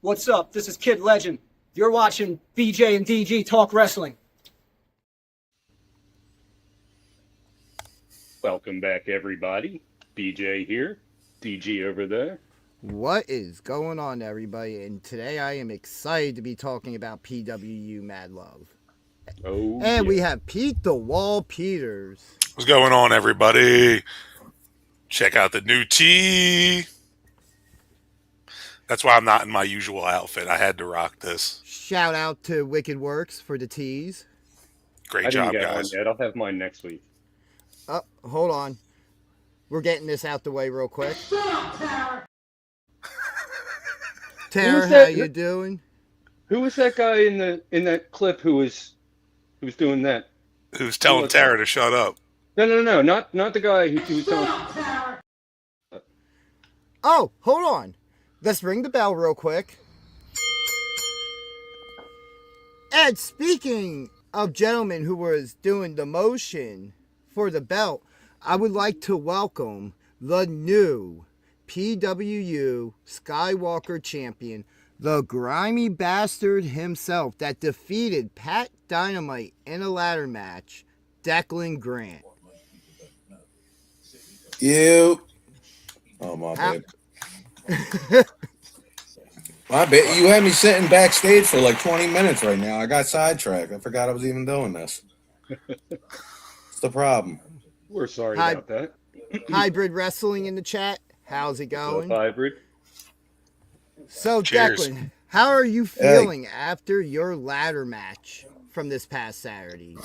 What's up? This is Kid Legend. You're watching BJ and DG Talk Wrestling. Welcome back, everybody. BJ here, DG over there. What is going on, everybody? And today I am excited to be talking about PWU Mad Love. Oh, and yeah. we have Pete the Wall Peters. What's going on, everybody? Check out the new tee. That's why I'm not in my usual outfit. I had to rock this. Shout out to Wicked Works for the tees. Great I job, didn't get guys. one yet. I'll have mine next week. Hold on. We're getting this out the way real quick. Tara, how you doing? Who was that guy in that clip who was doing that? Who's telling Tara to shut up? No, not the guy who was telling. Oh, hold on. Let's ring the bell real quick. And speaking of gentlemen who was doing the motion for the belt, I would like to welcome the new PWU Skywalker champion, the grimy bastard himself that defeated Pat Dynamite in a ladder match, Deklan Grant. You. Oh, my bad. My bad. You had me sitting backstage for like 20 minutes right now. I got sidetracked. I forgot I was even doing this. What's the problem? We're sorry about that. Hybrid Wrestling in the chat. How's it going? Hybrid. So, Cheers. Declan, how are you feeling after your ladder match from this past Saturday?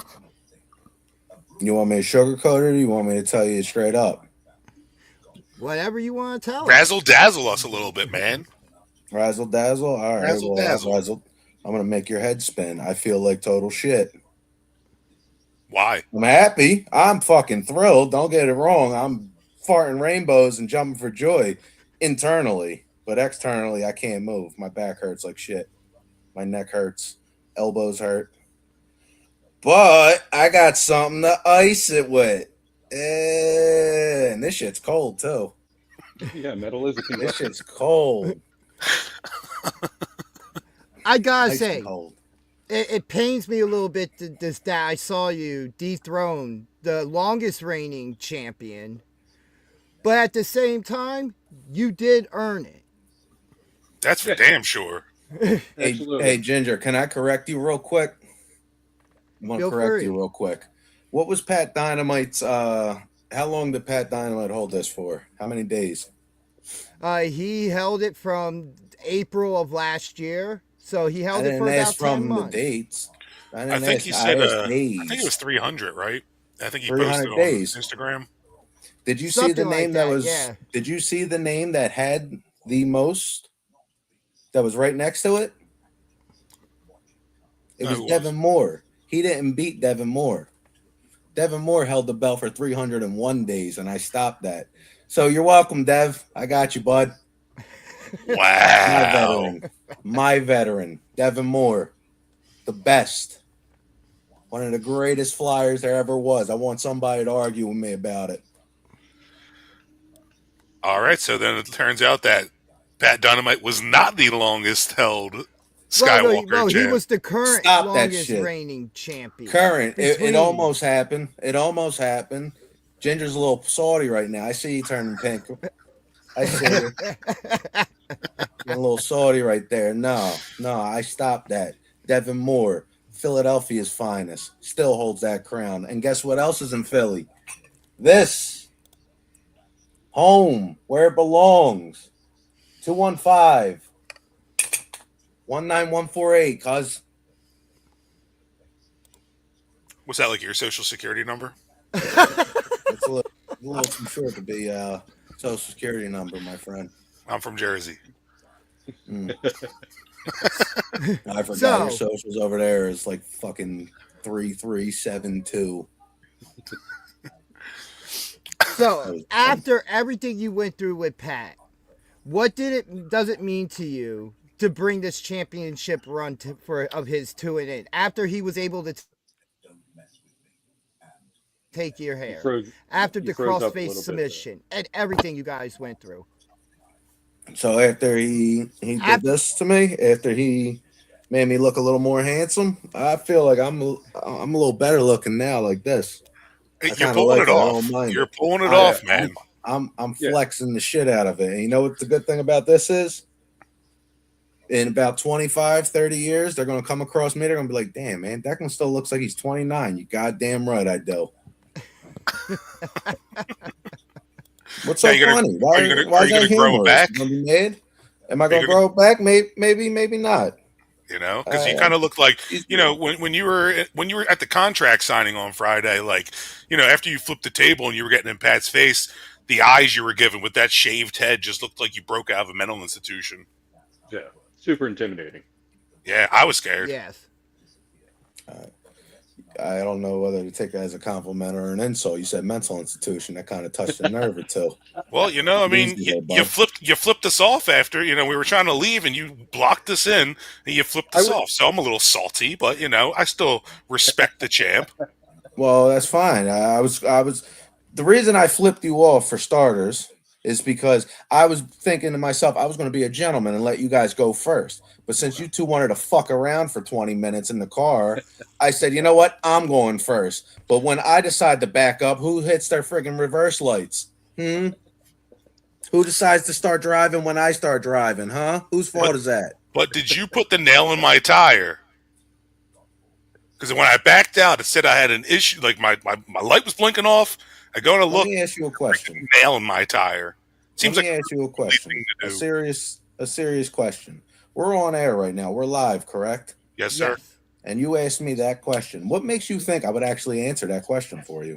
You want me to sugarcoat it or you want me to tell you straight up? Whatever you want to tell us. Razzle dazzle us a little bit, man. Razzle dazzle? All right. Razzle dazzle. I'm going to make your head spin. I feel like total shit. Why? I'm happy. I'm fucking thrilled. Don't get it wrong. I'm farting rainbows and jumping for joy internally. But externally, I can't move. My back hurts like shit. My neck hurts. Elbows hurt. But I got something to ice it with. And this shit's cold, too. Yeah, metal is a This conductor. shit's cold. I gotta Ice say, and cold. it pains me a little bit that I saw you dethrone the longest reigning champion. But at the same time, you did earn it. That's for damn sure. Hey, Ginger, can I correct you real quick? I want to correct you real quick. What was Pat Dynamite's, how long did Pat Dynamite hold this for? How many days? He held it from April of last year. So he held it for about 10 months. The dates. I think he said, I think it was 300, right? I think he posted days. on Instagram. Did you see the name that was, yeah. Did you see the name that had the most, that was right next to it? It was Devin Moore. He didn't beat Devin Moore. Devin Moore held the belt for 301 days, and I stopped that. So you're welcome, Dev. I got you, bud. Wow. My veteran, Devin Moore. The best. One of the greatest flyers there ever was. I want somebody to argue with me about it. All right, so then it turns out that Pat Dynamite was not the longest held Skywalker no, he champ. was the current longest reigning champion. Current. It almost happened. It almost happened. Ginger's a little salty right now. I see you turning pink. I see you. You're a little salty right there. No, I stopped that. Devin Moore, Philadelphia's finest, still holds that crown. And guess what else is in Philly? This. Home, where it belongs. 215-19148, cuz. Was that like your social security number? It's a little too short to be social security number, my friend. I'm from Jersey. I forgot your socials over there is like fucking 3372. So after everything you went through with Pat, what does it mean to you to bring this championship run of his to an end after he was able to take your hair after the crossface submission and everything you guys went through? So after he did this to me, after he made me look a little more handsome, I feel like I'm a little better looking now, like this. I You're kind of pulling like it it. I don't off. mind You're it. pulling it I, off, Yeah. man. I'm Yeah. flexing the shit out of it. And you know what the good thing about this is? In about 25, 30 years, they're going to come across me. They're going to be like, damn, man, Declan still looks like he's 29. You goddamn right I do. What's so Now, funny? are Why you is that gonna grow it humorous? back? You gonna be mad? Am I Are you gonna gonna, grow it back? Maybe not. you know, because you kind of look like, you know, when you were at the contract signing on Friday, like, you know, after you flipped the table and you were getting in Pat's face, the eyes you were given with that shaved head just looked like you broke out of a mental institution. Yeah. Super intimidating. Yeah, I was scared. Yes. I don't know whether to take it as a compliment or an insult. You said mental institution. That kind of touched a nerve or two. Well, you know, I mean, Easy there, you bud. flipped us off after, you know, we were trying to leave and you blocked us in and you flipped us off. So I'm a little salty, but you know, I still respect the champ. Well, that's fine. I was. The reason I flipped you off for starters is because I was thinking to myself I was going to be a gentleman and let you guys go first. But since you two wanted to fuck around for 20 minutes in the car, I said, you know what? I'm going first. But when I decide to back up, who hits their friggin' reverse lights? Who decides to start driving when I start driving, huh? Whose fault is that? But did you put the nail in my tire? Because when I backed out, it said I had an issue. Like my light was blinking off. I go to Let look, me ask you a question. nail in my tire. Seems Let me like ask you a question. thing to A do. serious question. We're on air right now. We're live, correct? Yes, sir. Yes. And you asked me that question. What makes you think I would actually answer that question for you?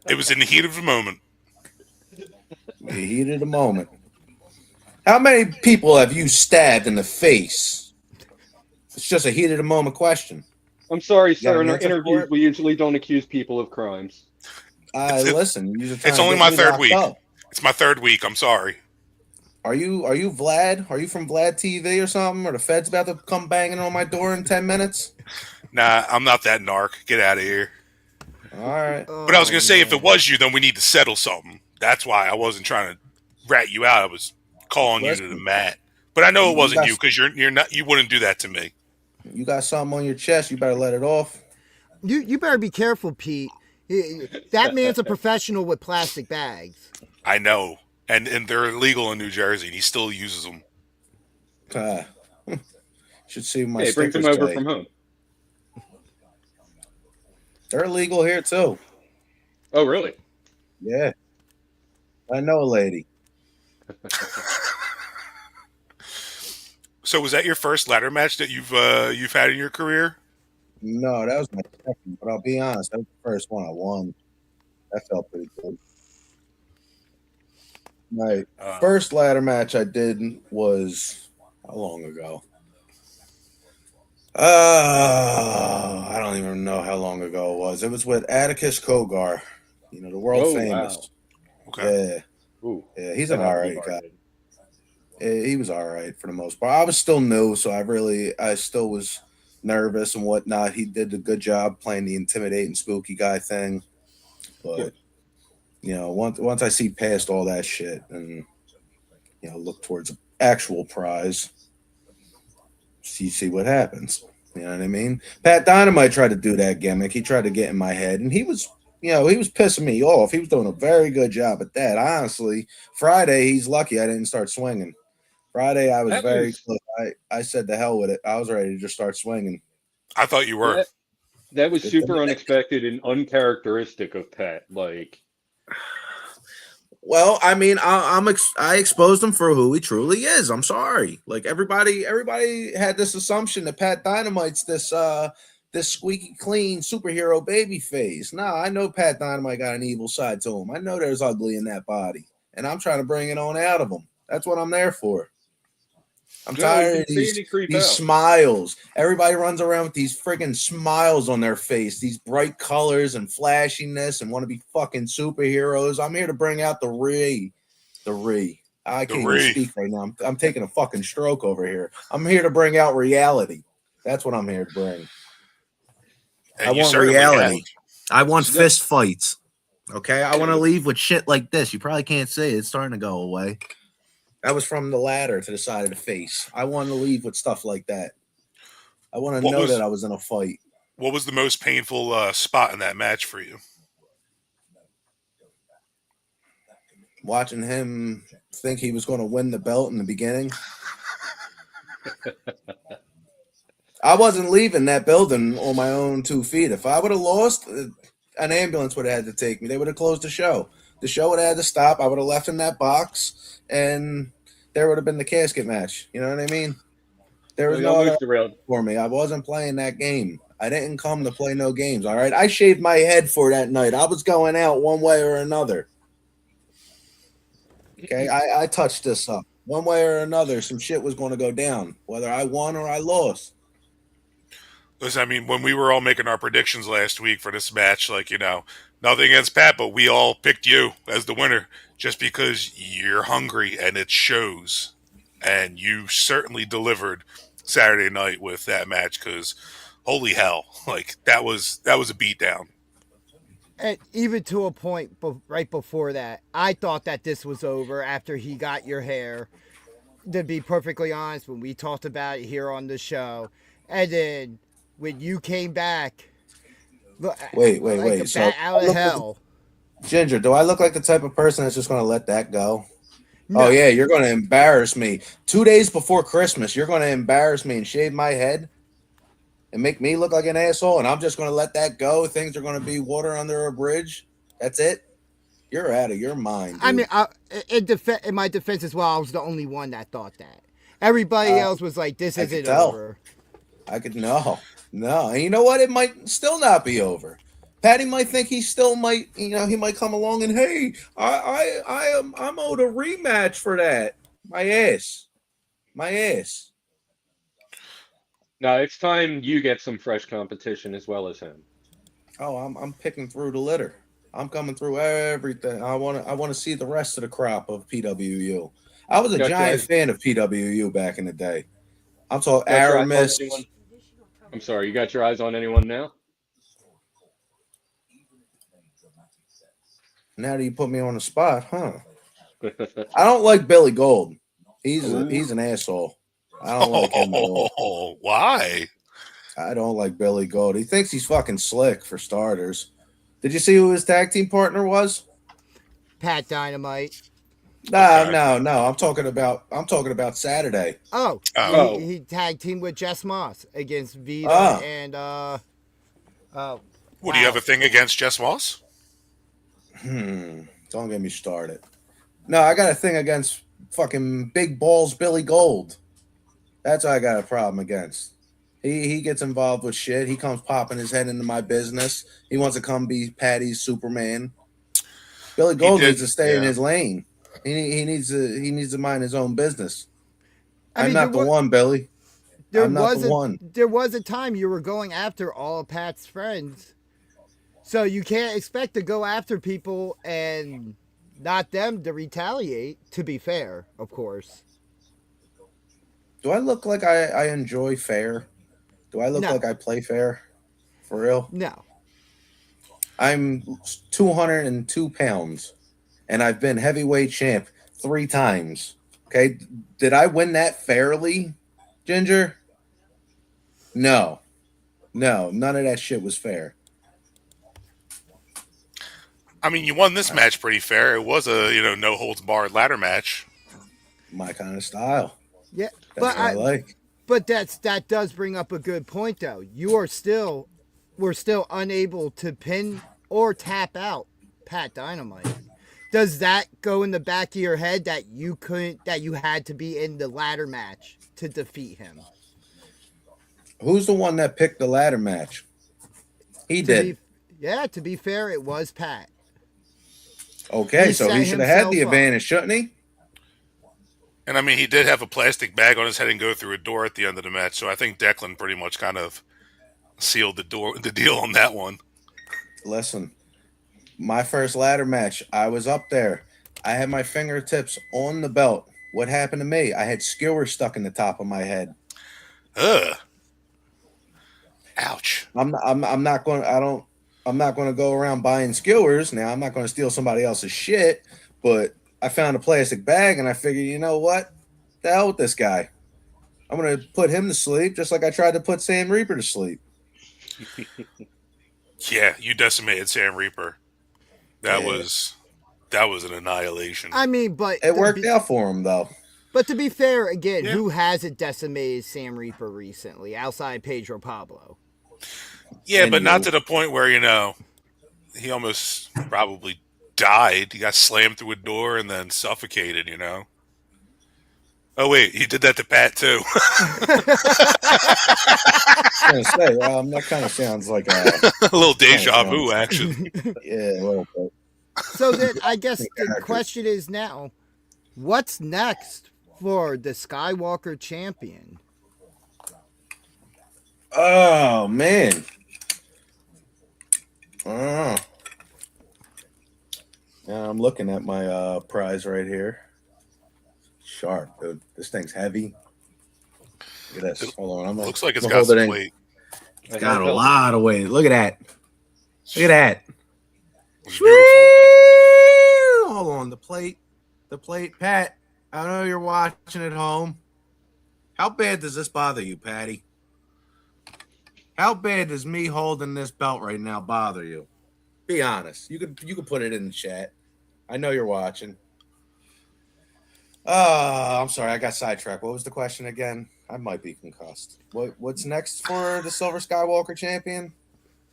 It was in the heat of the moment. The heat of the moment. How many people have you stabbed in the face? It's just a heat of the moment question. I'm sorry, You got sir. an In our answer for interviews, it? we usually don't accuse people of crimes. Listen, you're trying It's to only get my me third locked week. up. It's my third week. I'm sorry. Are you Vlad? Are you from Vlad TV or something? Or the Fed's about to come banging on my door in 10 minutes? Nah, I'm not that narc. Get out of here. All right. But I was gonna say, if it was you, then we need to settle something. That's why I wasn't trying to rat you out. I was calling you to the Listen, mat. But I know it you wasn't got- you because you're not. You wouldn't do that to me. You got something on your chest, you better let it off. You better be careful, Pete. That man's a professional with plastic bags. I know, and they're illegal in New Jersey, and he still uses them. Should see my Hey, brings stickers them over say. from home. They're illegal here too. Oh, really? Yeah. I know a lady. So was that your first ladder match that you've had in your career? No, that was my second, but I'll be honest, that was the first one I won. That felt pretty good. My first ladder match I did was how long ago? I don't even know how long ago it was. It was with Atticus Kogar, you know, the world famous. Wow. Okay. Ooh, Yeah, he's an that had all to be right guy. hard. He was all right for the most part. I was still new, so I still was nervous and whatnot. He did a good job playing the intimidating, spooky guy thing. But you know, once I see past all that shit and you know look towards an actual prize, you see what happens. You know what I mean? Pat Dynamite tried to do that gimmick. He tried to get in my head, and he was pissing me off. He was doing a very good job at that. Honestly, Friday he's lucky I didn't start swinging. Friday I was very close. I said the hell with it. I was ready to just start swinging. I thought you were. That was super unexpected and uncharacteristic of Pat. Like, Well, I mean, I exposed him for who he truly is. I'm sorry. Like everybody had this assumption that Pat Dynamite's this squeaky clean superhero baby face. Nah, I know Pat Dynamite got an evil side to him. I know there's ugly in that body, and I'm trying to bring it on out of him. That's what I'm there for. I'm tired of these smiles. Everybody runs around with these friggin' smiles on their face, these bright colors and flashiness, and want to be fucking superheroes. I'm here to bring out the Ree. I can't even speak right now. I'm taking a fucking stroke over here. I'm here to bring out reality. That's what I'm here to bring. And I want reality. I want fist fights. Okay, I want to leave with shit like this. You probably can't say it. It's starting to go away. That was from the ladder to the side of the face. I want to leave with stuff like that. I want to What know was that I was in a fight. what was the most painful spot in that match for you? Watching him think he was going to win the belt in the beginning. I wasn't leaving that building on my own 2 feet. If I would have lost, an ambulance would have had to take me. They would have closed the show. The show would have had to stop. I would have left in that box, and there would have been the casket match. You know what I mean? There was Y'all no other moved around. for me. I wasn't playing that game. I didn't come to play no games. All right. I shaved my head for that night. I was going out one way or another. Okay. I touched this up. One way or another, some shit was going to go down, whether I won or I lost. Listen, I mean, when we were all making our predictions last week for this match, like, nothing against Pat, but we all picked you as the winner just because you're hungry and it shows. And you certainly delivered Saturday night with that match because holy hell, like that was a beatdown. And even to a point right before that, I thought that this was over after he got your hair. To be perfectly honest, when we talked about it here on the show, and then when you came back, Wait. a So bat out of hell. Ginger, do I look like the type of person that's just going to let that go? No. Oh, yeah, you're going to embarrass me. 2 days before Christmas, you're going to embarrass me and shave my head and make me look like an asshole, and I'm just going to let that go? Things are going to be water under a bridge? That's it? You're out of your mind, dude. I mean, in my defense as well, I was the only one that thought that. Everybody else was like, this I could isn't tell. over. No. And you know what? It might still not be over. Patty might think he still might, he might come along and, hey, I'm owed a rematch for that. My ass. No, it's time you get some fresh competition as well as him. Oh, I'm picking through the litter. I'm coming through everything. I want to see the rest of the crop of PWU. I was a giant fan of PWU back in the day. I'm talking Aramis. I'm sorry, you got your eyes on anyone now? Now that you put me on the spot, huh? I don't like Billy Gold. He's an asshole. I don't like him at all. Why? I don't like Billy Gold. He thinks he's fucking slick, for starters. Did you see who his tag team partner was? Pat Dynamite. No. I'm talking about Saturday. He tag teamed with Jess Moss against Vita and Would you have a thing against Jess Moss? Don't get me started. No, I got a thing against fucking big balls Billy Gold. That's what I got a problem against. He gets involved with shit. He comes popping his head into my business. He wants to come be Patty's Superman. Billy Gold needs to stay in his lane. He needs to mind his own business. I'm not the one, Billy. I'm not the one. There was a time you were going after all of Pat's friends. So you can't expect to go after people and not them to retaliate, to be fair, of course. Do I look like I enjoy fair? Do I look like I play fair? For real? No. I'm 202 pounds, and I've been heavyweight champ 3 times. Okay? Did I win that fairly, Ginger? No. None of that shit was fair. I mean, you won this match pretty fair. It was a, no holds barred ladder match. My kind of style. Yeah, That's what I like. But that does bring up a good point, though. We're still unable to pin or tap out Pat Dynamite. Does that go in the back of your head that you had to be in the ladder match to defeat him? Who's the one that picked the ladder match? He did. To be fair, it was Pat. Okay, so he should have had the advantage, shouldn't he? And I mean, he did have a plastic bag on his head and go through a door at the end of the match. So I think Deklan pretty much kind of sealed the deal on that one. Listen, my first ladder match, I was up there. I had my fingertips on the belt. What happened to me? I had skewers stuck in the top of my head. Ugh. Ouch. I'm not going to go around buying skewers. Now, I'm not going to steal somebody else's shit, but I found a plastic bag, and I figured, you know what? The hell with this guy. I'm gonna put him to sleep, just like I tried to put Sam Reaper to sleep. Yeah, you decimated Sam Reaper. That Yeah. was an annihilation. I mean, but It worked out for him, though. But to be fair, again, Yeah. who hasn't decimated Sam Reaper recently outside Pedro Pablo? Yeah, And but not you- to the point where, he almost probably died. He got slammed through a door and then suffocated, Oh, wait, he did that to Pat, too. I was gonna say, that kind of sounds like a A little deja vu, actually. yeah, a little bit. So then I guess the question is now, what's next for the Skywalker champion? Oh man. Yeah, I'm looking at my prize right here. Sharp, dude. This thing's heavy. Look at this. Hold on. Looks like it's I'm got some holding it in. weight. It's got a lot of weight. Look at that. Look at that. It's beautiful. Hold on. The plate. Pat, I know you're watching at home. How bad does this bother you, Patty? How bad does me holding this belt right now bother you? Be honest. You could put it in the chat. I know you're watching. I'm sorry, I got sidetracked. What was the question again? I might be concussed. What's next for the Silver Skywalker champion?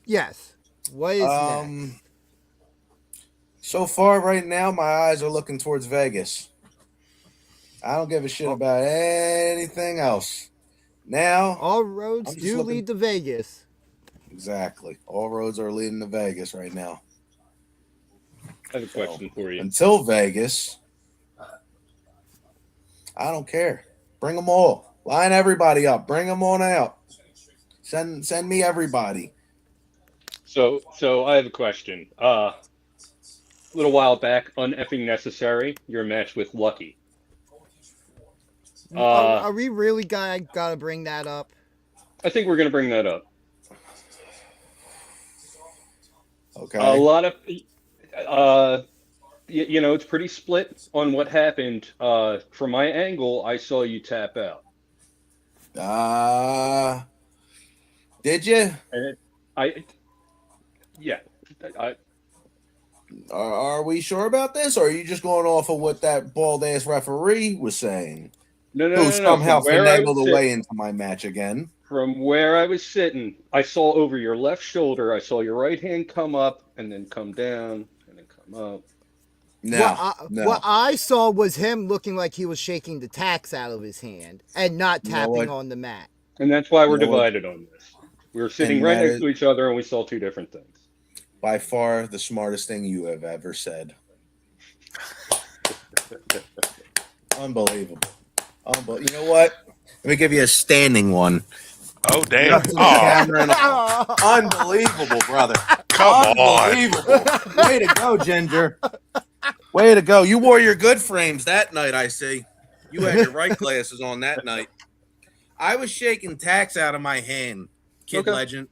Yes. What is next? So far right now, my eyes are looking towards Vegas. I don't give a shit about anything else. Now, All roads I'm just do looking- lead to Vegas. exactly. All roads are leading to Vegas right now. I have a question for you. Until Vegas, I don't care. Bring them all. Line everybody up. Bring them on out. Send me everybody. So I have a question. A little while back, uneffing necessary, your match with Lucky. Are we really gotta bring that up? I think we're going to bring that up. Okay. A lot of, it's pretty split on what happened. From my angle, I saw you tap out. Did you? And Are we sure about this, or are you just going off of what that bald ass referee was saying? No. Who somehow From where I finagled was the way sitting- into my match again? From where I was sitting, I saw over your left shoulder. I saw your right hand come up and then come down and then come up. No, What I saw was him looking like he was shaking the tacks out of his hand and not You know tapping what? on the mat. And that's why we're You know what? divided on this. We were sitting And right that next is- to each other and we saw two different things. By far the smartest thing you have ever said. Unbelievable. You know what? Let me give you a standing one. Oh, damn. Up to the Oh, camera and all. Unbelievable, brother. come on. Unbelievable. Way to go, Ginger. Way to go. You wore your good frames that night, I see. You had your right glasses on that night. I was shaking tacks out of my hand, Kid Okay. Legend.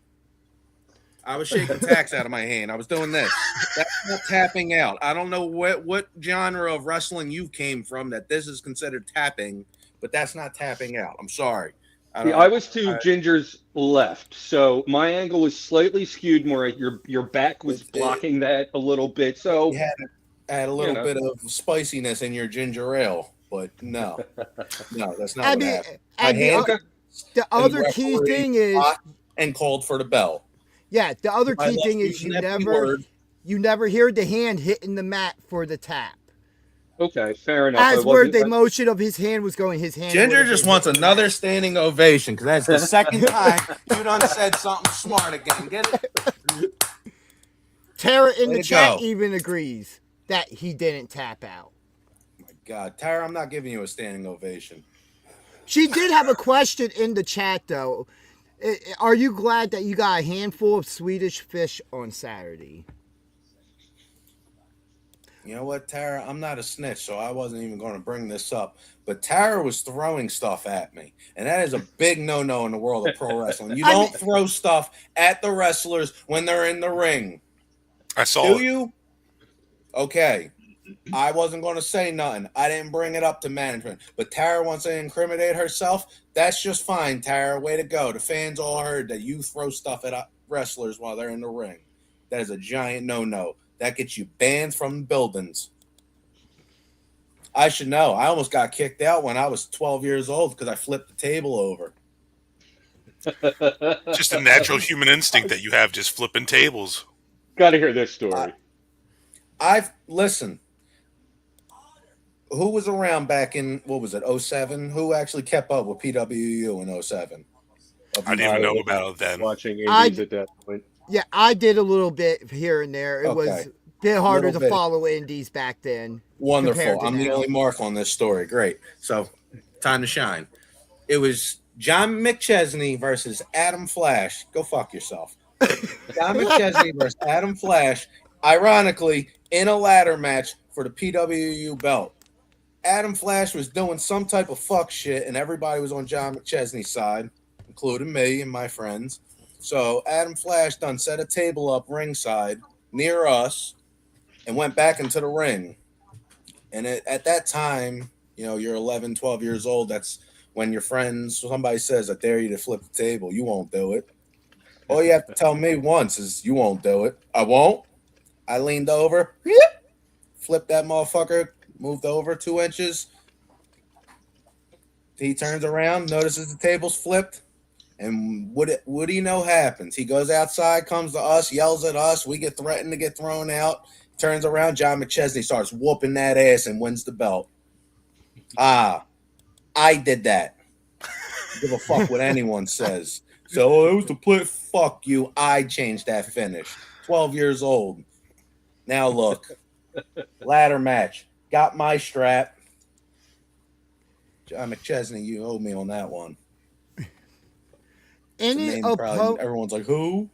I was shaking tacks out of my hand. I was doing this. That's not tapping out. I don't know what genre of wrestling you came from that this is considered tapping, but that's not tapping out. I'm sorry. I was to Ginger's left, so my angle was slightly skewed more. Your back was blocking that a little bit. So You had a little bit of spiciness in your ginger ale, but no, that's not what happened. My And hand the other and key referee thing is, fought and called for the bell. yeah, the other I key left thing is using you that never word. hear the hand hitting the mat for the tap. okay, fair enough. As where the motion of his hand was going, his hand. Ginger would've just been wants hitting the another mat. standing ovation because that's the second time you done said something smart again. Get it? Tara in Way the to chat go. even agrees that he didn't tap out. My God, Tara, I'm not giving you a standing ovation. She did have a question in the chat though. Are you glad that you got a handful of Swedish fish on Saturday? You know what, Tara? I'm not a snitch, so I wasn't even going to bring this up. But Tara was throwing stuff at me, and that is a big no-no in the world of pro wrestling. You don't throw stuff at the wrestlers when they're in the ring. I saw Do it. you? Okay. I wasn't going to say nothing. I didn't bring it up to management. But Tara wants to incriminate herself. That's just fine, Tara. Way to go. The fans all heard that you throw stuff at wrestlers while they're in the ring. That is a giant no-no. That gets you banned from buildings. I should know. I almost got kicked out when I was 12 years old because I flipped the table over. Just a natural human instinct that you have, just flipping tables. Got to hear this story. Listen. Who was around back in, what was it, 07? Who actually kept up with PWU in 07? I didn't even know about it then. Watching indies at that point. Yeah, I did a little bit here and there. It was a bit harder to follow indies back then. Wonderful. I'm the only mark on this story. Great. So, time to shine. It was John McChesney versus Adam Flash. Go fuck yourself. John McChesney versus Adam Flash, ironically, in a ladder match for the PWU belt. Adam Flash was doing some type of fuck shit, and everybody was on John McChesney's side, including me and my friends. So Adam Flash done set a table up ringside near us and went back into the ring. And at that time, you know, you're 11, 12 years old. That's when your friends, somebody says, I dare you to flip the table. You won't do it. All you have to tell me once is you won't do it. I won't. I leaned over, flipped that motherfucker, moved over 2 inches. He turns around, notices the table's flipped, and what do you know happens? He goes outside, comes to us, yells at us. We get threatened to get thrown out. Turns around, John McChesney starts whooping that ass and wins the belt. I did that. Give a fuck what anyone says. So it was the play. Fuck you. I changed that finish. 12 years old. Now look, ladder match. Got my strap. John McChesney, you owe me on that one. Everyone's like, who?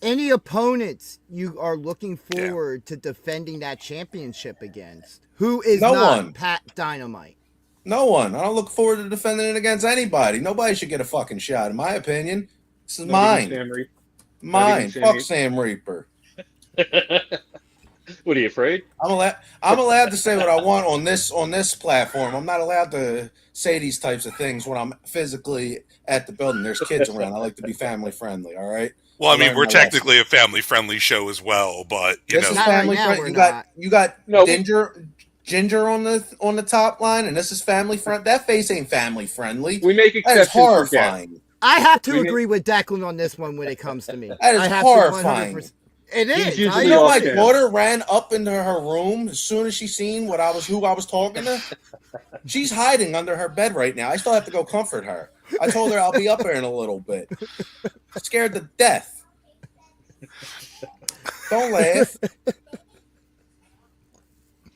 Any opponents you are looking forward to defending that championship against? Who is No not one. Pat Dynamite? No one. I don't look forward to defending it against anybody. Nobody should get a fucking shot, in my opinion. This is mine. Mine. Fuck Sam Reaper. What, are you afraid? I'm allowed to say what I want on this platform. I'm not allowed to say these types of things when I'm physically at the building. There's kids around. I like to be family friendly. All right. Well, I mean, we're technically a family-friendly show as well, but this is family friendly. You got Ginger on the top line, and this is family friendly. That face ain't family friendly. We make exceptions. That is horrifying. I have to agree with Deklan on this one when it comes to me. That is horrifying. It is. You know, my daughter ran up into her room as soon as she seen who I was talking to. She's hiding under her bed right now. I still have to go comfort her. I told her I'll be up there in a little bit. Scared to death. Don't laugh.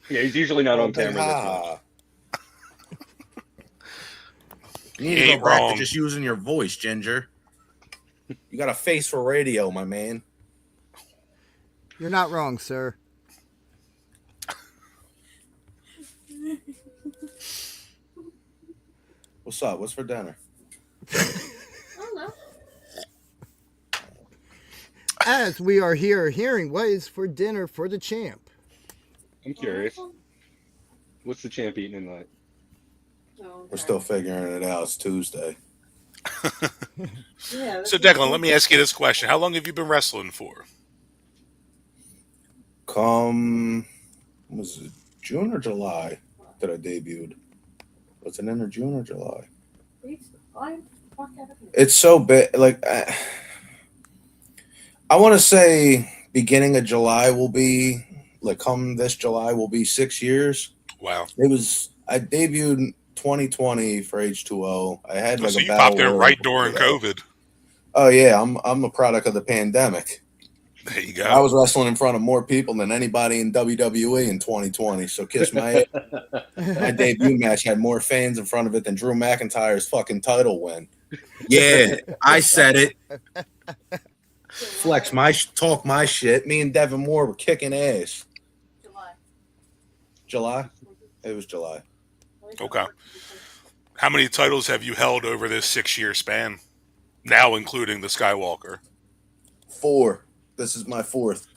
Yeah, he's usually not on camera. You need to go back to just using your voice, Ginger. You got a face for radio, my man. You're not wrong, sir. What's up? What's for dinner? I don't know. As we are here hearing what is for dinner for the champ. I'm curious. What's the champ eating tonight? We're still figuring it out. It's Tuesday. So, Deklan, let me ask you this question. How long have you been wrestling for? Was it June or July that I debuted? Was it in June or July? It's so big. Like, I want to say beginning of July will be, like, come this July will be 6 years. Wow. I debuted 2020 for H2O. I had like so a you popped in right during COVID. Oh yeah, I'm a product of the pandemic. There you go. I was wrestling in front of more people than anybody in WWE in 2020. So kiss my ass. My debut match had more fans in front of it than Drew McIntyre's fucking title win. Yeah, I said it. Flex talk my shit. Me and Devin Moore were kicking ass. July? It was July. Okay. How many titles have you held over this 6-year span? Now including the4. This is my fourth.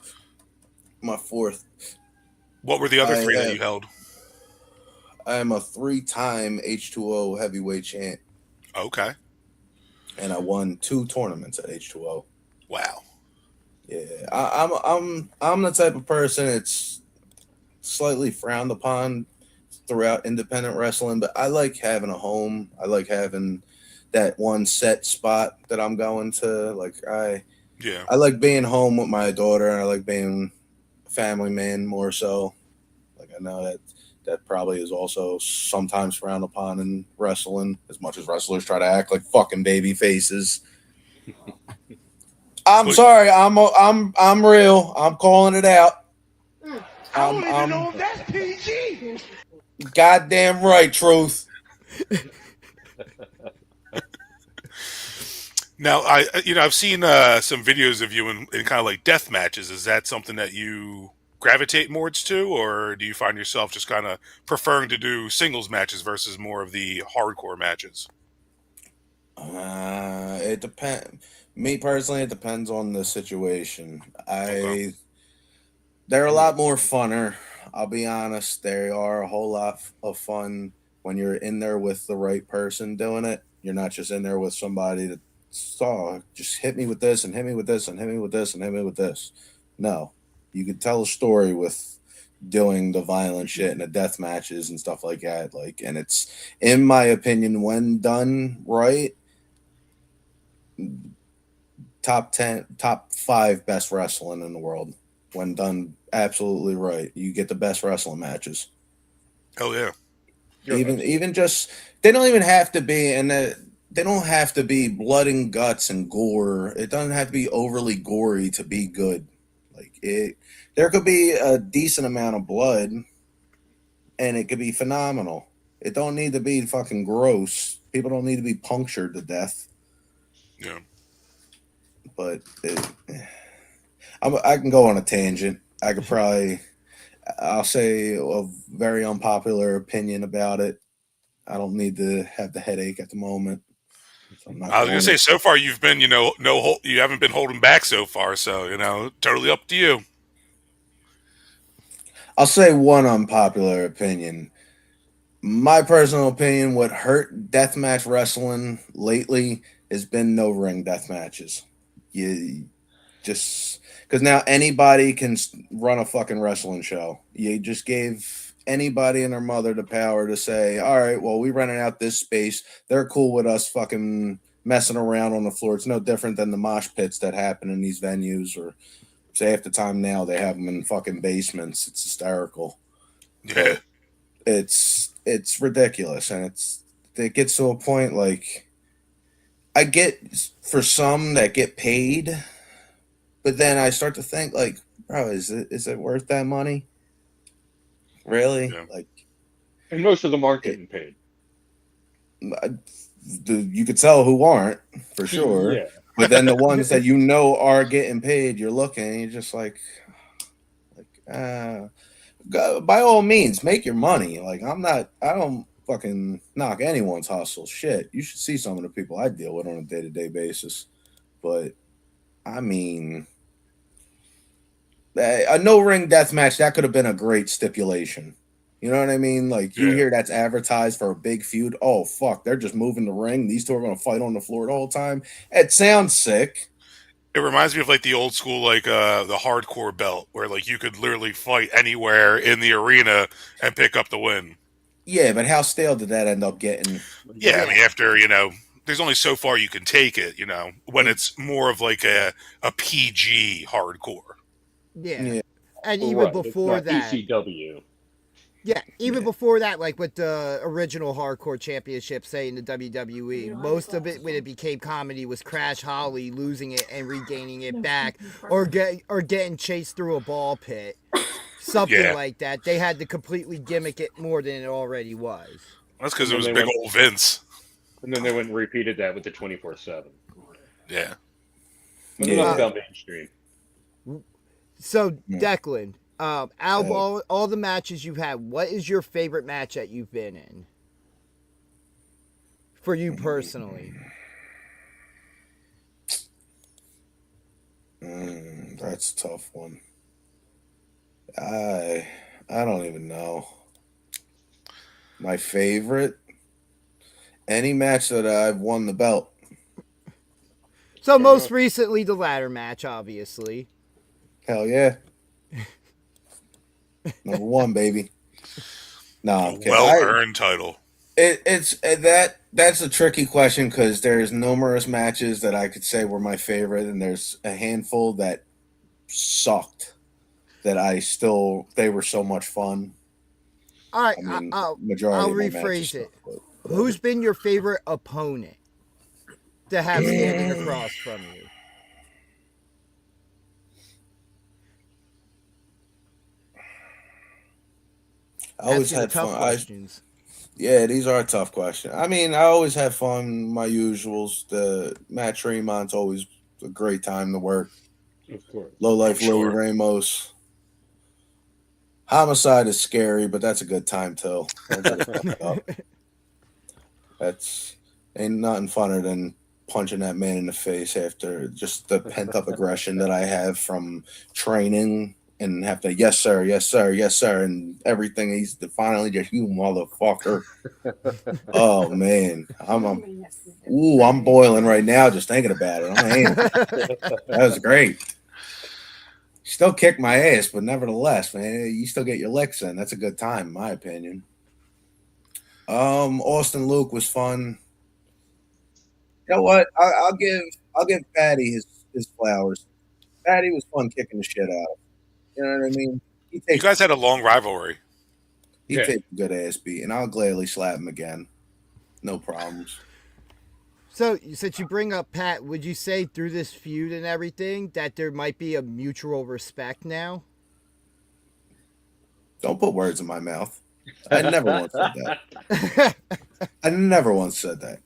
What were the other I three that have you held? I am a 3-time H2O heavyweight champ, Okay. and I won 2 tournaments at H2O. Wow. Yeah, I'm the type of person it's slightly frowned upon throughout independent wrestling, but I like having a home. I like having that one set spot that I'm going to. Like Yeah. I like being home with my daughter, and I like being a family man more so. Like I know that probably is also sometimes frowned upon in wrestling, as much as wrestlers try to act like fucking baby faces. I'm But sorry. I'm real. I'm calling it out. I I'm don't even know if that's PG. goddamn right, truth. now, I've seen some videos of you in kind of like death matches. Is that something that you gravitate more to, or do you find yourself just kind of preferring to do singles matches versus more of the hardcore matches? It depends. Me personally, it depends on the situation. Okay. They're a lot more funner. I'll be honest. They are a whole lot of fun when you're in there with the right person doing it. You're not just in there with somebody that saw just hit me with this and hit me with this and hit me with this and hit me with this. No, you could tell a story with doing the violent shit and the death matches and stuff like that. Like, and it's, in my opinion, when done right, top 10, top 5 best wrestling in the world. When done absolutely right, you get the best wrestling matches. Oh yeah. Even just, they don't even have to be, and they don't have to be blood and guts and gore. It doesn't have to be overly gory to be good. Like it, there could be a decent amount of blood, and it could be phenomenal. It don't need to be fucking gross. People don't need to be punctured to death. Yeah. But I can go on a tangent. I could probably, I'll say a very unpopular opinion about it. I don't need to have the headache at the moment. So I'm not I was gonna going say, to. so far you've been, you haven't been holding back so far. So totally up to you. I'll say one unpopular opinion. My personal opinion, what hurt deathmatch wrestling lately has been no ring death matches. You just, because now anybody can run a fucking wrestling show. You just gave anybody and their mother the power to say, all right, well, we rented out this space. They're cool with us fucking messing around on the floor. It's no different than the mosh pits that happen in these venues, or say half the time now they have them in fucking basements. It's hysterical. Yeah. But it's ridiculous, and it gets to a point like, I get for some that get paid, but then I start to think like, bro, is it worth that money? Really? Yeah. Like, And most of them aren't it, getting paid. you could tell who aren't for sure, Yeah. but then the ones that you know are getting paid, you're looking and you're just like, by all means, make your money. Like, I don't fucking knock anyone's hustle. Shit, you should see some of the people I deal with on a day-to-day basis. But I mean, a no ring death match, that could have been a great stipulation. You know what I mean? Like, you Yeah. hear that's advertised for a big feud. Oh fuck, they're just moving the ring. These two are going to fight on the floor the whole time. It sounds sick. It reminds me of like the old school, like the hardcore belt, where like you could literally fight anywhere in the arena and pick up the win. Yeah, but how stale did that end up getting? Yeah, I mean, Yeah. after there's only so far you can take it. When It, it's more of like a PG hardcore. Yeah. yeah, And even Right. It's before not that, ECW. yeah, even yeah, before that, like with the original hardcore championship, say in the WWE, most of it when it became comedy was Crash Holly losing it and regaining it back, or getting chased through a ball pit, something Yeah, like that. They had to completely gimmick it more than it already was. that's because And it then was they big went old Vince. and then they went and repeated that with the 24/7. Yeah. But enough yeah. about mainstream. So Yeah. Declan, out of all the matches you've had, what is your favorite match that you've been in? For you personally. That's a tough one. I I don't even know. My favorite? Any match that I've won the belt. So most recently, the ladder match, obviously. Hell yeah. Number one, baby. No, I'm kidding. Well-earned title. That's a tricky question because there's numerous matches that I could say were my favorite, and there's a handful that sucked. That they were so much fun. All right, I mean, I'll majority of my rephrase matches it. sucked, but whatever. Who's been your favorite opponent to have standing across from you? I always Asking had tough fun. questions. Yeah, these are tough questions. I mean, I always have fun. My usuals. The Matt Tremont's always a great time to work. Of course. Low Life I'm Louis sure. Ramos. Homicide is scary, but that's a good time too. Don't get it fucked up. That's ain't nothing funner than punching that man in the face after just the pent up aggression that I have from training and have to yes sir, yes sir, yes sir, and everything. He's finally just you motherfucker. Oh man, I'm boiling right now just thinking about it. That was great. Still kicked my ass, but nevertheless, man, you still get your licks in. That's a good time, in my opinion. Austin Luke was fun. You know what? I'll give Patty his flowers. Patty was fun kicking the shit out of. You know what I mean? You guys had a long rivalry. He takes a good ass beat, and I'll gladly slap him again. No problems. So, since you bring up Pat, would you say through this feud and everything that there might be a mutual respect now? Don't put words in my mouth. I never once said that. I never once said that.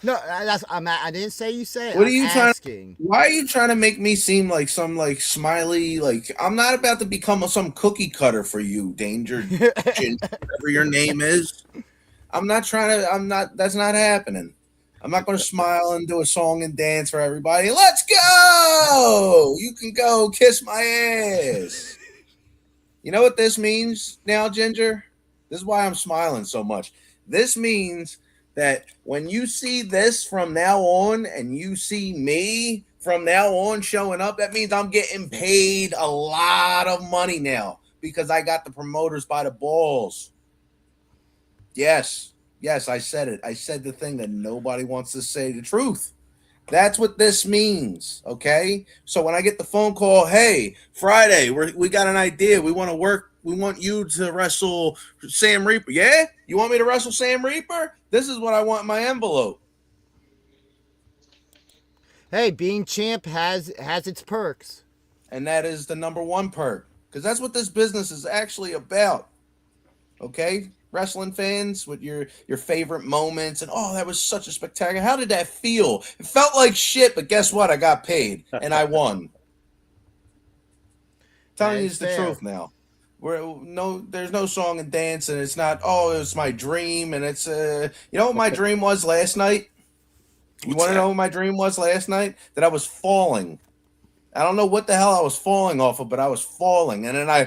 No, I didn't say you said. What are you asking. Why are you trying to make me seem like some like smiley? Like I'm not about to become some cookie cutter for you, Danger, whatever your name is. I'm not. That's not happening. I'm not going to smile and do a song and dance for everybody. Let's go! You can go kiss my ass. You know what this means now, Ginger? This is why I'm smiling so much. This means that when you see this from now on and you see me from now on showing up, that means I'm getting paid a lot of money now because I got the promoters by the balls. Yes, I said it. I said the thing that nobody wants to say, the truth. That's what this means, okay? So when I get the phone call, hey, Friday, we got an idea. We want to work. We want you to wrestle Sam Reaper. Yeah? You want me to wrestle Sam Reaper? This is what I want in my envelope. Hey, being champ has its perks. And that is the number one perk. Because that's what this business is actually about. Okay? Wrestling fans with your favorite moments and that was such a spectacular. How did that feel? It felt like shit, but guess what? I got paid and I won. Telling you the truth now. There's no song and dance, and it's not. It's my dream, and it's you know what my dream was last night. You want to know what my dream was last night? That I was falling. I don't know what the hell I was falling off of, but I was falling, and then I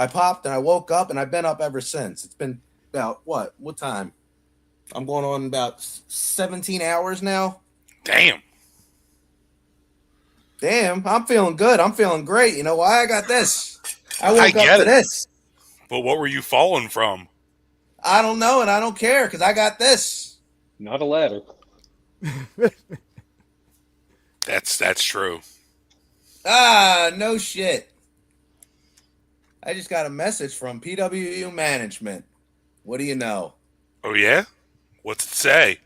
popped and I woke up, and I've been up ever since. It's been about what time? I'm going on about 17 hours now. Damn, I'm feeling good. I'm feeling great. You know why? I got this. I woke up to this. But what were you falling from? I don't know, and I don't care because I got this. Not a ladder. That's true. No shit. I just got a message from PWU management. What do you know? Oh yeah? What's it say?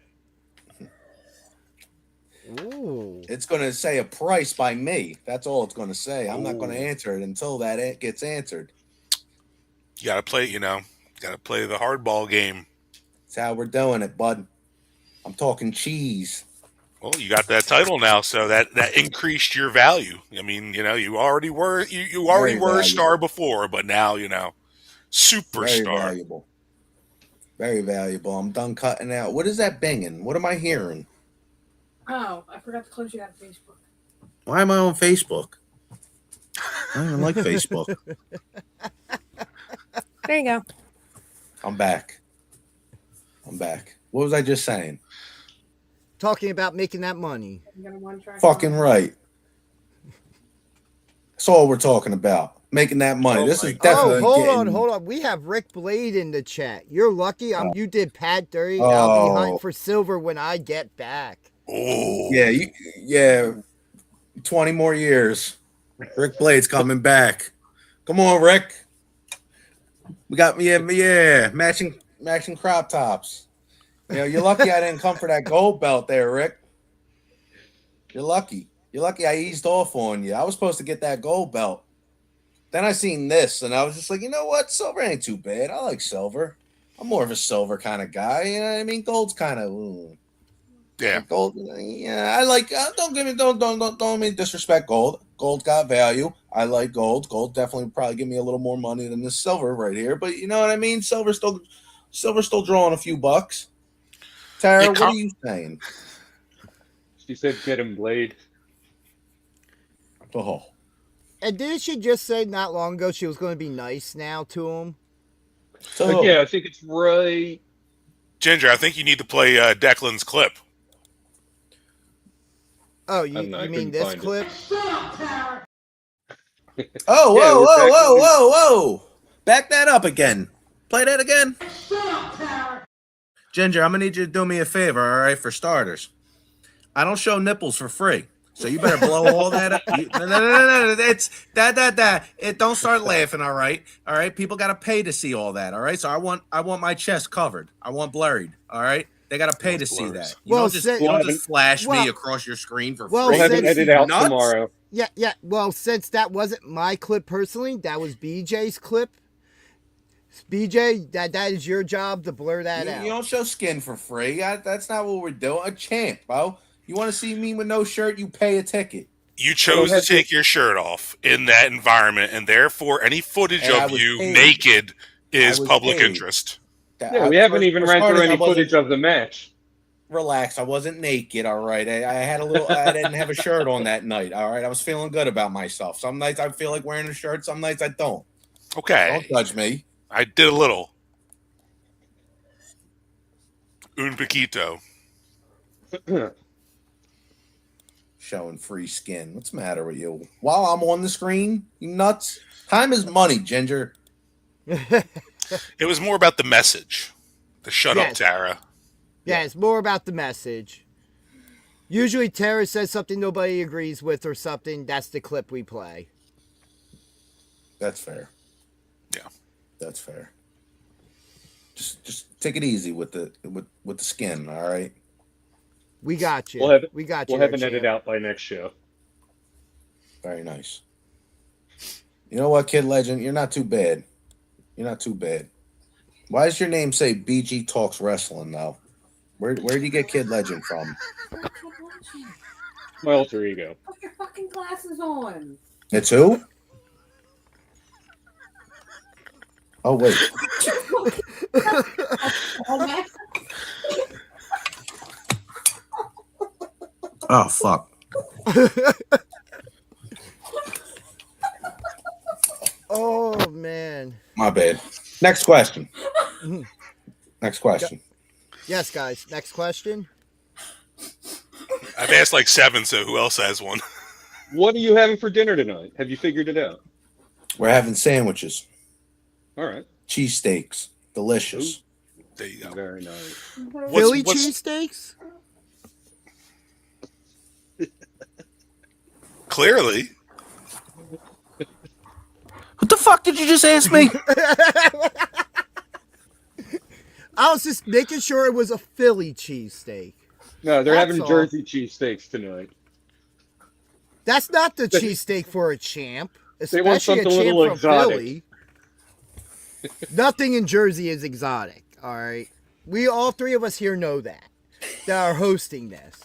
Ooh. It's going to say a price by me. That's all it's going to say. I'm not going to answer it until that gets answered. You gotta play, gotta play the hardball game. That's how we're doing it, bud. I'm talking cheese. Well, you got that title now, so that increased your value. I mean, you already were a star before, but now, superstar. Very valuable. Very valuable. I'm done cutting out. What is that binging? What am I hearing? Oh, I forgot to close you out of Facebook. Why am I on Facebook? I don't even like Facebook. There you go. I'm back. What was I just saying? Talking about making that money. I'm gonna one track Fucking mind. right. That's all we're talking about. Making that money. Oh this my is God. definitely Hold getting... on. We have Rick Blade in the chat. You're lucky. You did Pat dirty. Oh. I'll be hunting for silver when I get back. Oh, Yeah. 20 more years. Rick Blade's coming back. Come on, Rick. We got matching crop tops. You're lucky I didn't come for that gold belt there, Rick. You're lucky. I eased off on you. I was supposed to get that gold belt. Then I seen this, and I was just like, you know what? Silver ain't too bad. I like silver. I'm more of a silver kind of guy. You know what I mean? Gold's kind of yeah. gold. Yeah, I like. Don't mean disrespect gold. Gold got value. I like gold. Gold definitely probably give me a little more money than this silver right here. But you know what I mean? Silver's still drawing a few bucks. Tara, what are you saying? She said, "Get him, Blade." Oh, And didn't she just say not long ago she was going to be nice now to him? so Yeah, I think it's right. Ginger, I think you need to play Declan's clip. Oh, you I mean couldn't this find it. clip? Oh, Yeah, we're back to whoa. Back that up again. Play that again. Ginger, I'm going to need you to do me a favor, all right, for starters. I don't show nipples for free. So you better blow all that up. No. It's that. Don't start laughing, all right? All right? People got to pay to see all that, all right? So I want my chest covered. I want blurred, all right? They got to pay to see that. You Well, don't just flash well- me across your screen for well, free. We'll have it since- edited out Nuts? tomorrow. Yeah. Well, since that wasn't my clip personally, that was BJ's clip. BJ, that is your job to blur that out. You don't show skin for free. That's not what we're doing. A champ, bro. You want to see me with no shirt, you pay a ticket. You chose to take your shirt off in that environment, and therefore any footage And I of was you paid. naked is I was public paid. interest. Yeah, we haven't even ran through any footage of the match. Relax. I wasn't naked, all right. I had a little. I didn't have a shirt on that night, all right. I was feeling good about myself. Some nights I feel like wearing a shirt. Some nights I don't. Okay. Don't judge me. I did a little. Un poquito. Showing free skin. What's the matter with you? While I'm on the screen, you nuts. Time is money, Ginger. It was more about the message. The shut up, Yes. Tara. Yeah, it's more about the message. Usually Tara says something nobody agrees with or something. That's the clip we play. That's fair. Yeah. That's fair. Just take it easy with the skin, all right? We got you. We'll have there, an edit champ. out by next show. Very nice. You know what, Kid Legend? You're not too bad. Why does your name say BG Talks Wrestling now? Where do you get Kid Legend from? My alter ego. Put your fucking glasses on. It's who? Oh, wait. Oh, fuck. Oh, man. My bad. Next question. Yes, guys. Next question. I've asked like 7, so who else has one? What are you having for dinner tonight? Have you figured it out? We're having sandwiches. All right. Cheesesteaks. Delicious. There you go. Very nice. Philly what's- cheesesteaks? Clearly. What the fuck did you just ask me? I was just making sure it was a Philly cheesesteak. No, they're That's having all. Jersey cheesesteaks tonight. That's not the cheesesteak for a champ. They want Especially a something a champ little from exotic. Philly. Nothing in Jersey is exotic, all right? We, all three of us here know that are hosting this.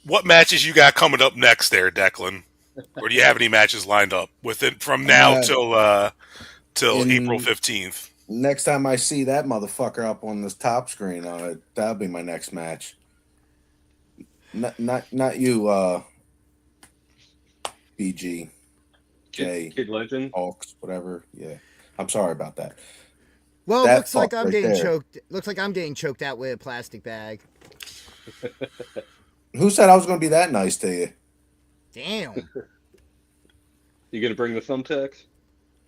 What matches you got coming up next there, Declan? Or do you have any matches lined up within from now till April 15th? Next time I see that motherfucker up on this top screen, that'll be my next match. Not you, BG. Jay Kid Legend. Hawks, whatever. Yeah, I'm sorry about that. Well, That looks like fuck I'm right getting there. choked. Looks like I'm getting choked out with a plastic bag. Who said I was going to be that nice to you? Damn. You gonna bring the thumbtacks?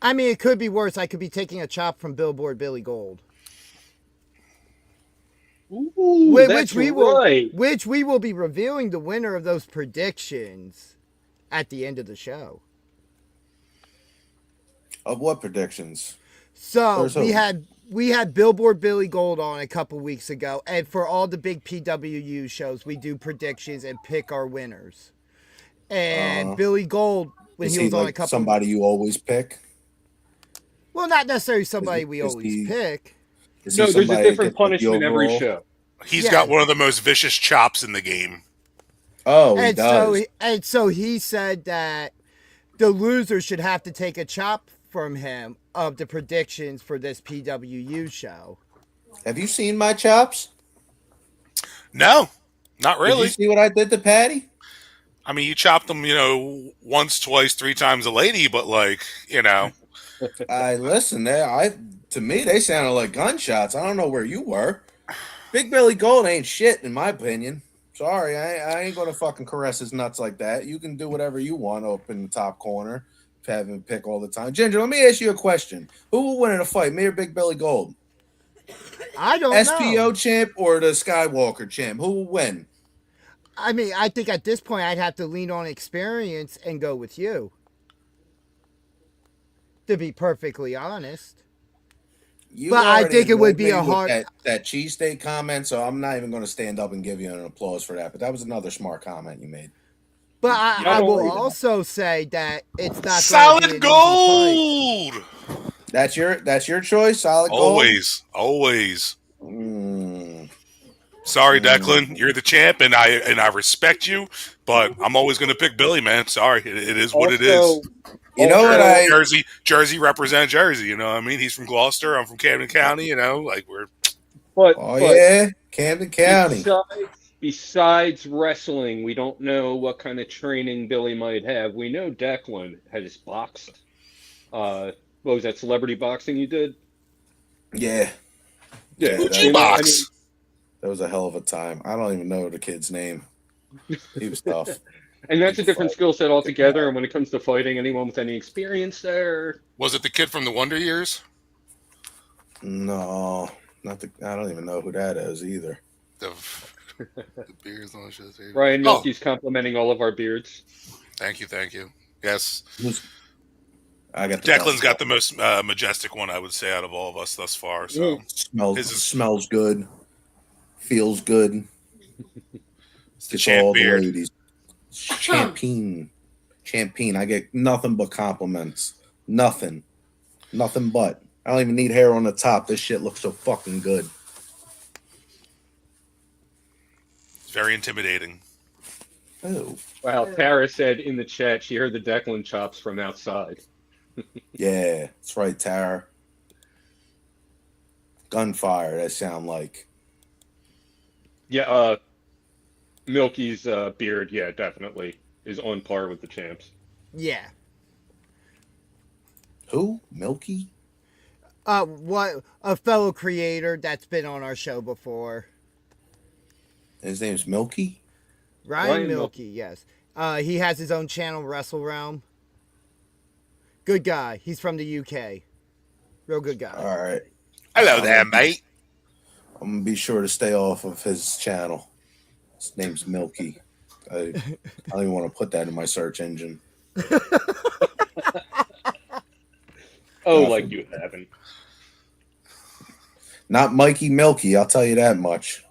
I mean, it could be worse. I could be taking a chop from Billboard Billy Gold. Ooh, Which that's we right. will be revealing the winner of those predictions at the end of the show. Of what predictions? So Where's we had Billboard Billy Gold on a couple weeks ago, and for all the big PWU shows, we do predictions and pick our winners. And Billy Gold, when he was on a couple, somebody you always pick. well, not necessarily somebody we always pick. No, there's a different punishment every show. He's got one of the most vicious chops in the game. Oh, he does. So he said that the loser should have to take a chop from him of the predictions for this PWU show. Have you seen my chops? No, not really. Did you see what I did to Patty? I mean, you chopped them, once, twice, 3 times a lady, but I listen. To me, they sounded like gunshots. I don't know where you were. Big Billy Gold ain't shit, in my opinion. Sorry, I ain't gonna fucking caress his nuts like that. You can do whatever you want up in the top corner, have him pick all the time. Ginger, let me ask you a question: who will win in a fight, me or Big Billy Gold? I don't SPO know. champ or the Skywalker champ? Who will win? I mean, I think at this point I'd have to lean on experience and go with you. To be perfectly honest. But I think it would be a hard that cheesesteak comment, so I'm not even going to stand up and give you an applause for that. But that was another smart comment you made. But I will also say that it's not solid gold. That's your choice. Solid gold. Always. Sorry, Declan, you're the champ, and I respect you, but I'm always going to pick Billy, man. Sorry, it is what it is. You know what Jersey represent Jersey. You know what I mean? He's from Gloucester. I'm from Camden County. We're. But yeah, Camden County. Besides wrestling, we don't know what kind of training Billy might have. We know Deklan has boxed. What was that, celebrity boxing you did? Yeah. Box. That was a hell of a time. I don't even know the kid's name. He was tough. And that's a different skill set altogether. And when it comes to fighting, anyone with any experience there? Was it the kid from the Wonder Years? No, I don't even know who that is either. The beards on shit. Ryan Milky's complimenting all of our beards. Thank you. Yes. Declan's got the most majestic one, I would say, out of all of us thus far. So smells good, feels good. It's the champ beard. Ladies. Champagne. I get nothing but compliments. Nothing but. I don't even need hair on the top. This shit looks so fucking good. It's very intimidating. Oh. Wow, Tara said in the chat she heard the Declan chops from outside. Yeah, that's right, Tara. Gunfire, that sound like. Yeah, Milky's beard, yeah, definitely is on par with the champs. Yeah. Who? Milky? What a fellow creator that's been on our show before. His name's Milky? Ryan Milky, yes. He has his own channel, Wrestle Realm. Good guy. He's from the UK. Real good guy. All right. Hello there, mate. I'm going to be sure to stay off of his channel. His name's Milky. I don't even want to put that in my search engine. Like you haven't. Not Mikey Milky, I'll tell you that much.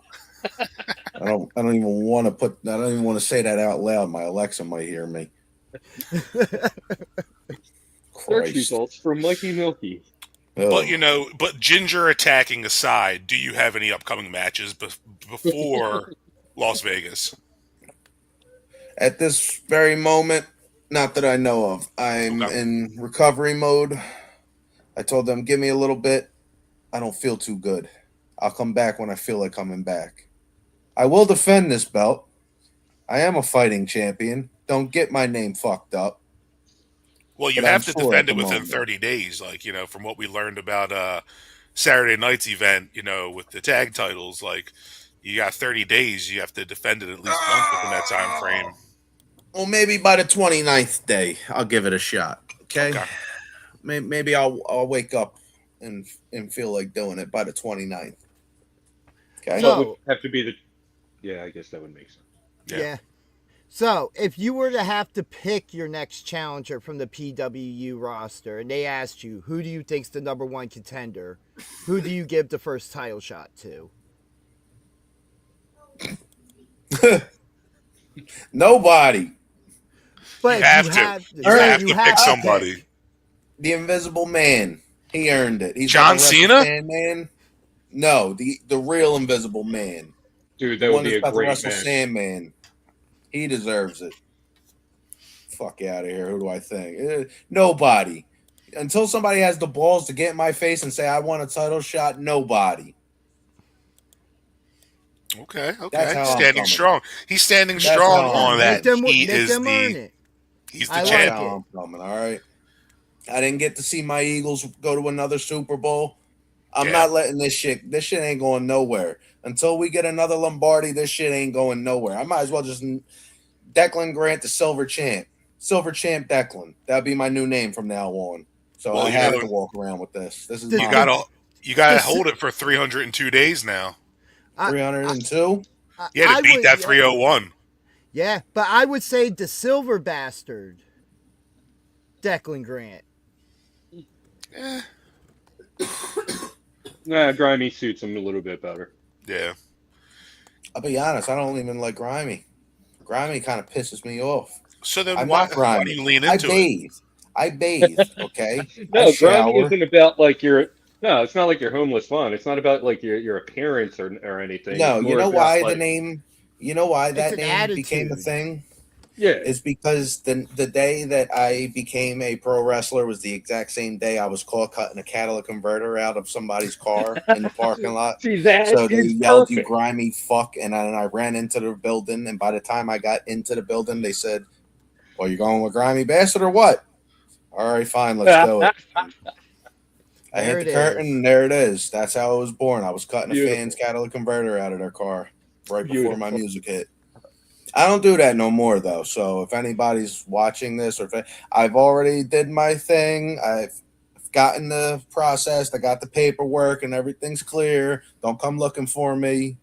I don't even want to say that out loud. My Alexa might hear me. Search results for Mikey Milky. Oh. But Ginger attacking aside, do you have any upcoming matches before Las Vegas? At this very moment, not that I know of. I'm in recovery mode. I told them, give me a little bit. I don't feel too good. I'll come back when I feel like coming back. I will defend this belt. I am a fighting champion. Don't get my name fucked up. Well, you But I'm have to sure defend at it the within moment. 30 days, like, from what we learned about Saturday night's event, with the tag titles, like, you got 30 days, you have to defend it at least once within that time frame. Well, maybe by the 29th day, I'll give it a shot. Okay. Okay. Maybe I'll wake up and feel like doing it by the 29th. Okay. Well, it would So, have to be the. Yeah, I guess that would make sense. yeah. So, if you were to have to pick your next challenger from the PWU roster and they asked you, who do you think's the number one contender, who do you give the first title shot to? Nobody. But You if have you to. have, You yeah, have you to have pick to somebody. pick. The Invisible Man. He earned it. He's John like a Wrestle Cena? Sandman. No, the real Invisible Man. Dude, The that would one be that's a about to great wrestle match. Sandman. He deserves it. Fuck out of here. Who do I think? Nobody. Until somebody has the balls to get in my face and say I want a title shot, nobody. Okay. That's how I'm Standing coming. strong. He's standing That's strong how I'm on Make that. them, He make is them earn the it. he's I the like That's champ. it. how I'm coming. All right. I didn't get to see my Eagles go to another Super Bowl. I'm Yeah. not letting this shit. This shit ain't going nowhere until we get another Lombardi. This shit ain't going nowhere. I might as well just Deklan Grant the Silver Champ. Silver Champ Deklan. That'd be my new name from now on. So Well, I have to walk around with this. This is The- You mine. gotta the- hold it for 302 days now. 302. Yeah, to I beat would, that 301. yeah, but I would say the silver bastard, Declan Grant. Eh, Nah, Grimy suits him a little bit better. yeah. I'll be honest. I don't even like Grimy. Grimy kind of pisses me off. So then I'm why not grimy. do you lean I into it? bathe. I bathe. Okay. No, I Grimy shower. isn't about like your. No, it's not like your homeless fun. It's not about like your appearance or anything. No, It's you more know about, why the like, name? You know why that an name became a attitude. thing? Yeah. Is because the day that I became a pro wrestler was the exact same day I was caught cutting a catalytic converter out of somebody's car in the parking lot. See that? So they It's yelled, "You perfect. grimy fuck!" And I ran into the building. And by the time I got into the building, they said, "Well, you going with Grimy Bastard or what?" All right, fine, let's do it. I There hit it the curtain, is. and there it is. That's how I was born. I was cutting a Beautiful. fan's catalytic converter out of their car right before my Beautiful. music hit. I don't do that no more though. So if anybody's watching this, or if I've already did my thing, I've gotten the process. I got the paperwork, and everything's clear. Don't come looking for me.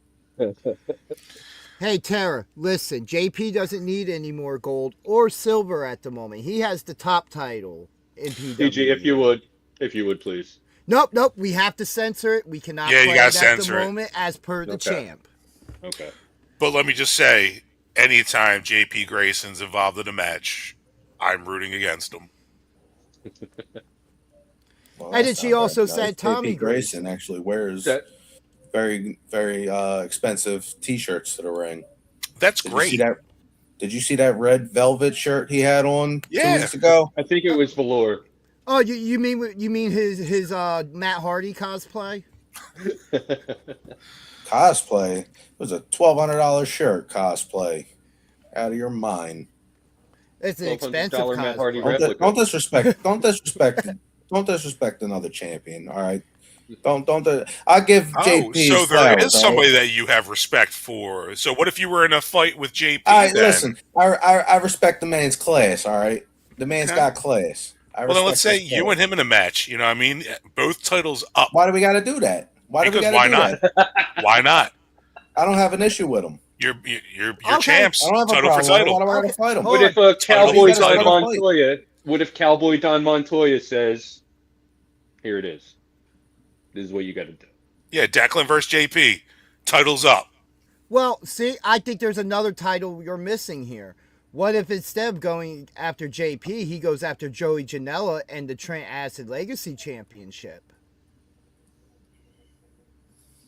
Hey, Tara, listen, JP doesn't need any more gold or silver at the moment. He has the top title in PWU. DG, if you would please. Nope, we have to censor it. We cannot Yeah, you play gotta it at the censor it. moment as per the Okay. champ. Okay. But let me just say, anytime JP Grayson's involved in a match, I'm rooting against him. Well, And then that's she not also very said nice. Tommy JP Grayson actually wears That, very, very expensive T-shirts to the ring. That's Did great. you see that? Did you see that red velvet shirt he had on 2 Yeah. weeks ago? I think it was velour. Oh, you mean his Matt Hardy cosplay? Cosplay. It was a $1,200 shirt. Cosplay. Out of your mind. It's an expensive $1,200 Matt Hardy cosplay. replica. Don't disrespect. Don't disrespect another champion. All right. Don't. I'll give JP so his there flowers, is all somebody right? that you have respect for. So what if you were in a fight with JP? All right, then? listen. I respect the man's class. All right. The man's Okay. got class. Well, then let's say his you class. and him in a match. You know what I mean? Both titles up. Why do we got to do that? Why do we Because got to why do not? that? Why not? I don't have an issue with him. You're Okay. champs. I don't have a Title for problem. title. Why do I got to Okay. fight him? Hold What if Title Cowboy for Don title. Montoya? What if Cowboy Don Montoya says, "Here it is. This is what you got to do." Yeah, Declan versus JP. Titles up. Well, see, I think there's another title you're missing here. What if instead of going after JP, he goes after Joey Janela and the Trent Acid Legacy Championship?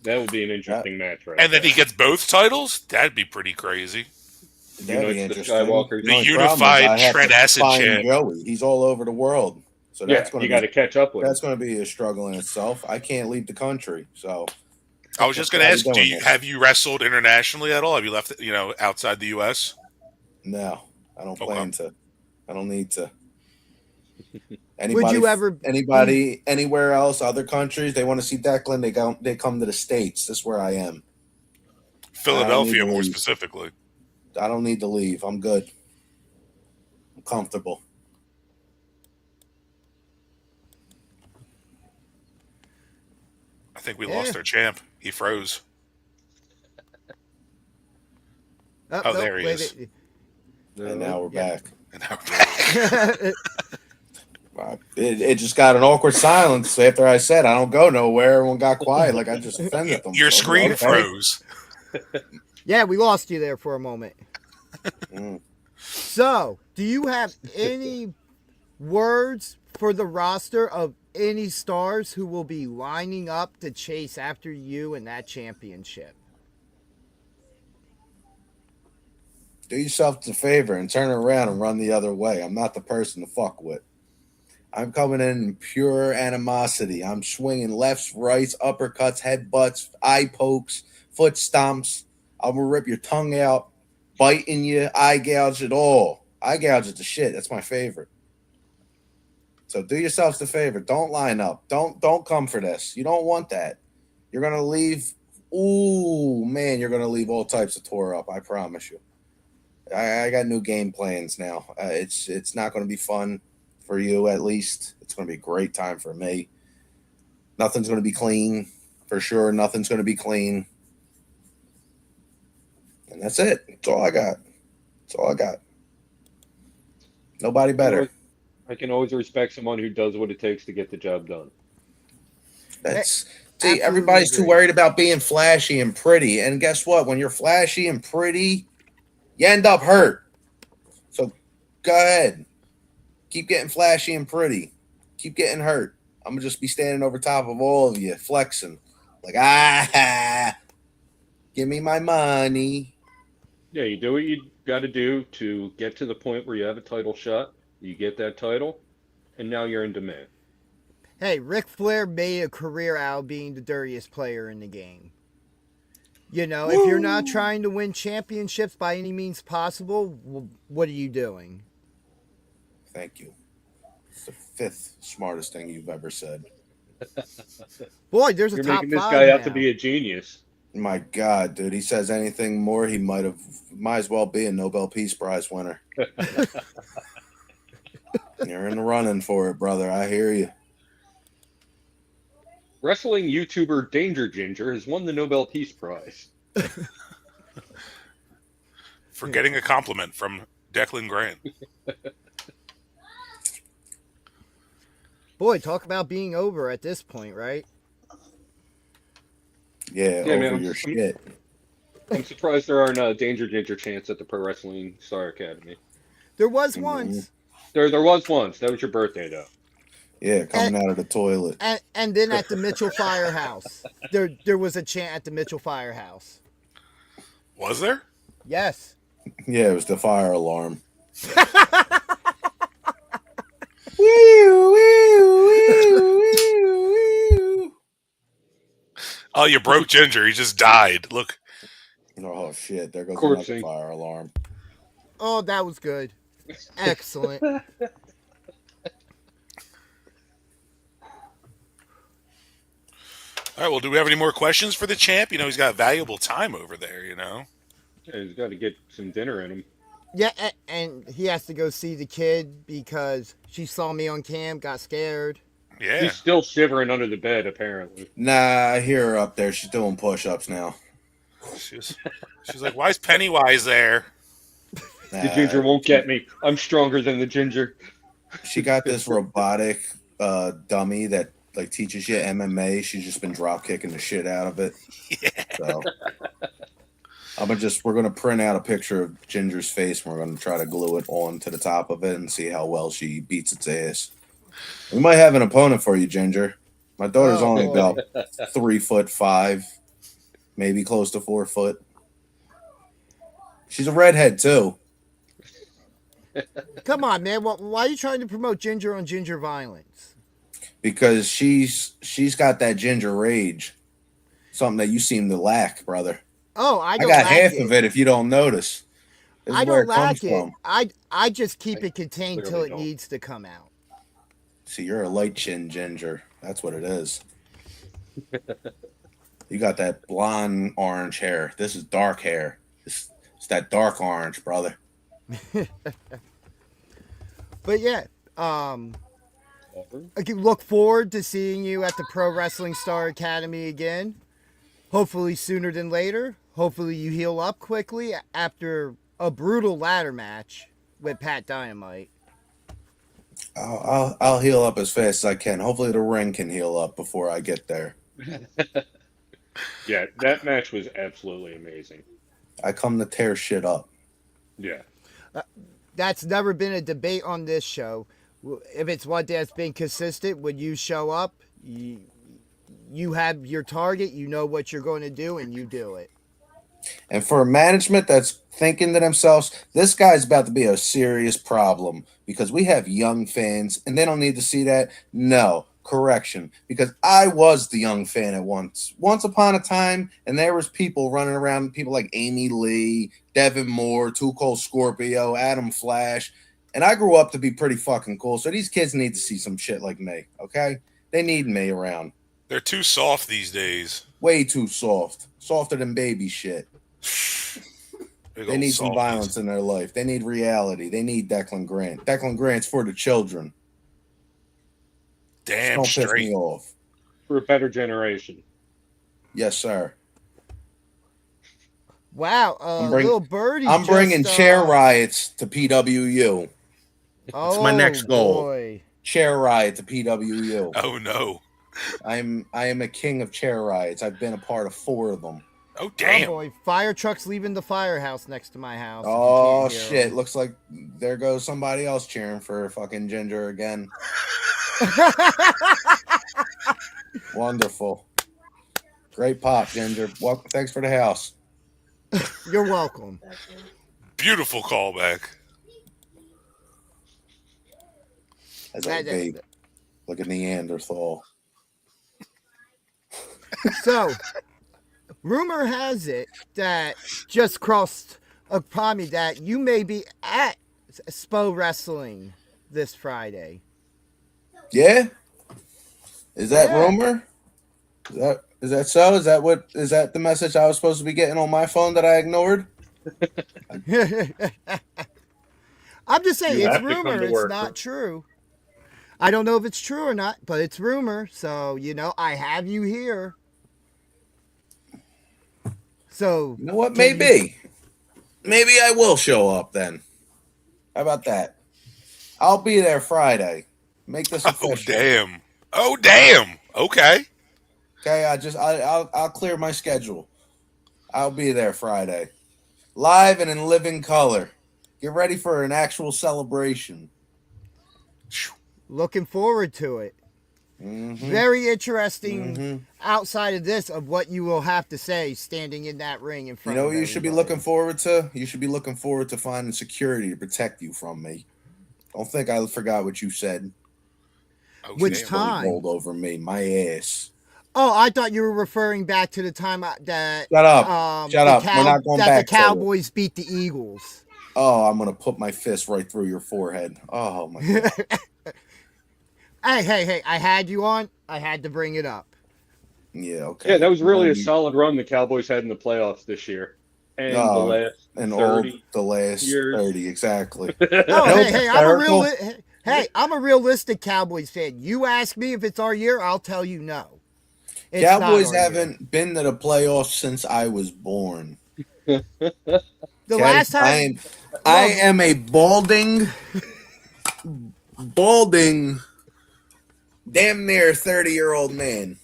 That would be an interesting match, right? And then there. he gets both titles? That'd be pretty crazy. That'd be Unites the interesting. Skywalker. The only The problem is unified I have Trent to Acid find champ. Joey. He's all over the world, so Yeah, that's going you to got to catch up with him. that's going to be a struggle in itself. I can't leave the country, so I was just going to How you ask, doing this? have you wrestled internationally at all? Have you left, outside the U.S.? no, I don't Okay. plan to. I don't need to. Anybody, you ever anybody, anywhere else, other countries, they want to see Declan, they come to the States. This is where I am. Philadelphia, more specifically. I don't need to leave. I'm good. I'm comfortable. I think we lost our champ. He froze. Oh, there he is. And now we're back. And now we're back. It just got an awkward silence after I said I don't go nowhere. Everyone got quiet like I just offended them. Your screen froze. Yeah, we lost you there for a moment. So, do you have any words for the roster of any stars who will be lining up to chase after you in that championship? Do yourself a favor and turn around and run the other way. I'm not the person to fuck with. I'm coming in pure animosity. I'm swinging lefts, rights, uppercuts, headbutts, eye pokes, foot stomps. I'm going to rip your tongue out, biting you, eye gouge it all. Eye gouge is the shit. That's my favorite. So do yourselves a favor. Don't line up. Don't come for this. You don't want that. You're going to leave. Ooh, man, you're going to leave all types of tore up. I promise you. I got new game plans now. It's not going to be fun for you, at least. It's going to be a great time for me. Nothing's going to be clean, for sure. Nothing's going to be clean. And that's it. That's all I got. That's all I got. Nobody better. I can always respect someone who does what it takes to get the job done. See, everybody's too worried about being flashy and pretty. And guess what? When you're flashy and pretty, you end up hurt. So go ahead. Keep getting flashy and pretty. Keep getting hurt. I'm going to just be standing over top of all of you, flexing. Like, give me my money. Yeah, you do what you got to do to get to the point where you have a title shot. You get that title, and now you're in demand. Hey, Ric Flair made a career out of being the dirtiest player in the game. You know, if you're not trying to win championships by any means possible, what are you doing? Thank you. It's the fifth smartest thing you've ever said. Boy, there's a You're top making this five guy now. out to be a genius. My God, dude, he says anything more, he might as well be a Nobel Peace Prize winner. You're in the running for it, brother. I hear you. Wrestling YouTuber Danger Ginger has won the Nobel Peace Prize. For getting a compliment from Declan Grant. Boy, talk about being over at this point, right? Yeah, over man, your shit. I'm surprised there aren't Danger Ginger chants at the Pro Wrestling Star Academy. There was once. There was once. That was your birthday, though. Yeah, coming out of the toilet. And then at the Mitchell Firehouse. There was a chant at the Mitchell Firehouse. Was there? Yes. Yeah, it was the fire alarm. Oh, you broke Ginger. He just died. Look. Oh, shit. There goes Corpsing. another fire alarm. Oh, that was good. Excellent. All right, well, do we have any more questions for the champ? You know, he's got valuable time over there, you know? Yeah, he's got to get some dinner in him. Yeah, and he has to go see the kid because she saw me on cam, got scared. Yeah. He's still shivering under the bed, apparently. Nah, I hear her up there. She's doing push-ups now. She's like, why is Pennywise there? The ginger won't get me. I'm stronger than the ginger. She got this robotic dummy that like teaches you MMA. She's just been drop kicking the shit out of it. Yeah. So we're gonna print out a picture of Ginger's face and we're gonna try to glue it on to the top of it and see how well she beats its ass. We might have an opponent for you, Ginger. My daughter's only about 3'5", maybe close to 4 foot. She's a redhead too. Come on, man. Why are you trying to promote Ginger on Ginger violence? Because she's got that ginger rage. Something that you seem to lack, brother. Oh, I got half of it if you don't notice. This I is where don't lack comes it. from. I just keep it contained till clearly it don't. needs to come out. See, you're a light chin ginger. That's what it is. You got that blonde orange hair. This is dark hair. It's that dark orange, brother. But yeah, I can look forward to seeing you at the Pro Wrestling Star Academy again. Hopefully sooner than later. Hopefully you heal up quickly after a brutal ladder match with Pat Dynamite. I'll heal up as fast as I can. Hopefully the ring can heal up before I get there. Yeah, that match was absolutely amazing. I come to tear shit up. Yeah. That's never been a debate on this show. If it's one that's been consistent, when you show up, you have your target, you know what you're going to do, and you do it. And for a management that's thinking to themselves, this guy's about to be a serious problem because we have young fans and they don't need to see that. No, correction. Because I was the young fan at once upon a time, and there was people running around, people like Amy Lee, Devin Moore, Too Cold Scorpio, Adam Flash. And I grew up to be pretty fucking cool. So these kids need to see some shit like me, okay? They need me around. They're too soft these days. Way too soft. Softer than baby shit. They need some violence in their life. They need reality. They need Deklan Grant. Deklan Grant's for the children. Damn Don't piss straight. me off. For a better generation. Yes, sir. Wow, little birdie. I'm bringing chair riots to PWU. That's my next goal. Boy. Chair riot to PWU. Oh no. I am a king of chair riots. I've been a part of 4 of them. Oh Oh damn. boy, fire trucks leaving the firehouse next to my house. Oh if you can't shit! hear Looks like there goes somebody else cheering for fucking Ginger again. Wonderful. Great pop, Ginger. Welcome. Thanks for the house. them. You're welcome. Beautiful callback. As I vape, like a Neanderthal. So, rumor has it that just crossed upon me that you may be at SPO Wrestling this Friday. Yeah. Is that Yeah. rumor? Is that so? Is that the message I was supposed to be getting on my phone that I ignored? I'm just saying, You it's have to come rumor. to It's work. not true. I don't know if it's true or not, but it's rumor. So, I have you here. So, You know what? can Maybe. Maybe I will show up then. How about that? I'll be there Friday. Make this Oh official. damn. Oh damn. Okay. Okay, I'll clear my schedule. I'll be there Friday. Live and in living color. Get ready for an actual celebration. Looking forward to it. Mm-hmm. Very interesting Mm-hmm. outside of this of what you will have to say standing in that ring in You front know of what you should be everybody. looking forward to? You should be looking forward to finding security to protect you from me. Don't think I forgot what you said. Oh, Which damn. time? Rolled over me, my ass. Oh, I thought you were referring back to the time that Shut up. Shut up. We're not going that back the to it. Cowboys beat the Eagles. Oh, I'm gonna put my fist right through your forehead. Oh my god. Hey! I had you on. I had to bring it up. Yeah, okay. Yeah, that was really a You- solid run the Cowboys had in the playoffs this year. And the Oh, last and 30 the last years. 30, exactly. Oh, No, hey! hysterical. I'm a realistic Cowboys fan. You ask me if it's our year, I'll tell you no. It's not Cowboys our year. haven't been to the playoffs since I was born. The Okay? last time. I am a balding, damn near 30-year-old man.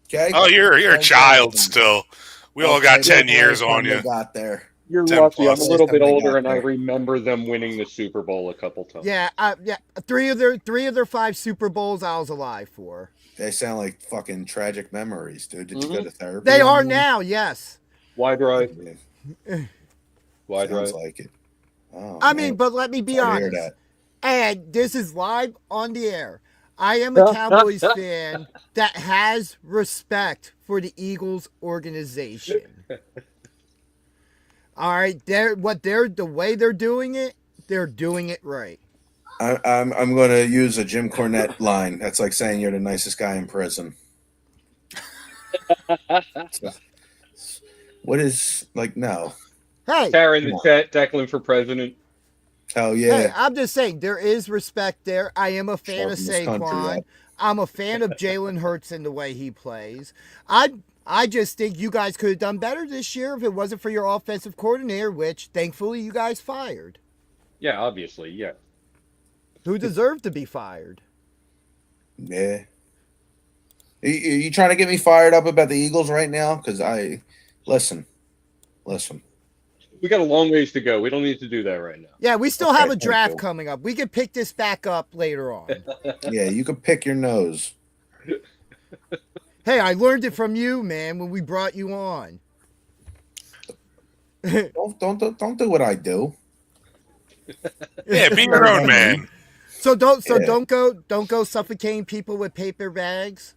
Okay. Oh, you're a That's child all. still. We all got Okay, 10 the years last on time you. they got there. You're 10 lucky. I'm plus. a little bit Last time they older, got and I there. remember them winning the Super Bowl a couple times. Yeah. Three of their 5 Super Bowls I was alive for. They sound like fucking tragic memories, dude. Did you go to therapy? They on are them? now. Yes. Wide right. Yeah, Wide sounds right. like it. Oh, I man. mean, but let me be Sorry to hear honest. that. And this is live on the air. I am a Cowboys fan that has respect for the Eagles organization. All right, the way they're doing it right. I'm going to use a Jim Cornette line. That's like saying you're the nicest guy in prison. What is like no? Hey, Tara in the chat, Declan for president. Hell hey, yeah! I'm just saying there is respect there. I am a fan of Sharpen this country Saquon. up. I'm a fan of Jalen Hurts and the way he plays. I just think you guys could have done better this year if it wasn't for your offensive coordinator, which thankfully you guys fired. Yeah, obviously, yeah. Who deserved to be fired? Yeah. You trying to get me fired up about the Eagles right now? Because listen. We got a long ways to go. We don't need to do that right now. Yeah, we still Okay, have a thank draft you. coming up. We could pick this back up later on. Yeah, you can pick your nose. Hey, I learned it from you, man, when we brought you on. Don't do what I do. Yeah, be your own man. So don't Yeah. don't go suffocating people with paper bags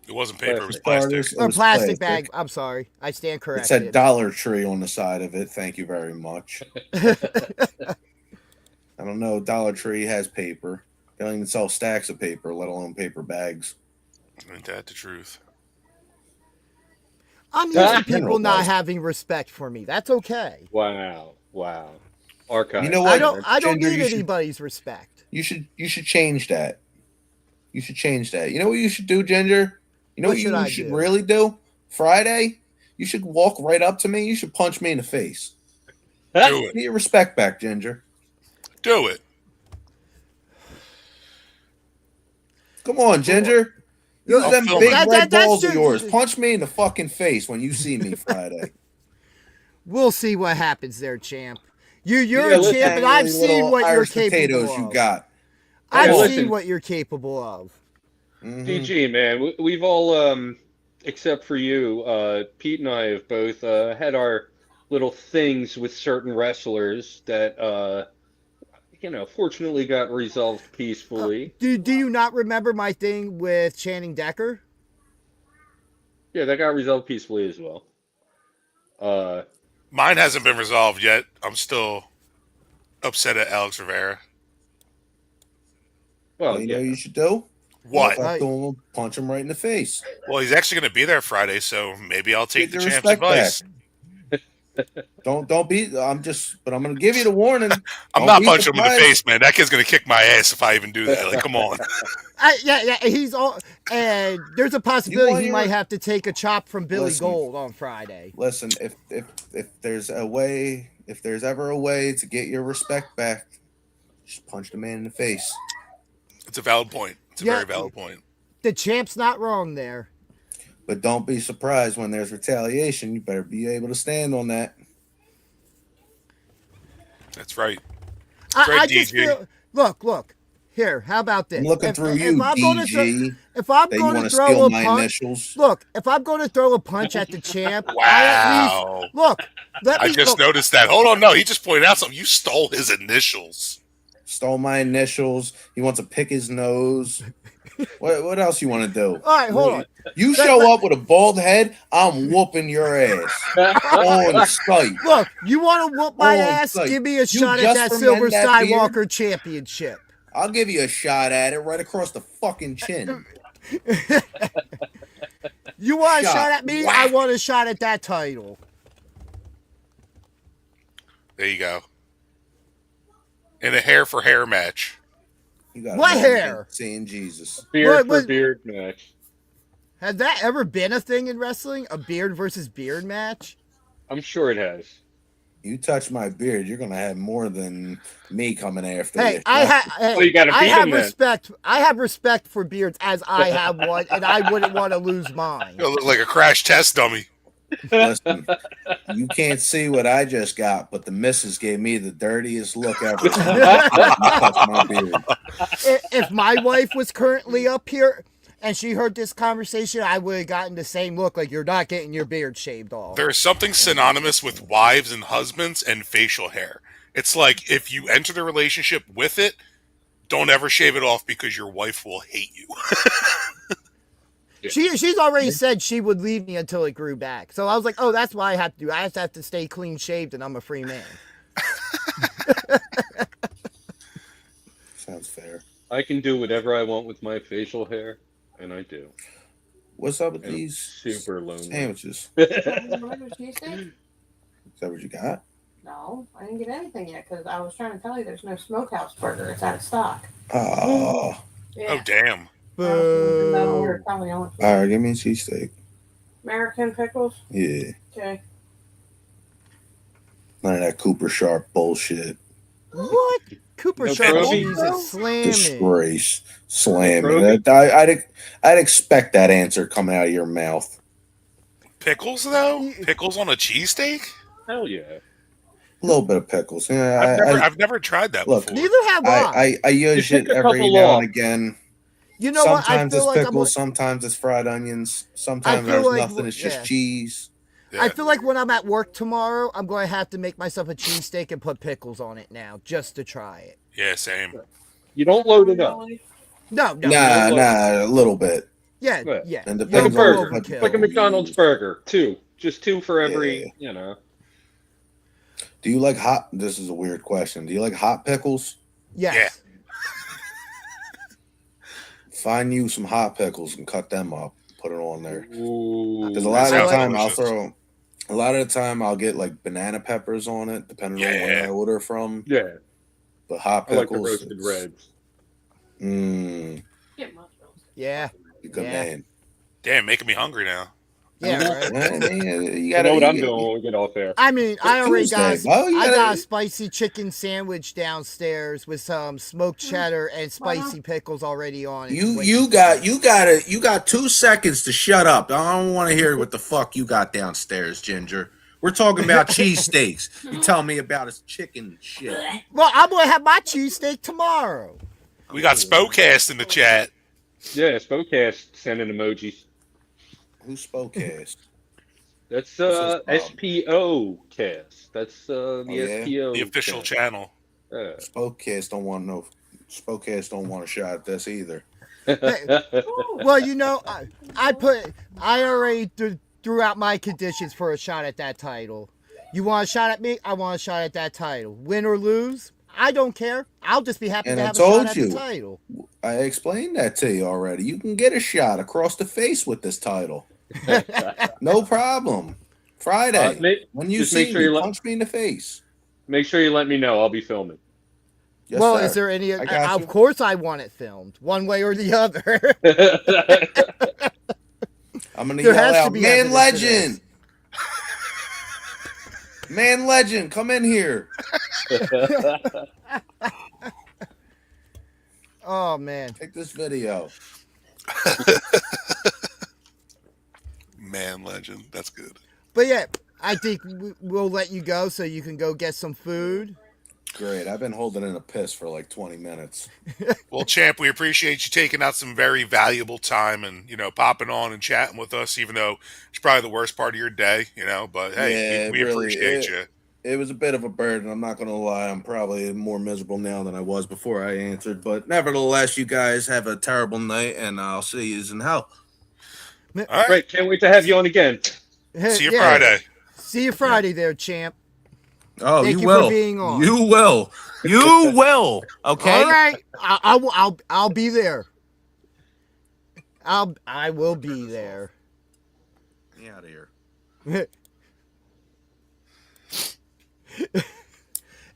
It wasn't paper; it was Plastic. plastic. It or was plastic bag. I'm sorry, I stand It corrected. said Dollar Tree on the side of it. Thank you very much. I don't know. Dollar Tree has paper. They don't even sell stacks of paper, let alone paper bags. Ain't that the truth? I'm used to General people not does. having respect for me. That's okay. Wow. Archive. You know what? I don't Ginger, need you should- anybody's respect. You should change that. You should change that. You know what you should do, Ginger? You know What what should you I should do? really do? Friday, you should walk right up to me. You should punch me in the face. Do Get it. your respect back, Ginger. Do it. Come on, Ginger. Use I'll them film big it. red That's balls of true. yours. Punch me in the fucking face when you see me Friday. We'll see what happens there, champ. You're Yeah, a listen, champ, and I've Dangly seen little what you're Irish capable potatoes of. you got. I've Yeah, seen listen. what you're capable of. Mhm. DG, man, we've all, except for you, Pete and I have both had our little things with certain wrestlers that, fortunately got resolved peacefully. Do you not remember my thing with Channing Decker? Yeah, that got resolved peacefully as well. Mine hasn't been resolved yet. I'm still upset at Alex Rivera. Well, You know yeah. what you should do? What? Walk up Right. to him, punch him right in the face. Well, he's actually going to be there Friday, so maybe I'll take Get the your champ's respect advice. back. Don't be. But I'm gonna give you the warning. I'm Don't not be punching him in the surprised. face, man. That kid's going to kick my ass if I even do that. Like, come on. Yeah, he's all. And there's a possibility want he your- might have to take a chop from Billy Listen. Gold on Friday. Listen, if there's a way, if there's ever a way to get your respect back, just punch the man in the face. It's a valid point. It's a Yeah. very valid point. The champ's not wrong there. But don't be surprised when there's retaliation. You better be able to stand on that. That's right. I right, just DG. feel. Look. Here, how about this? I'm looking through you, I'm gonna DG. if I'm That you going want to to throw steal a my punch, initials. look. If I'm going to throw a punch at the champ, I Wow. at least look. Let I me just look. noticed that. Hold on. No, he just pointed out something. You stole his initials. Stole my initials. He wants to pick his nose. What else you want to do? All right, hold on. You show up with a bald head, I'm whooping your ass on sight. Look, you want to whoop my Oh, ass? like, Give me a you shot at just that for Silver men that Skywalker championship. I'll give you a shot at it right across the fucking chin. You want a Shot. shot at me? Whack. I want a shot at that title. There you go. In a hair for hair match. You got What hair? Seeing Jesus. Beard What- for beard match. Has that ever been a thing in wrestling? A beard versus beard match? I'm sure it has. You touch my beard, you're gonna have more than me coming after Hey, you. Well, you gotta I beat have him then. respect. I have respect for beards as I have one, and I wouldn't want to lose mine. You look like a crash test dummy. Listen, you can't see what I just got, but the missus gave me the dirtiest look ever. You touch my beard. If my wife was currently up here and she heard this conversation, I would have gotten the same look, like you're not getting your beard shaved off. There is something synonymous with wives and husbands and facial hair. It's like if you enter the relationship with it, don't ever shave it off because your wife will hate you. She's already said she would leave me until it grew back. So I was like, oh, that's what I have to do. I have to stay clean shaved, and I'm a free man. Sounds fair. I can do whatever I want with my facial hair, and I do. What's up with And I'm these super lonely. sandwiches? You want a cheesesteak? Is that what you got? No, I didn't get anything yet because I was trying to tell you there's no smokehouse burger. It's out of stock. Oh, Yeah. Oh, damn. No, Boo. order probably on all right. Give me a cheesesteak. American pickles. Yeah, Okay. none of that Cooper Sharp bullshit. What? Cooper No Sharp protein, cheese bro? is slamming. Disgrace, slamming. Kroger? I'd expect that answer coming out of your mouth. Pickles, though? Pickles on a cheesesteak? Hell yeah. A little bit of pickles. Yeah, I've never tried that Look, before. Neither have I. I use You pick it a every couple now off. and again. You know what? I Sometimes feel it's like pickles, sometimes it's fried onions, sometimes feel there's like nothing, it's just yeah. cheese. Yeah. I feel like when I'm at work tomorrow, I'm going to have to make myself a cheesesteak and put pickles on it now just to try it. Yeah, same. You don't load it up. No. Nah, a little bit. Yeah. Yeah. Yeah. And You Like a don't depends go on burger. what type of Like a overkill. McDonald's burger. Two. Just two for every, Do you like hot? This is a weird question. Do you like hot pickles? Yes. Find you some hot pickles and cut them up. Put it on there. Ooh. Because a that lot of the sounds time delicious. a lot of the time I'll get like banana peppers on it, depending on where Yeah. I order from. Yeah. But hot I like the pickles. roasted reds. Get mushrooms. Yeah. You good Yeah. man. Damn, making me hungry now. Yeah. Right. You You gotta know what I'm you- doing when we get off there. I mean, I already got Tuesday. Oh, you I gotta- got a spicy chicken sandwich downstairs with some smoked cheddar and spicy pickles already on it. You got 2 seconds to shut up. I don't want to hear what the fuck you got downstairs, Ginger. We're talking about cheesesteaks. You tell me about his chicken shit. Well, I'm gonna have my cheesesteak tomorrow. We got Spokecast in the chat. Yeah, Spokecast sending emojis. Who spoke cast? That's This is SPO cast. That's the yeah? SPO. The official cast. channel. Yeah. Spokecast don't want a shot at this either. Well, you know, I already threw out my conditions for a shot at that title. You want a shot at me? I want a shot at that title. Win or lose, I don't care. I'll just be happy And to I have a shot told at you. the title. I explained that to you already. You can get a shot across the face with this title. No problem. Friday, when you just see make sure me, you let- punch me in the face. Make sure you let me know. I'll be filming. Yes, Well, sir. is there any? I got Of you. course, I want it filmed, one way or the other. I'm gonna There yell has to out, be "Man, evidence for this." legend! Man, legend, come in here!" Oh man. Take this video. Man, legend. That's good. But yeah, I think we'll let you go so you can go get some food. Great. I've been holding in a piss for like 20 minutes. Well, Champ, we appreciate you taking out some very valuable time and, popping on and chatting with us, even though it's probably the worst part of your day, but hey, Yeah, we really, appreciate you. It was a bit of a burden. I'm not going to lie. I'm probably more miserable now than I was before I answered. But nevertheless, you guys have a terrible night, and I'll see you in hell. All right. Great. Can't wait to have you on again. See you Yeah. Friday. See you Friday there, champ. Oh, Thank you you will. for being on. You will. You will. Okay. All right. I'll be there. I will be there. Get out of here.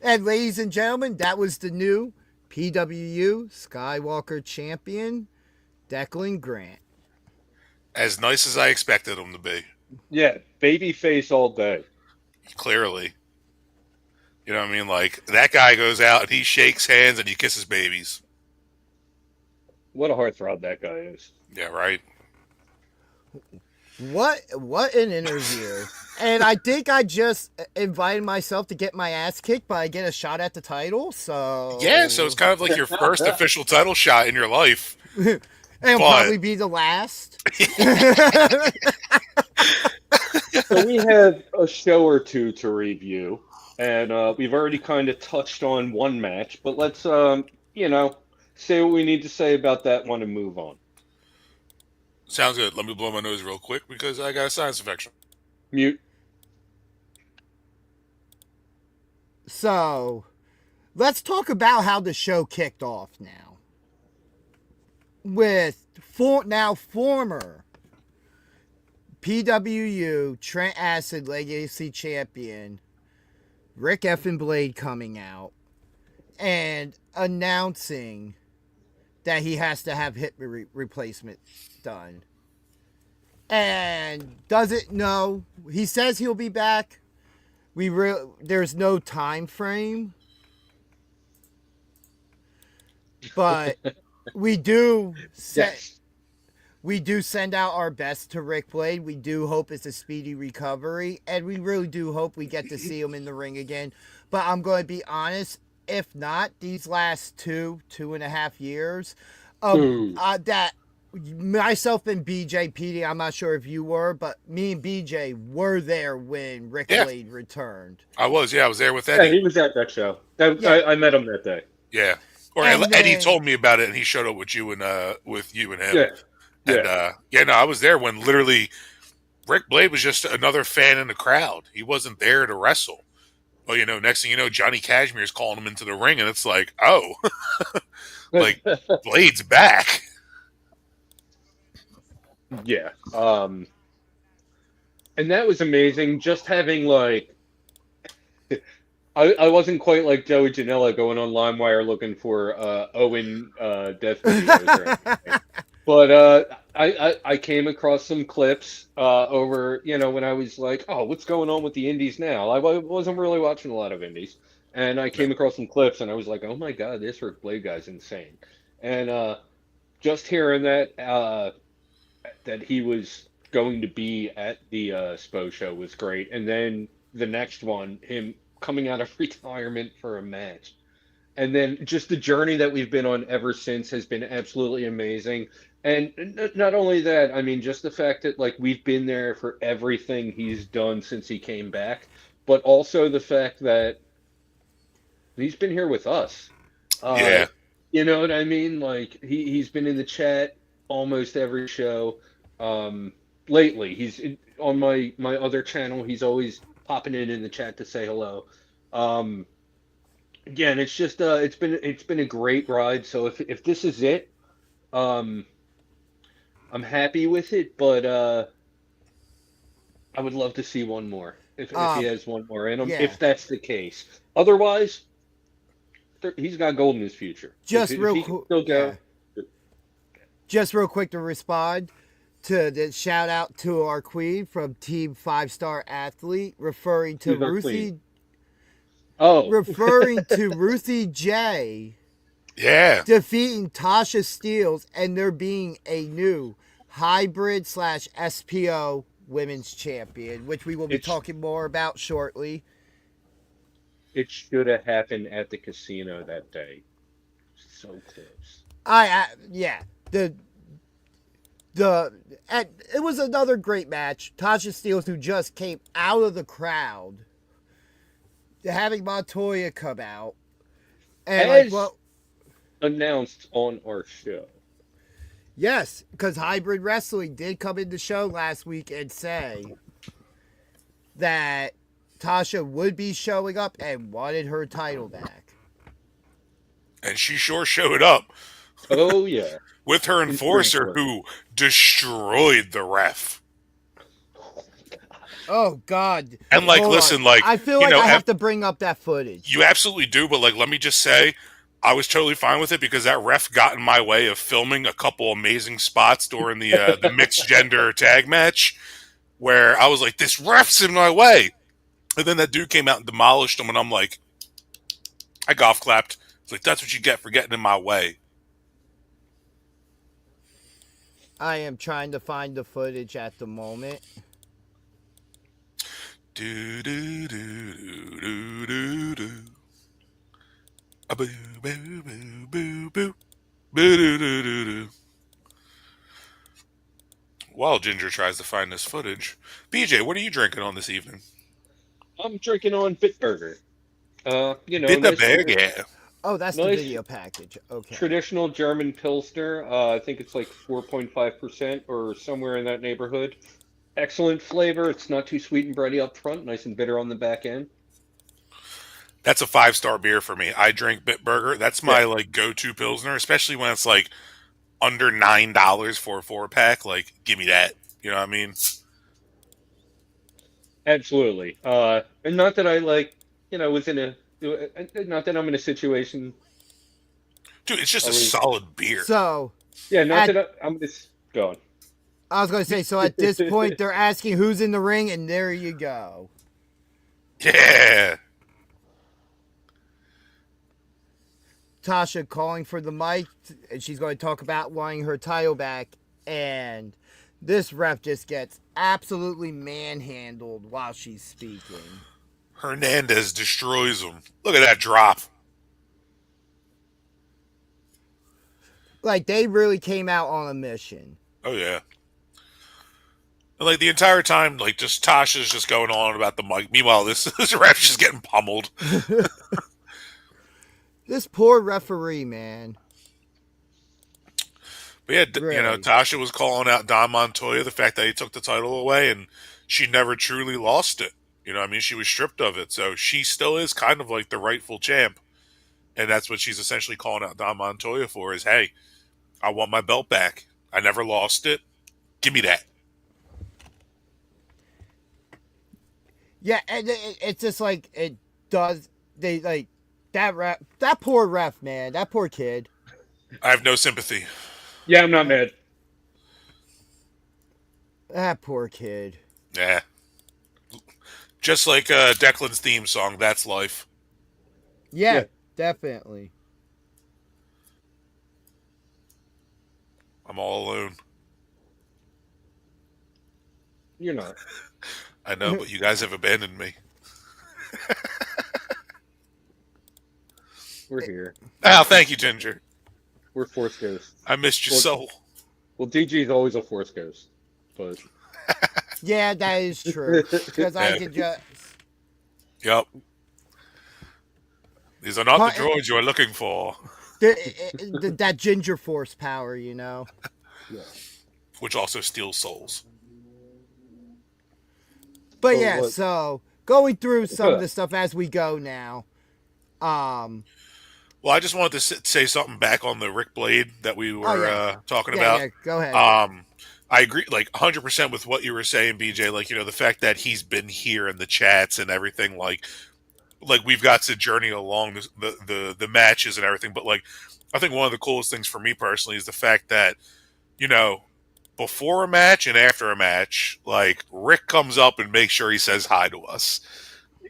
And ladies and gentlemen, that was the new PWU Skywalker champion, Deklan Grant. As nice as I expected him to be, Yeah, baby face all day. clearly. You know what I mean? Like, that guy goes out and he shakes hands and he kisses babies. What a heartthrob that guy is. Yeah, right? What an interview. And I think I just invited myself to get my ass kicked, but I get a shot at the title, so... Yeah, so it's kind of like your first official title shot in your life. And it'll But- probably be the last. So we have a show or two to review, and we've already kind of touched on one match, but let's, say what we need to say about that one and move on. Sounds good. Let me blow my nose real quick because I got a sinus infection. Mute. So, let's talk about how the show kicked off now. With former PWU Trent Acid Legacy Champion Rick effing Blade coming out and announcing that he has to have hip replacement done. And doesn't know. He says he'll be back. There's no time frame. But we do send out our best to Rick Blade. We do hope it's a speedy recovery, and we really do hope we get to see him in the ring again. But I'm going to be honest, if not, these last 2.5 years, that myself and BJ PD, I'm not sure if you were, but me and BJ were there when Rick Blade returned. I was there with Eddie. Yeah, he was at that show. I met him that day. Yeah. Or Eddie told me about it, and he showed up with you and him. And I was there when literally Rick Blade was just another fan in the crowd. He wasn't there to wrestle. Well, next thing you know, Johnny Cashmere's calling him into the ring, and it's like, oh, like Blade's back. Yeah. And that was amazing. Just having I wasn't quite like Joey Janela going on LimeWire looking for Owen death videos or anything. But I came across some clips over, when I was like, oh, what's going on with the indies now? I wasn't really watching a lot of indies. And I came across some clips and I was like, oh my God, this Rick Blade guy's insane. And just hearing that he was going to be at the SPO show was great. And then the next one, him coming out of retirement for a match. And then just the journey that we've been on ever since has been absolutely amazing. And not only that, I mean, just the fact that we've been there for everything he's done since he came back, but also the fact that he's been here with us. Yeah. You know what I mean? He's been in the chat almost every show. Lately, he's on my other channel. He's always popping in the chat to say hello. Again, it's just it's been a great ride. So if this is it, I'm happy with it, but I would love to see one more if he has one more in him. Yeah. If that's the case, otherwise, he's got gold in his future. Just real quick to respond to the shout out to our queen from Team 5-Star Athlete, referring to Ruthie. Referring to Ruthie J. Yeah. Defeating Tasha Steelz and there being a new hybrid / SPO women's champion, which we will be talking more about shortly. It should have happened at the casino that day. So close. It was another great match. Tasha Steelz, who just came out of the crowd, having Montoya come out, and announced on our show. Yes, because Hybrid Wrestling did come in the show last week and say that Tasha would be showing up and wanted her title back. And she sure showed up. Oh, yeah. With her enforcer who destroyed the ref. Oh, God. And, listen, I feel like I have to bring up that footage. You absolutely do, but, let me just say, I was totally fine with it because that ref got in my way of filming a couple amazing spots during the mixed gender tag match where I was like, this ref's in my way. And then that dude came out and demolished him, and I'm like, I golf clapped. It's like, that's what you get for getting in my way. I am trying to find the footage at the moment. Do do do do do do. A boo boo boo boo boo boo doo doo doo doo. While Ginger tries to find this footage, BJ, what are you drinking on this evening? I'm drinking on Bitburger. Bitburger. Oh, that's the video package. Okay. Traditional German Pilsner. I think it's 4.5% or somewhere in that neighborhood. Excellent flavor. It's not too sweet and bready up front. Nice and bitter on the back end. That's a 5-star beer for me. I drink Bitburger. That's my like go-to Pilsner, especially when it's like under $9 for a 4-pack. Like, give me that. You know what I mean? Absolutely. And not that I like, was in a, not that I'm in a situation Dude, it's just a already. solid beer. So, Yeah, not at, that I'm just going. I was going to say, so at this point, they're asking who's in the ring, and there you go. Yeah. Tasha calling for the mic, and she's going to talk about wanting her title back, and this ref just gets absolutely manhandled while she's speaking. Hernandez destroys him. Look at that drop. Like, they really came out on a mission. Oh, yeah. And, like, the entire time, like, just Tasha's just going on about the mic. Meanwhile, this ref's just getting pummeled. This poor referee, man. But yeah, Really? Tasha was calling out Don Montoya, the fact that he took the title away, and she never truly lost it. You know what I mean? She was stripped of it. So she still is kind of like the rightful champ. And that's what she's essentially calling out Don Montoya for is, hey, I want my belt back. I never lost it. Give me that. Yeah, and it's just like, it does, they, like, that poor ref, man, that poor kid. I have no sympathy. Yeah, I'm not mad. That poor kid. Yeah. Just like Deklan's theme song, That's Life. Yeah, definitely. I'm all alone. You're not. I know, but you guys have abandoned me. We're here. Oh, thank you, Ginger. We're Force Ghosts. I missed your soul. Well, DG is always a Force Ghost. But Yeah, that is true. Because I could just... Yep. These are not the droids you are looking for. that ginger force power, you know? yeah. Which also steals souls. But So yeah, what- so going through some of the stuff as we go now. Well, I just wanted to say something back on the Rick Blade that we were talking about. Yeah, go ahead. I agree, like 100% with what you were saying, BJ. Like, the fact that he's been here in the chats and everything, like we've got to journey along the matches and everything. But like, I think one of the coolest things for me personally is the fact that, before a match and after a match, like Rick comes up and makes sure he says hi to us.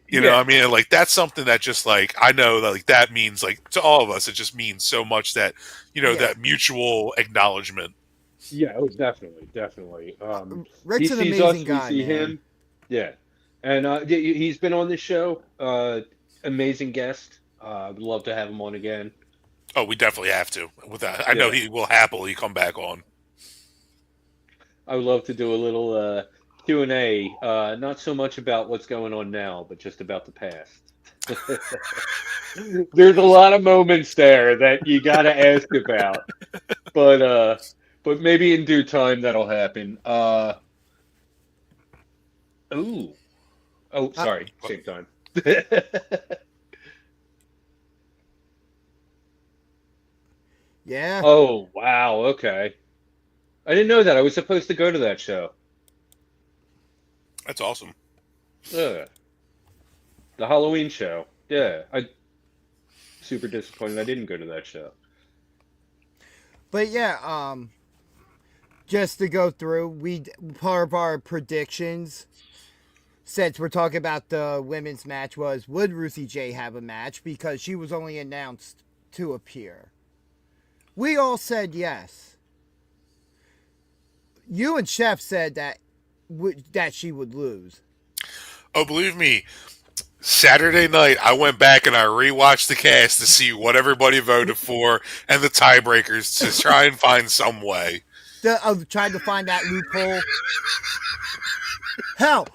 You know what I mean? Like, that's something that just, like, I know that, like, that means, like, to all of us, it just means so much that, that mutual acknowledgement. Yeah, oh, definitely. Rick's he an sees amazing us, guy, we see man. him. Yeah. And he's been on this show. Amazing guest. Would love to have him on again. Oh, we definitely have to. With that, I know he will happily come back on. I would love to do a little Q&A, not so much about what's going on now, but just about the past. There's a lot of moments there that you got to ask about, but maybe in due time that'll happen. Sorry, same time. Yeah. Oh, wow, okay. I didn't know that. I was supposed to go to that show. That's awesome. The Halloween show. Yeah, super disappointed I didn't go to that show. But yeah, just to go through, part of our predictions, since we're talking about the women's match, would Ruthie J have a match? Because she was only announced to appear. We all said yes. You and Chef said that she would lose. Oh, believe me, Saturday night I went back and I rewatched the cast to see what everybody voted for and the tiebreakers to try and find some way. Trying to find that loophole. Hell,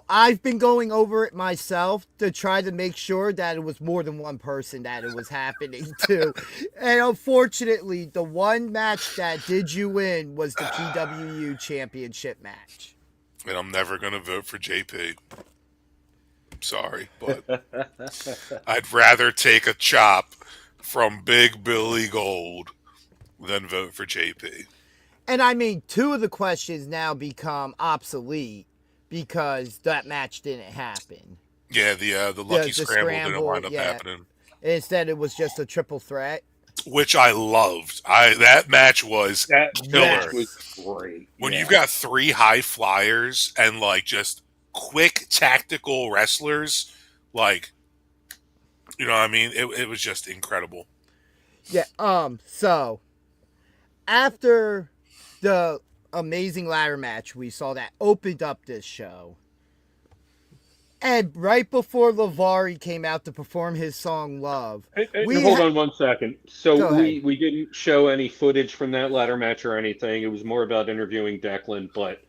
I've been going over it myself to try to make sure that it was more than one person that it was happening to. And unfortunately, the one match that did you win was the PWU Championship match. And I'm never going to vote for JP. Sorry, but I'd rather take a chop from Big Billy Gold than vote for JP. And I mean, two of the questions now become obsolete because that match didn't happen. Yeah, the Lucky Scramble didn't wind up happening. Instead, it was just a triple threat. Which I loved. That match was killer. Match was great. When you've got 3 high flyers and like just quick tactical wrestlers, like, you know what I mean? It was just incredible. Yeah. So after the amazing ladder match we saw that opened up this show, and right before Lavari came out to perform his song Love, hold on one second. So Go we didn't show any footage from that ladder match or anything. It was more about interviewing Deklan, but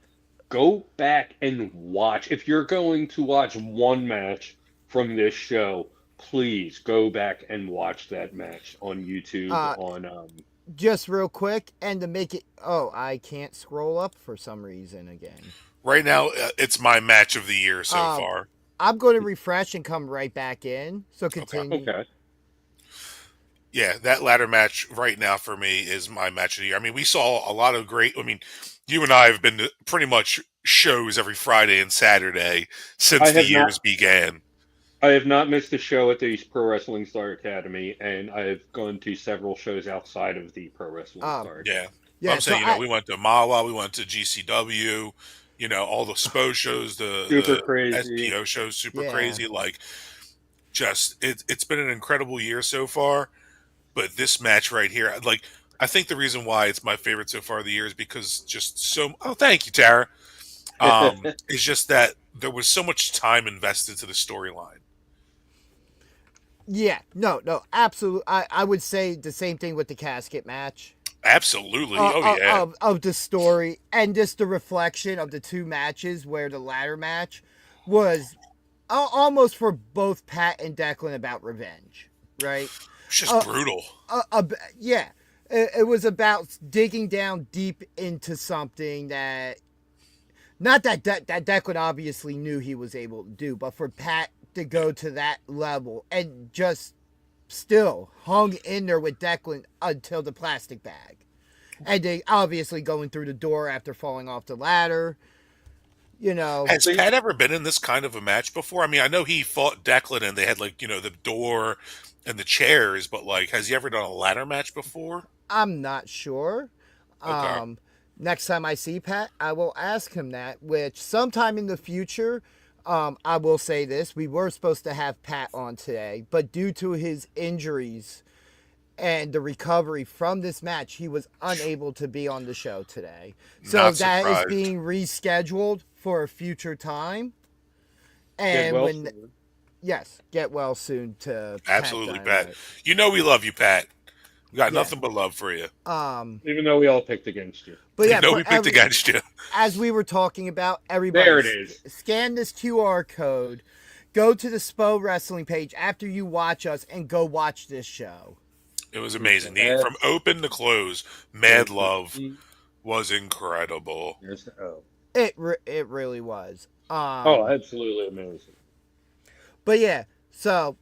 go back and watch. If you're going to watch one match from this show, please go back and watch that match on YouTube. Just real quick, and to make it... Oh, I can't scroll up for some reason again. Right now, it's my match of the year so far. I'm going to refresh and come right back in. So continue. Okay. Yeah, that ladder match right now for me is my match of the year. I mean, we saw a lot of great... I mean, you and I have been to pretty much shows every Friday and Saturday since the years began. I have not missed a show at the Pro Wrestling Star Academy, and I have gone to several shows outside of the Pro Wrestling Star Academy. Yeah. I'm saying, we went to Mawa, we went to GCW, all the SPO shows, the crazy SPO shows, super crazy. Like, just, it's been an incredible year so far, but this match right here, like, I think the reason why it's my favorite so far of the year is because thank you, Tara. It's just that there was so much time invested to the storyline. Yeah, no, absolutely. I would say the same thing with the casket match. Absolutely. Of the story and just the reflection of the two matches where the ladder match was almost for both Pat and Deklan about revenge, right? It's just brutal. Yeah. It was about digging down deep into something that, not that Deklan obviously knew he was able to do, but for Pat to go to that level and just still hung in there with Deklan until the plastic bag. And they obviously going through the door after falling off the ladder. Has Pat ever been in this kind of a match before? I mean, I know he fought Deklan and they had the door and the chairs, but has he ever done a ladder match before? I'm not sure. Okay. Next time I see Pat, I will ask him that, which sometime in the future, I will say this. We were supposed to have Pat on today, but due to his injuries and the recovery from this match, he was unable to be on the show today. So that is being rescheduled for a future time. And get well soon to absolutely, Pat. We love you, Pat. We got nothing but love for you. Even though we all picked against you. But yeah, we picked against you. As we were talking about, everybody there it is. Scan this QR code, go to the SPO Wrestling page after you watch us, and go watch this show. It was amazing. From open to close, Mad Love was incredible. It really was. Absolutely amazing. But yeah, so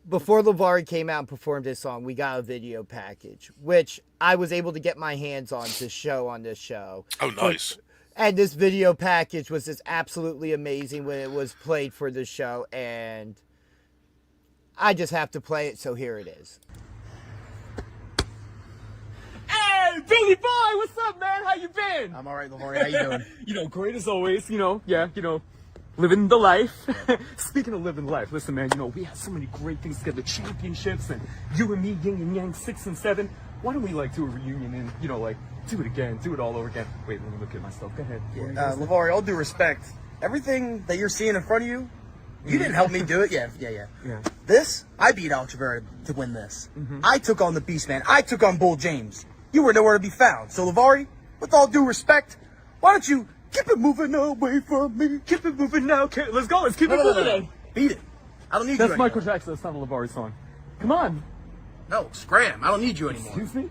before Lavari came out and performed his song, we got a video package, which I was able to get my hands on to show on this show. Oh, nice. And this video package was just absolutely amazing when it was played for the show, and I just have to play it, so here it is. Hey, Billy Boy, what's up, man? How you been? I'm all right, Lavari. How you doing? Great as always. Living the life. Speaking of living life, listen, man, we had so many great things together, championships, and you and me, yin and yang, 6 and 7. Why don't we, do a reunion and, do it again, do it all over again? Wait, let me look at myself. Go ahead. Lavari, all due respect, everything that you're seeing in front of you, you didn't help me do it. Yeah. This, I beat Alex Rivera to win this. Mm-hmm. I took on the Beastman. I took on Bull James. You were nowhere to be found. So, Lavari, with all due respect, why don't you keep it moving away from me? Keep it moving now. Okay, let's go. Let's keep it moving. No. Beat it. I don't need you That's anymore. Michael Jackson. That's not a Lavari song. Come on. No, scram. I don't need you anymore. Excuse me?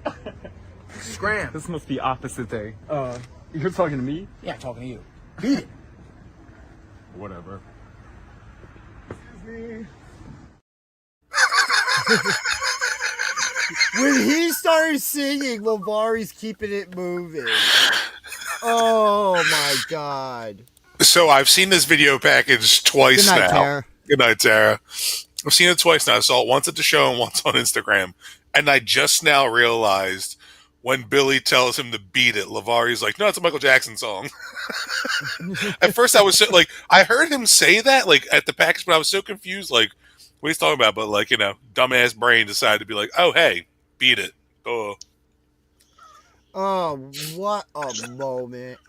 Scram. This must be opposite day. You're talking to me? Yeah, I'm talking to you. Beat it. Whatever. me. When he started singing, Lavari's keeping it moving. Oh my god. So I've seen this video package twice Good night, now. Tara. Good night, Tara. I've seen it twice now. I saw it once at the show and once on Instagram. And I just now realized when Billy tells him to beat it, Lavari's like, no, it's a Michael Jackson song. At first I was so, like, I heard him say that like at the package, but I was so confused, like, what he's talking about. But like, you know, dumbass brain decided to be like, oh, hey, beat it. Oh. Oh, what a moment.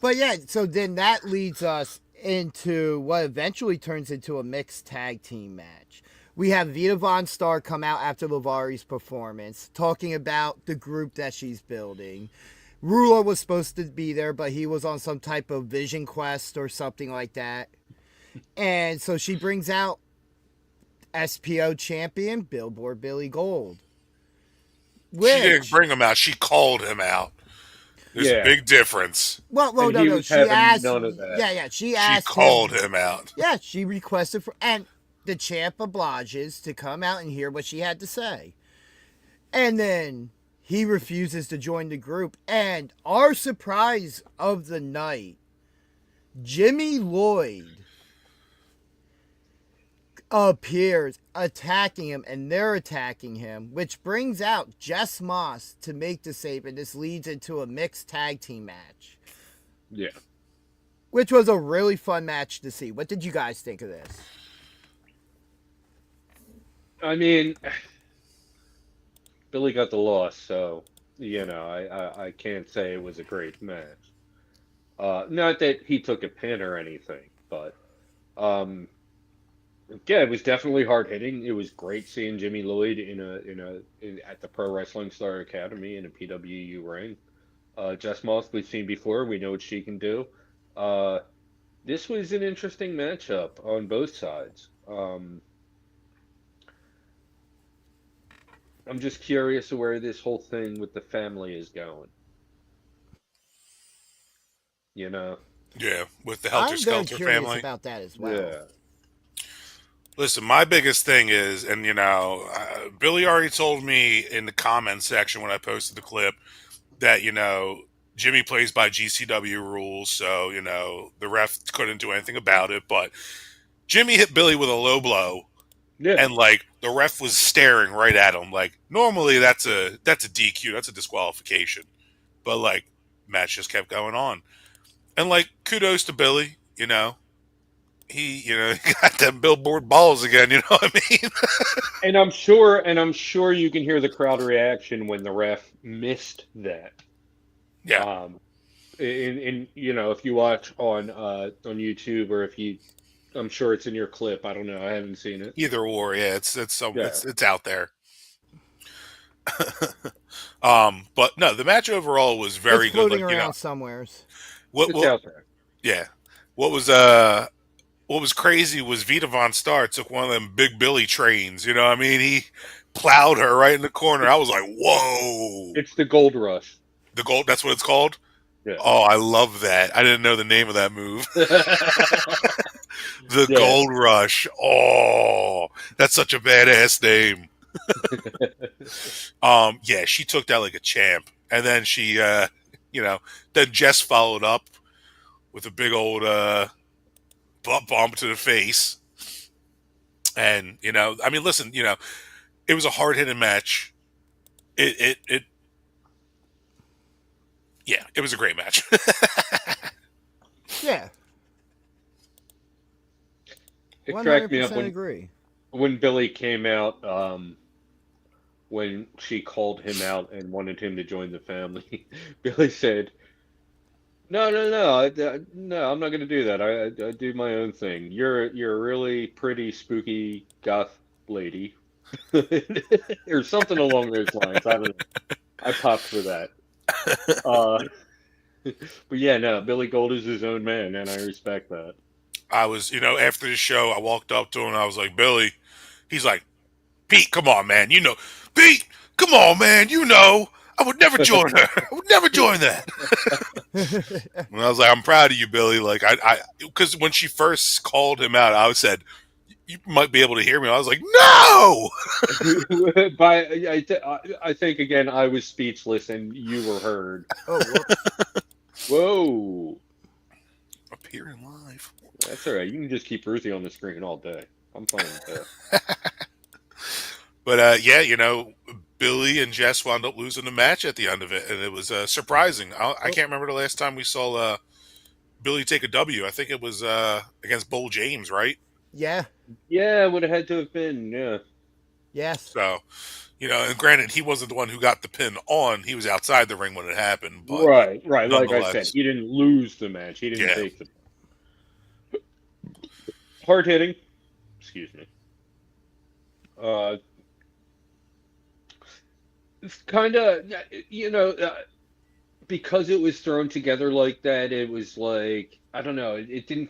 But yeah, so then that leads us into what eventually turns into a mixed tag team match. We have Vita Von Star come out after Lavari's performance, talking about the group that she's building. Ruler was supposed to be there, but he was on some type of vision quest or something like that. And so she brings out SPO champion, Billboard Billy Gold. She didn't bring him out. She called him out. There's a big difference. Well, And no. he was She having asked. none of that. Yeah. She She asked. called him out. Yeah, she requested for, and the champ obliges to come out and hear what she had to say. And then he refuses to join the group. And our surprise of the night, Jimmy Lloyd appears attacking him, and they're attacking him, which brings out Jess Moss to make the save, and this leads into a mixed tag team match. Yeah. Which was a really fun match to see. What did you guys think of this? I mean, Billy got the loss, so you know, I can't say it was a great match. Not that he took a pin or anything, but yeah, it was definitely hard hitting. It was great seeing Jimmy Lloyd at the Pro Wrestling Star Academy in a PWU ring. Jess Moss we've seen before. We know what she can do. This was an interesting matchup on both sides. I'm just curious where this whole thing with the family is going. You know? Yeah, with the Helter I'm very Skelter curious family. about that as well. Yeah. Listen, my biggest thing is, and you know, Billy already told me in the comments section when I posted the clip that, you know, Jimmy plays by GCW rules, so, you know, the ref couldn't do anything about it, but Jimmy hit Billy with a low blow, Yeah. and, like, the ref was staring right at him. Like, normally that's a DQ, that's a disqualification, but, like, match just kept going on. And, like, kudos to Billy, you know. He got them Billboard balls again, you know what I mean? And I'm sure you can hear the crowd reaction when the ref missed that. Yeah. In you know, if you watch on YouTube, or I'm sure it's in your clip. I don't know. I haven't seen it. Either or, yeah, it's out there. But no, the match overall was very it's good. floating Like, around somewheres. It's out there. Yeah. What was crazy was Vita Von Star took one of them Big Billy trains. You know what I mean? He plowed her right in the corner. I was like, whoa. It's the Gold Rush. The gold, that's what it's called? Yeah. Oh, I love that. I didn't know the name of that move. The Gold Rush. Oh, that's such a badass name. Yeah, she took that like a champ. And then she, then Jess followed up with a big old bump to the face. And, I mean, listen, it was a hard-hitting match. It was a great match. Yeah. It cracked me up 100% agree. when Billy came out, when she called him out and wanted him to join the family. Billy said, No, I'm not going to do that. I do my own thing. You're a really pretty, spooky goth lady, or something along those lines. I don't know. I popped for that. But yeah, no, Billy Gold is his own man, and I respect that. I was, after the show, I walked up to him and I was like, Billy. He's like, Pete, come on, man. Pete, come on, man. I would never join her. I would never join that. And I was like, I'm proud of you, Billy. Like, because when she first called him out, I said, You might be able to hear me. I was like, no! I think again I was speechless and you were heard. Oh, whoops. Whoa, Appearing live. that's all right. You can just keep Ruthie on the screen all day. I'm fine with that. But yeah, Billy and Jess wound up losing the match at the end of it, and it was surprising. I can't remember the last time we saw Billy take a W. I think it was against Bull James, right? Yeah. Yeah, would have had to have been. Yeah. Yes. So, and granted, he wasn't the one who got the pin on. He was outside the ring when it happened. But Right. Like I said, nonetheless. he didn't lose the match. He didn't Yeah. take the hard hitting. Excuse me. It's kind of because it was thrown together like that. It was like I don't know. It didn't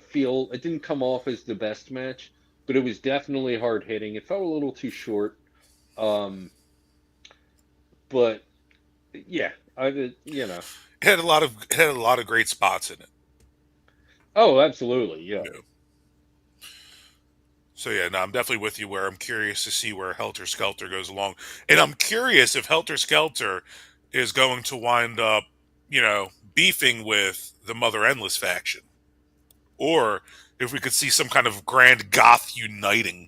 come off as the best match, but it was definitely hard hitting. It felt a little too short. But yeah, It had a lot of great spots in it. Oh, absolutely, yeah. So yeah, no, I'm definitely with you. Where I'm curious to see where Helter Skelter goes along, and I'm curious if Helter Skelter is going to wind up, beefing with the Mother Endless faction, or if we could see some kind of grand goth uniting.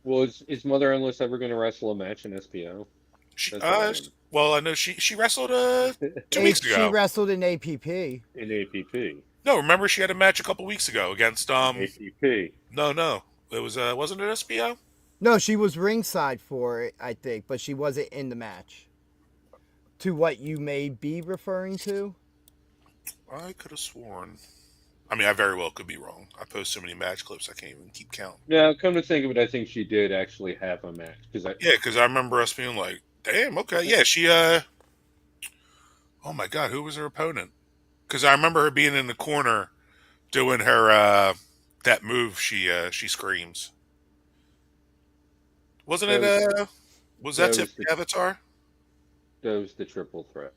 Well, is Mother Endless ever going to wrestle a match in SPO? Well, I know she wrestled 2 weeks ago. She wrestled in APP. In APP. No, remember she had a match a couple weeks ago against APP. No, it was wasn't it SPO? No, she was ringside for it, I think, but she wasn't in the match. To what you may be referring to? I could have sworn. I mean, I very well could be wrong. I post so many match clips I can't even keep count. Yeah, come to think of it, I think she did actually have a match because I remember us being like, "Damn, okay, yeah." She oh my god, who was her opponent? Because I remember her being in the corner doing her that move. She screams. Wasn't it? Was that Tiffany Avatar? That was the triple threat.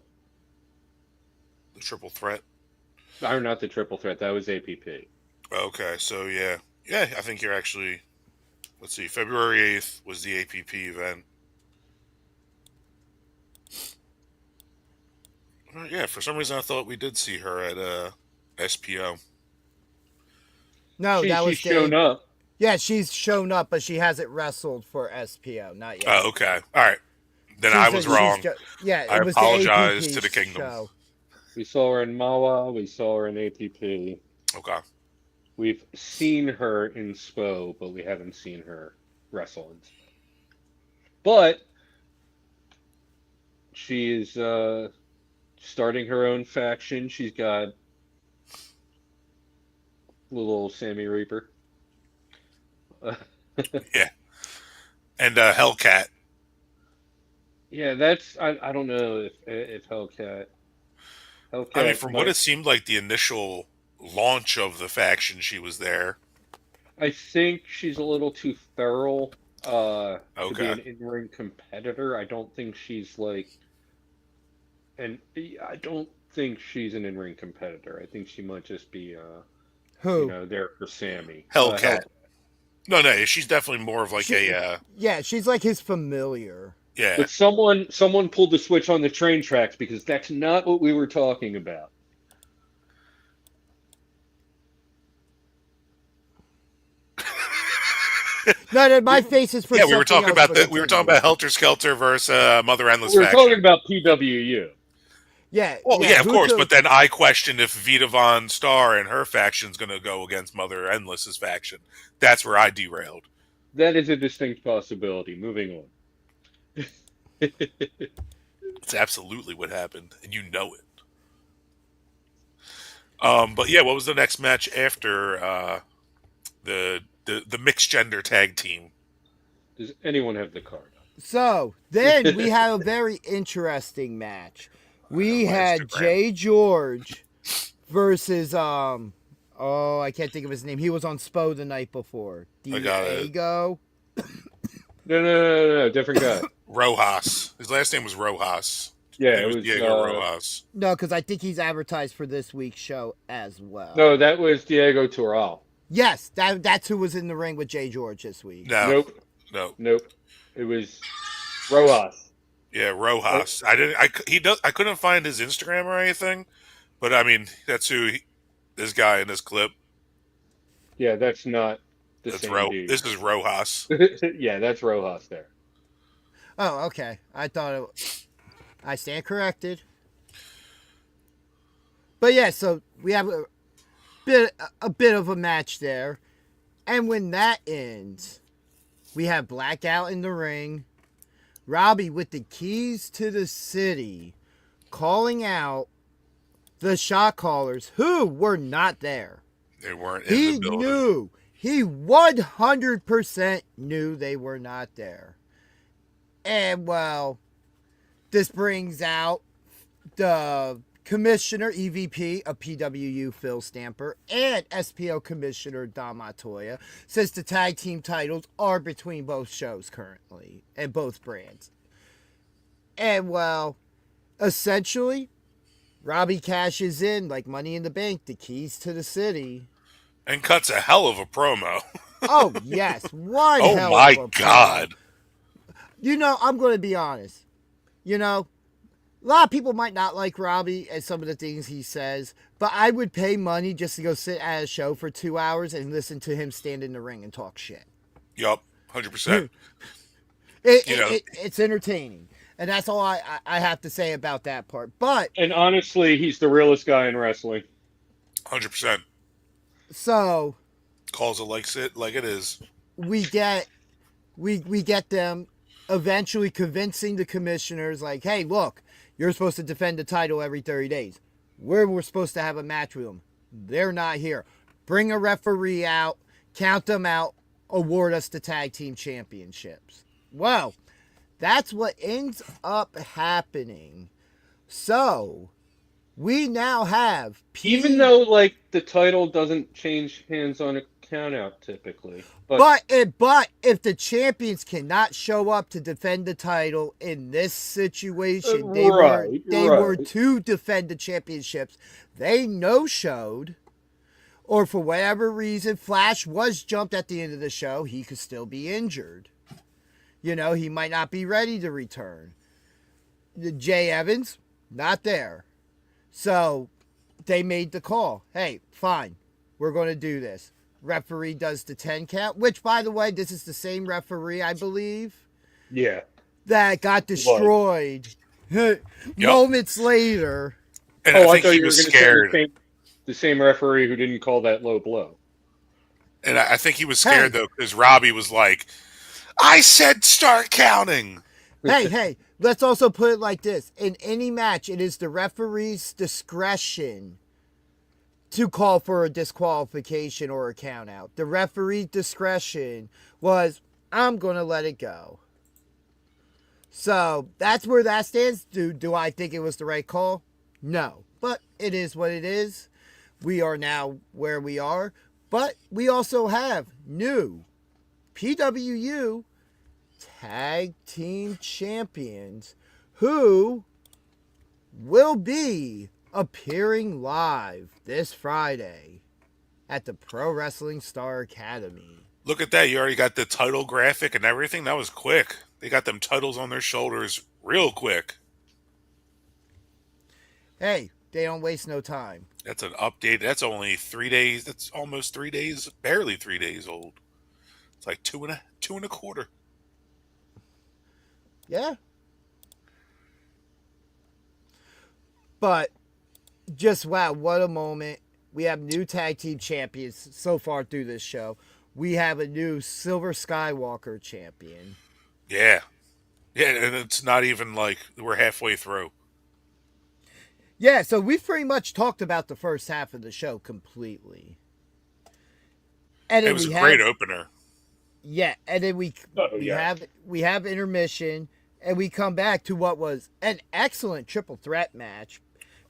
The triple threat. Or not the triple threat. That was APP. Okay, so yeah, I think you're actually. Let's see, February 8th was the APP event. Yeah, for some reason I thought we did see her at SPO. No, she's shown up. Yeah, she's shown up, but she hasn't wrestled for SPO, not yet. Oh, okay. All right. Then I was wrong. It was apologize the APP to the kingdom. show. We saw her in Mawa. We saw her in APP. Okay. We've seen her in SPO, but we haven't seen her wrestle in SPO. But she is starting her own faction. She's got little Sammy Reaper. Yeah. And Hellcat. Yeah, that's I don't know if Hellcat. I mean, from what it seemed like the initial launch of the faction, she was there. I think she's a little too feral to be Okay. an in-ring competitor. I don't think she's I don't think she's an in-ring competitor. I think she might just be there for Sammy. Hellcat. No, she's definitely more of like Yeah, she's like his familiar. Yeah. But someone pulled the switch on the train tracks because that's not what we were talking about. No, my face is for we were talking about that. we were talking about Helter Skelter versus Mother Endless We were faction. talking about PWU. Yeah. Well, yeah, of course. But then I questioned if Vita Von Starr and her faction's going to go against Mother Endless's faction. That's where I derailed. That is a distinct possibility. Moving on. It's absolutely what happened, and you know it. But yeah, what was the next match after the mixed gender tag team? Does anyone have the card? So then we have a very interesting match. We had Jay George versus I can't think of his name. He was on SPO the night before. Diego. No, different guy. Rojas. His last name was Rojas. Yeah, it was Diego Rojas. No, because I think he's advertised for this week's show as well. No, that was Diego Toral. Yes, that's who was in the ring with Jay George this week. No, Nope. no. Nope. It was Rojas. Yeah, Rojas. I couldn't find his Instagram or anything, but I mean, that's this guy in this clip. Yeah, that's not the That's same dude. This is Rojas. Yeah, that's Rojas there. Oh, okay. I stand corrected. But yeah, so we have a bit of a match there. And when that ends, we have Blackout in the ring. Robbie with the keys to the city calling out the shot callers who were not there. They weren't in the building. He 100% knew they were not there. And well, this brings out the Commissioner, EVP of PWU, Phil Stamper, and SPO Commissioner, Dom Montoya, since the tag team titles are between both shows currently, and both brands. And, well, essentially, Robbie cashes in like Money in the Bank, the keys to the city. And cuts a hell of a promo. Oh, yes. One Oh, hell my of a God. promo. You know, I'm going to be honest. You know, a lot of people might not like Robbie and some of the things he says, but I would pay money just to go sit at a show for 2 hours and listen to him stand in the ring and talk shit. Yup, 100%. It's entertaining. And that's all I have to say about that part. And honestly, he's the realest guy in wrestling. 100%. So Calls it like it is. we get them eventually convincing the commissioners, like, hey, look, you're supposed to defend the title every 30 days. We're supposed to have a match with them. They're not here. Bring a referee out, count them out, award us the tag team championships. Well, that's what ends up happening. So, we now have... Even though, like, the title doesn't change hands on a count-out typically. But if the champions cannot show up to defend the title in this situation, they were to defend the championships. They no-showed, or for whatever reason, Flash was jumped at the end of the show. He could still be injured. You know, he might not be ready to return. Jay Evans, not there. So they made the call. Hey, fine, we're going to do this. Referee does the 10 count, which, by the way, this is the same referee, I believe. Yeah. That got destroyed moments later. And I think he was scared. The same referee who didn't call that low blow. And I think he was scared, though, because Robbie was like, I said start counting. Hey, let's also put it like this. In any match, it is the referee's discretion to call for a disqualification or a count out. The referee's discretion was, I'm going to let it go. So that's where that stands. Do I think it was the right call? No. But it is what it is. We are now where we are. But we also have new PWU Tag Team Champions who will be appearing live this Friday at the Pro Wrestling Star Academy. Look at that. You already got the title graphic and everything. That was quick. They got them titles on their shoulders real quick. Hey, they don't waste no time. That's an update. That's only 3 days. That's almost 3 days, barely 3 days old. It's like two and a quarter. Yeah. But just wow, what a moment. We have new tag team champions so far through this show. We have a new Silver Skywalker champion. Yeah. Yeah, and it's not even like we're halfway through. Yeah, so we've pretty much talked about the first half of the show completely. And it was a great opener. Yeah, and then we have intermission, and we come back to what was an excellent triple threat match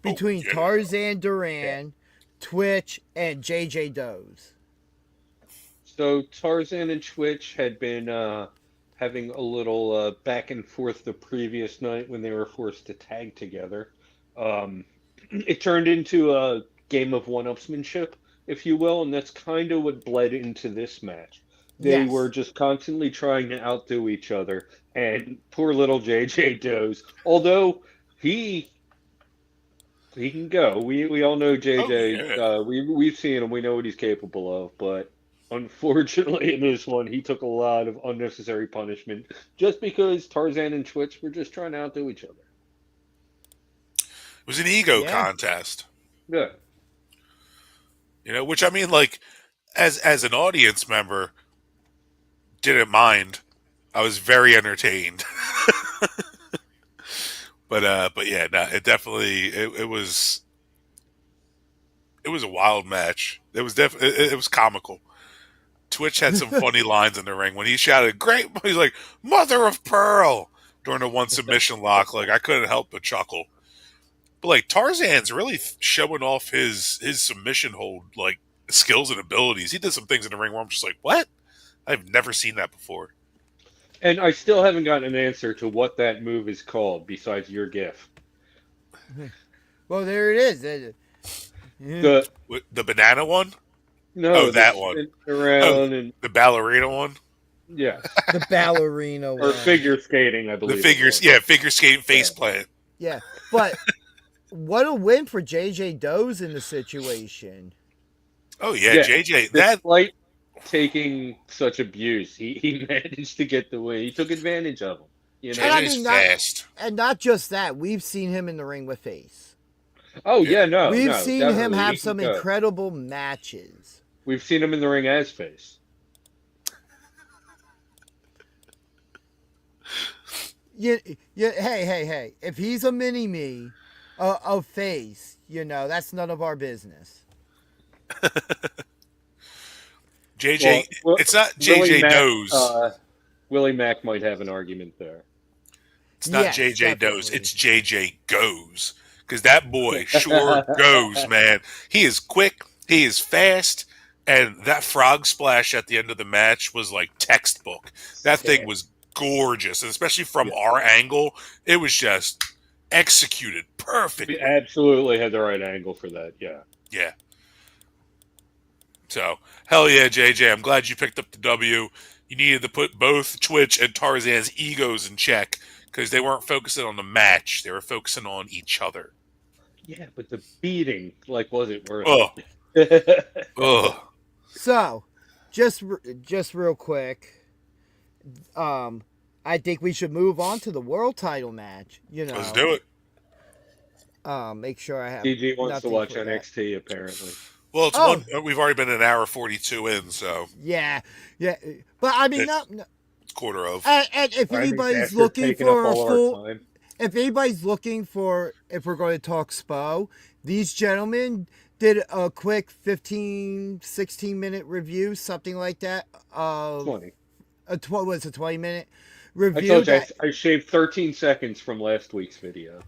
between Tarzan Duran, Twitch, and JJ Doze. So Tarzan and Twitch had been having a little back and forth the previous night when they were forced to tag together. It turned into a game of one-upsmanship if you will, and that's kind of what bled into this match. They Yes. were just constantly trying to outdo each other, and poor little JJ Does, although he he can go. We all know Oh JJ. yeah. We've seen him. We know what he's capable of. But unfortunately, in this one, he took a lot of unnecessary punishment just because Tarzan and Twitch were just trying to outdo each other. It was an ego Yeah. contest. Yeah. You know, which I mean, like, as an audience member, didn't mind. I was very entertained. But yeah, no, it definitely it was a wild match. It was it was comical. Twitch had some funny lines in the ring when he shouted, "Great!" He's like, "Mother of Pearl!" during the one submission lock. Like, I couldn't help but chuckle. But like, Tarzan's really showing off his submission hold like skills and abilities. He did some things in the ring where I'm just like, what? I've never seen that before. And I still haven't gotten an answer to what that move is called besides your GIF. Well, there it is. The The banana one? no, Oh, the that one. spin around and The ballerina one? yeah, The ballerina or one. figure skating, I The believe. figures, yeah, figure skating face plant. Yeah, but what a win for JJ Does in the situation. Oh yeah, Yeah, JJ. That despite taking such abuse, he managed to get the win. He took advantage of him. You know. And I JJ's mean, fast. And not just that, we've seen him in the ring with Face. Oh yeah, no, We've no, seen him definitely. have He some can go. incredible matches. We've seen him in the ring as Face. Hey. If he's a mini-me of Face, that's none of our business. JJ. Well, it's not Willie JJ Mack, Does. Willie Mack might have an argument there. It's not Yes, JJ Does. definitely. It's JJ Goes. Because that boy sure goes, man. He is quick. He is fast. And that frog splash at the end of the match was like textbook. That thing was gorgeous. And especially from our angle, it was just executed perfectly. We absolutely had the right angle for that. Yeah. Yeah. So, hell yeah, JJ. I'm glad you picked up the W. You needed to put both Twitch and Tarzan's egos in check because they weren't focusing on the match. They were focusing on each other. Yeah, but the beating, like, was it worth Ugh. it? Ugh. So, just real quick, I think we should move on to the world title match. Let's do it. Make sure I have. DG wants to nothing watch for that. NXT, apparently. Well, it's Oh. we've already been an hour 42 in, so Yeah, but I mean, it's quarter of. and if I think anybody's after looking taking up for a all our full, time- if anybody's looking for, if we're going to talk SPO, these gentlemen did a quick 15, 16-minute review, something like that. 20. Was a 20-minute I review? told you, that, I shaved 13 seconds from last week's video.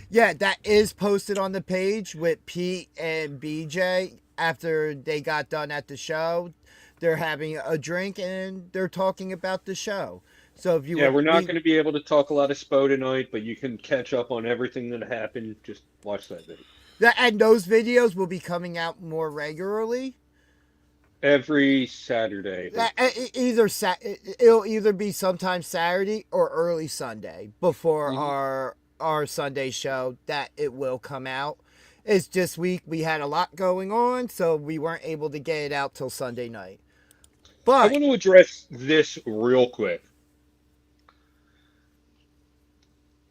yeah, that is posted on the page with Pete and BJ after they got done at the show. They're having a drink and they're talking about the show. So if you Yeah, we're not going to be able to talk a lot of SPO tonight, but you can catch up on everything that happened. Just watch that video. and those videos will be coming out more regularly. Every Saturday. It'll either be sometime Saturday or early Sunday before our Sunday show that it will come out. It's just we had a lot going on, so we weren't able to get it out till Sunday night. I But want to address this real quick.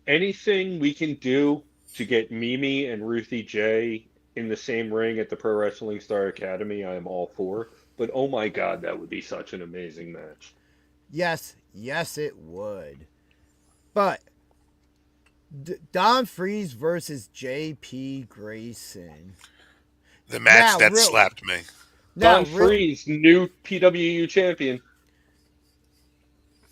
Anything we can do to get Mimi and Ruthie J in the same ring at the Pro Wrestling Star Academy, I am all for. But oh my God, that would be such an amazing match. yes, it would. But Don Freeze versus J.P. Grayson. The match Now, that really- slapped me. Now, Don Freeze, new PWU champion.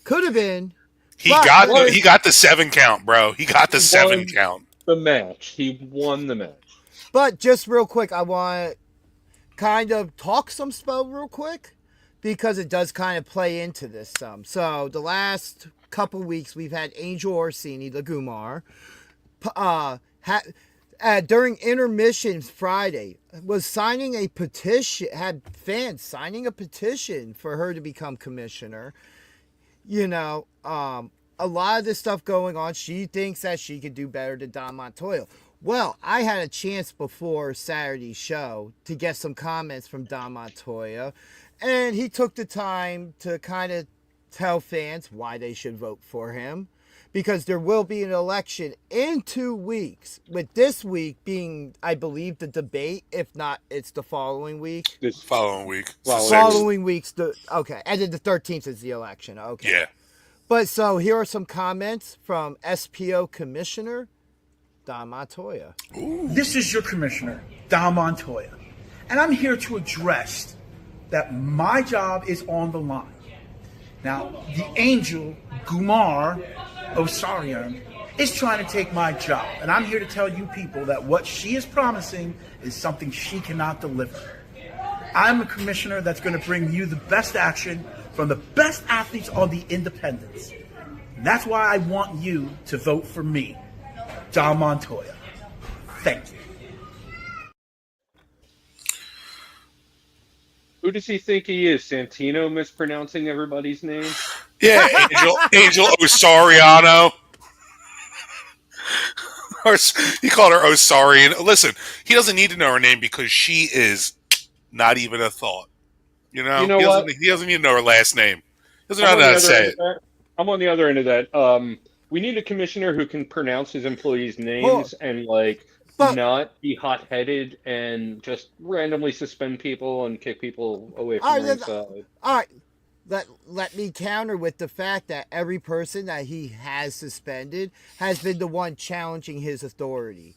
could have been. He But got there's- he got the 7 count, bro. He got the 7 won. count. The match. He won the match. But just real quick, I want to kind of talk some SPO real quick because it does kind of play into this some. So the last couple weeks we've had Angel Orsini, the Gumar, during intermission Friday, was signing a petition, had fans signing a petition for her to become commissioner. You know, a lot of this stuff going on. She thinks that she could do better than Don Montoya. Well, I had a chance before Saturday's show to get some comments from Don Montoya, and he took the time to kind of tell fans why they should vote for him, because there will be an election in 2 weeks, with this week being, I believe, the debate. If not, it's the following week. This Following week. Following week's okay, and then the 13th is the election. Okay. Yeah. But so here are some comments from SPO Commissioner Don Montoya. This is your commissioner, Don Montoya. And I'm here to address that my job is on the line. Now, the angel, Gumar Osarian, is trying to take my job. And I'm here to tell you people that what she is promising is something she cannot deliver. I'm a commissioner that's going to bring you the best action from the best athletes on the independents. And that's why I want you to vote for me, Don Montoya. Thank you. Who does he think he is? Santino mispronouncing everybody's name? Yeah, Angel Osariano. Or he called her Osarian. Listen, he doesn't need to know her name because she is not even a thought. You know what? He doesn't need to know her last name. He doesn't know how to say it. I'm on the other end of that. We need a commissioner who can pronounce his employees' names and not be hot-headed and just randomly suspend people and kick people away from ringside. All right. Let me counter with the fact that every person that he has suspended has been the one challenging his authority.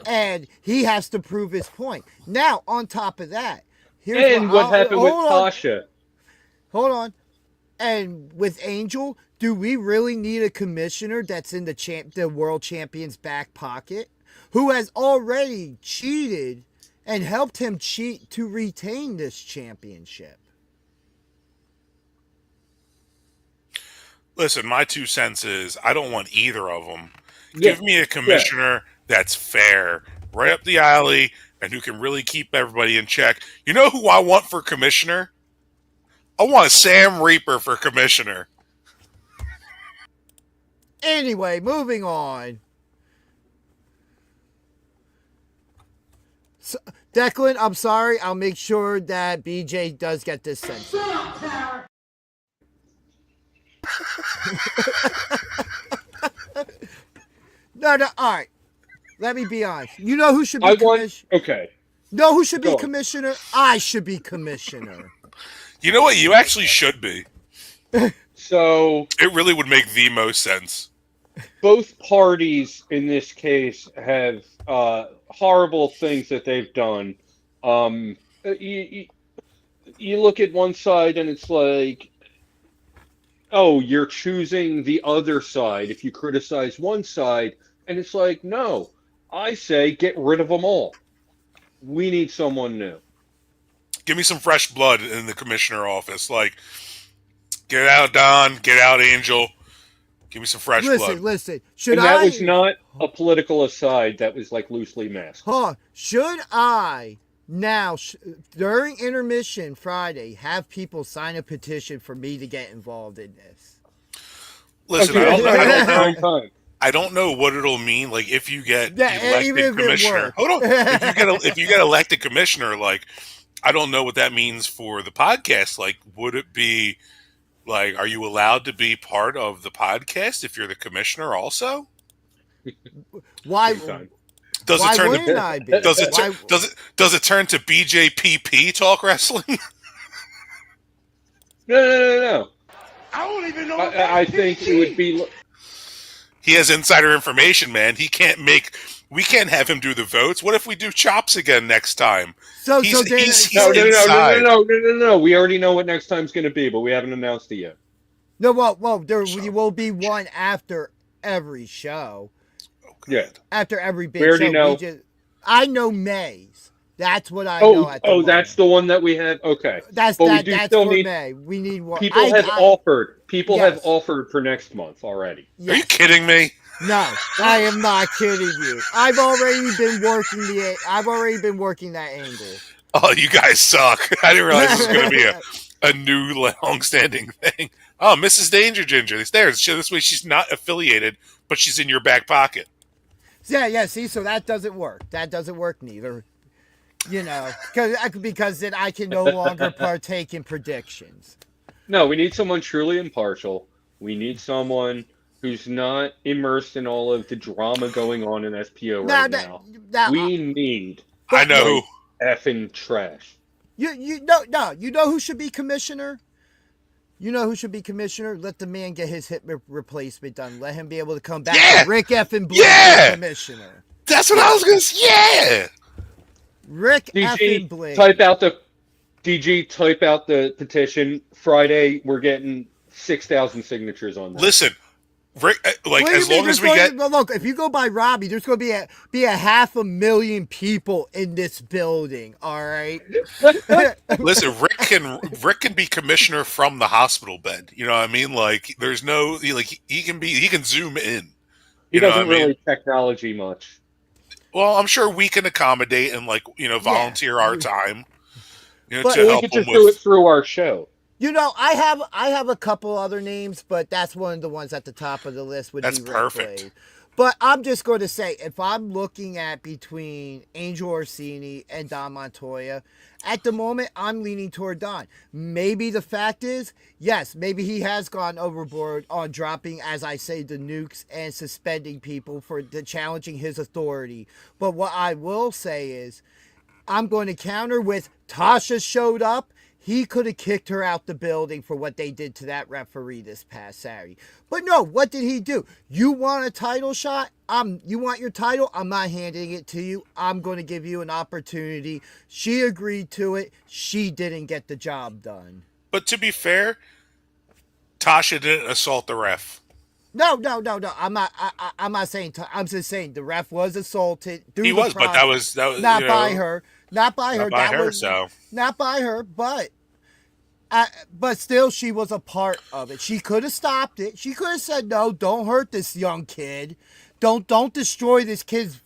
And he has to prove his point. Now, on top of that, what happened with Tasha? Hold on. And with Angel, do we really need a commissioner that's in the world champion's back pocket, who has already cheated and helped him cheat to retain this championship? Listen, my 2 cents is I don't want either of them. Yeah. Give me a commissioner that's fair, right up the alley, and who can really keep everybody in check. You know who I want for commissioner? I want Sam Reaper for commissioner. Anyway, moving on. So, Deklan, I'm sorry. I'll make sure that BJ does get this sent. No, all right. Let me be honest. You know who should be commissioner? Okay. No, who should be commissioner? I should be commissioner. You know what? You actually should be. So it really would make the most sense. Both parties in this case have horrible things that they've done. You look at one side and it's like, oh, you're choosing the other side if you criticize one side, and it's like, no, I say get rid of them all. We need someone new. Give me some fresh blood in the commissioner office. Like, get out Don, get out Angel. Give me some fresh blood. Listen. That was not a political aside. That was like loosely masked. Should I now, during intermission Friday, have people sign a petition for me to get involved in this? Listen, I don't know what it'll mean. Like, if you get elected commissioner, hold on. If you get elected commissioner, like, I don't know what that means for the podcast. Like, would it be like, are you allowed to be part of the podcast if you're the commissioner also? Why? Does it turn to BJPP Talk Wrestling? No. I don't even know. I think it would be. He has insider information, man. We can't have him do the votes. What if we do chops again next time? No. We already know what next time's going to be, but we haven't announced it yet. No, well, there will be one after every show. Yeah. After every big show. We already know. I know May's. That's what I know. That's the one that we have. Okay. That's for May. We need one. People have offered for next month already. Yes. Are you kidding me? No, I am not kidding you. I've already been working that angle. Oh, you guys suck. I didn't realize this was going to be a new long-standing thing. Oh, Mrs. Danger Ginger. It's there. This way she's not affiliated, but she's in your back pocket. Yeah, see, so that doesn't work. That doesn't work neither. You know, because then I can no longer partake in predictions. No, we need someone truly impartial. We need someone who's not immersed in all of the drama going on in SPO right now. We need. I know who. Effing trash. You know who should be commissioner? You know who should be commissioner? Let the man get his hip replacement done. Let him be able to come back. Yeah! Rick effing Blake commissioner. That's what I was going to say. Yeah! Rick effing Blake. Type out the petition. Friday, we're getting 6,000 signatures on that. Listen, Rick, as long as we get... Look, if you go by Robbie, there's going to be a 500,000 people in this building, all right? Listen, Rick can be commissioner from the hospital bed. You know what I mean? Like, there's no... he can zoom in. He doesn't really technology much. Well, I'm sure we can accommodate and, volunteer our time. To help we could just do it through our show. You know, I have a couple other names, but that's one of the ones at the top of the list. That's perfect. Blade. But I'm just going to say, if I'm looking at between Angel Orsini and Don Montoya, at the moment, I'm leaning toward Don. Maybe the fact is, yes, maybe he has gone overboard on dropping, as I say, the nukes and suspending people for challenging his authority. But what I will say is, I'm going to counter with Tasha showed up. He could have kicked her out the building for what they did to that referee this past Saturday. But no, what did he do? You want a title shot? You want your title? I'm not handing it to you. I'm going to give you an opportunity. She agreed to it. She didn't get the job done. But to be fair, Tasha didn't assault the ref. No. I'm not saying. I'm just saying the ref was assaulted. He was, but that was not by her. Not by her. Not by her, but still, she was a part of it. She could have stopped it. She could have said, "No, don't hurt this young kid. Don't destroy this kid's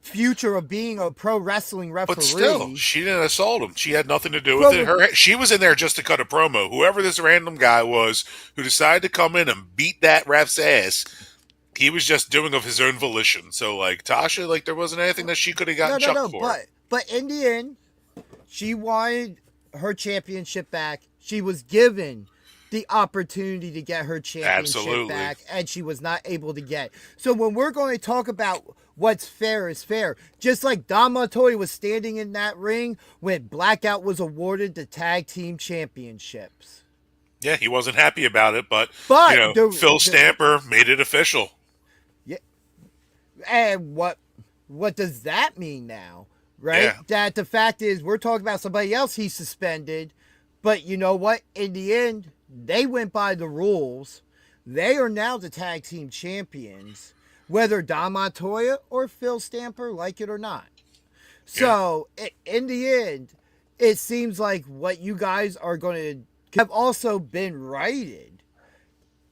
future of being a pro wrestling referee." But still, she didn't assault him. She had nothing to do with it. She was in there just to cut a promo. Whoever this random guy was who decided to come in and beat that ref's ass, he was just doing of his own volition. So, Tasha, there wasn't anything that she could have gotten chucked for. But in the end, she wanted her championship back. She was given the opportunity to get her championship back, and she was not able to get. So when we're going to talk about what's fair is fair, just like Don Montoya was standing in that ring when Blackout was awarded the tag team championships. Yeah, he wasn't happy about it, but Phil Stamper made it official. Yeah, and what does that mean now? Right? Yeah. That the fact is, we're talking about somebody else he suspended, but you know what? In the end, they went by the rules. They are now the tag team champions, whether Don Montoya or Phil Stamper like it or not. So, in the end, it seems like what you guys are going to have also been righted.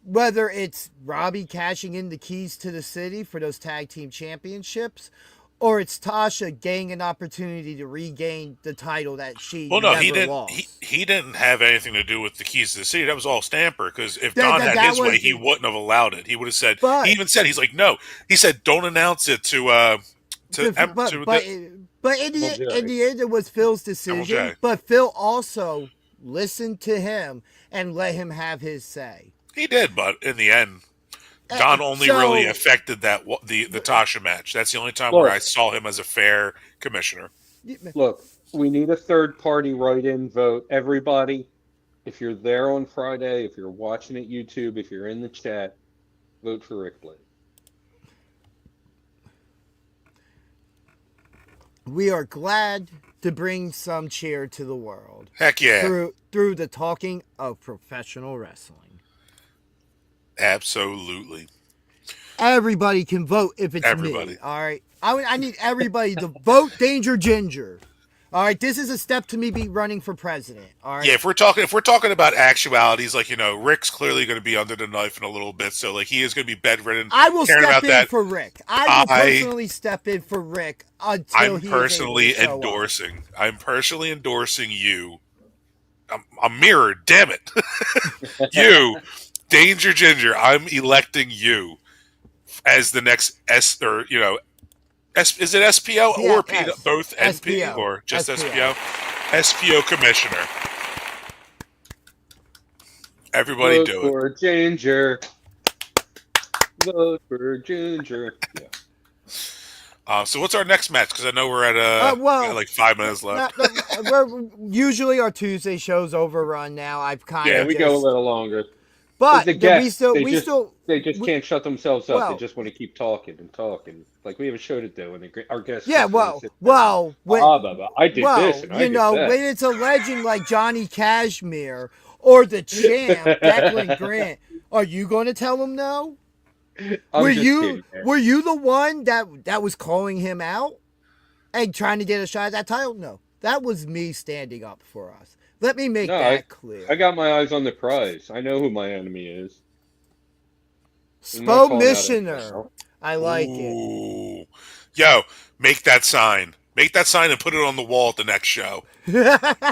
Whether it's Robbie cashing in the keys to the city for those tag team championships, or it's Tasha getting an opportunity to regain the title that she never lost. He didn't have anything to do with the keys to the city. That was all Stamper. Because if Don had his way, he wouldn't have allowed it. He would have said. He even said, he's like, no. He said, don't announce it to. But in the end, it was Phil's decision. But Phil also listened to him and let him have his say. He did, but in the end, Don only really affected the Tasha match. That's the only time where I saw him as a fair commissioner. Look, we need a third-party write-in vote. Everybody, if you're there on Friday, if you're watching at YouTube, if you're in the chat, vote for Rick Blade. We are glad to bring some cheer to the world. Heck yeah. Through the talking of professional wrestling. Absolutely. Everybody can vote if it's me. All right. I need everybody to vote Danger Ginger. All right, this is a step to me be running for president. All right. Yeah, if we're talking about actualities, like, Rick's clearly going to be under the knife in a little bit, so like he is going to be bedridden. I will caring step about in that. for Rick. I will personally step in for Rick until I'm he personally is able to show up. endorsing. I'm personally endorsing you. I'm mirrored. Damn it, you, Danger Ginger. I'm electing you as the next is it SPO Yeah, or P, both NP SPO. or just SPO. SPO commissioner. Everybody Vote do it. for Ginger. Vote for Ginger. Yeah. So what's our next match? Because I know we're at we got like 5 minutes left. We're usually our Tuesday shows overrun now. I've kind of Yeah, we go a little longer. But the we guests, still they just can't shut themselves up. well- They just want to keep talking and talking. Like we have a show to do, and our guests. Yeah, just wanna well, sit there well, and, when, blah, blah, blah. I did this, and I did that. when it's a legend like Johnny Cashmere or the champ Deklan Grant, are you going to tell him no? I'm Were just you kidding, man. were you the one that was calling him out and trying to get a shot at that title? No, that was me standing up for us. Let me make that clear. I got my eyes on the prize. I know who my enemy is. I'm not calling out Missioner. anyone. I like it. Ooh. Yo, make that sign. Make that sign and put it on the wall at the next show. I'm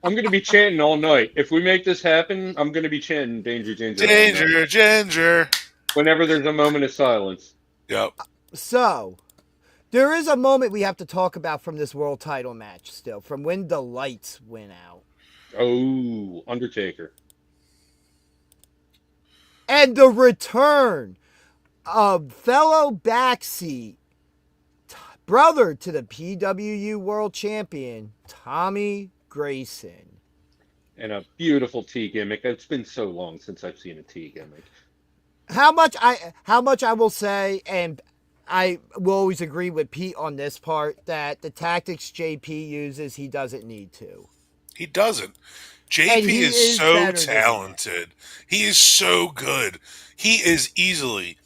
going to be chanting all night. If we make this happen, I'm going to be chanting Danger Ginger. all night. Danger Ginger. Whenever there's a moment of silence. Yep. So, there is a moment we have to talk about from this world title match still, from when the lights went out. Oh, Undertaker. And the return of fellow backseat brother to the PWU World Champion, Tommy Grayson. And a beautiful tea gimmick. It's been so long since I've seen a tea gimmick. How much I will say, and I will always agree with Pete on this part, that the tactics JP uses, he doesn't need to. He doesn't. JP And he is is so better than talented. He is so good. He is easily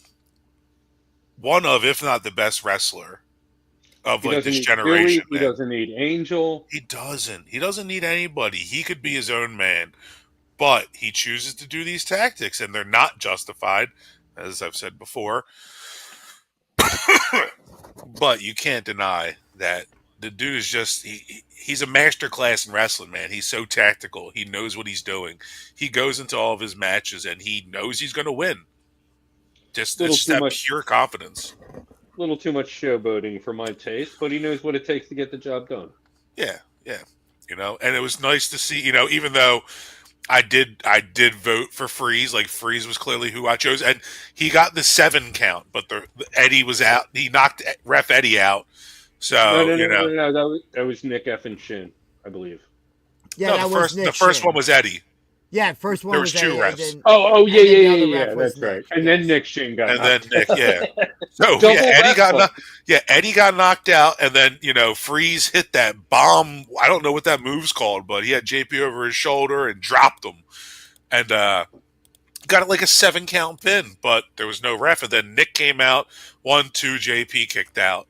one of, if not the best wrestler of He like doesn't this need generation. Billy, he doesn't need Angel. He doesn't. He doesn't need anybody. He could be his own man. But he chooses to do these tactics, and they're not justified, as I've said before. But you can't deny that the dude is just he's a masterclass in wrestling, man. He's so tactical. He knows what he's doing. He goes into all of his matches and he knows he's going to win. It's just that pure confidence. A little too much showboating for my taste, but he knows what it takes to get the job done. Yeah. And it was nice to see, even though I did vote for Freeze. Like Freeze was clearly who I chose, and he got the 7 count, but the Eddie was out. He knocked Ref Eddie out. So No, that was Nick effing Shin, I believe. Yeah, no, the first one was Eddie. Yeah, first one There was was 2 Eddie, refs. Yeah. That's right. And then Nick Shin got And knocked then Nick, yeah. So Double Eddie got knocked out, and then Freeze hit that bomb. I don't know what that move's called, but he had JP over his shoulder and dropped him, and got it like a 7 count pin. But there was no ref, and then Nick came out 1-2. JP kicked out.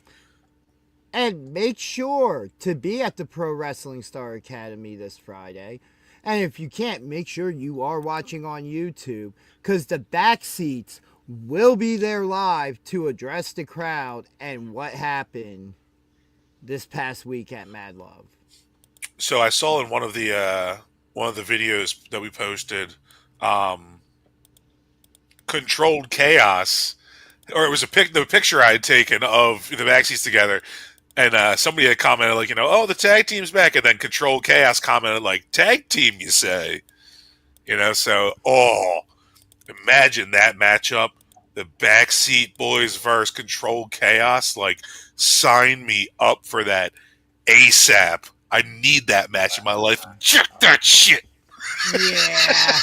And make sure to be at the Pro Wrestling Star Academy this Friday. And if you can't, make sure you are watching on YouTube, because the back seats will be there live to address the crowd and what happened this past week at Mad Love. So I saw in one of the videos that we posted, Controlled Chaos, or it was the picture I had taken of the backseats together, and somebody had commented like, oh, the tag team's back, and then Controlled Chaos commented like, tag team, you say? So imagine that matchup, the backseat boys versus Controlled Chaos. Like, sign me up for that ASAP. I need that match in my life. Check that shit. Yeah.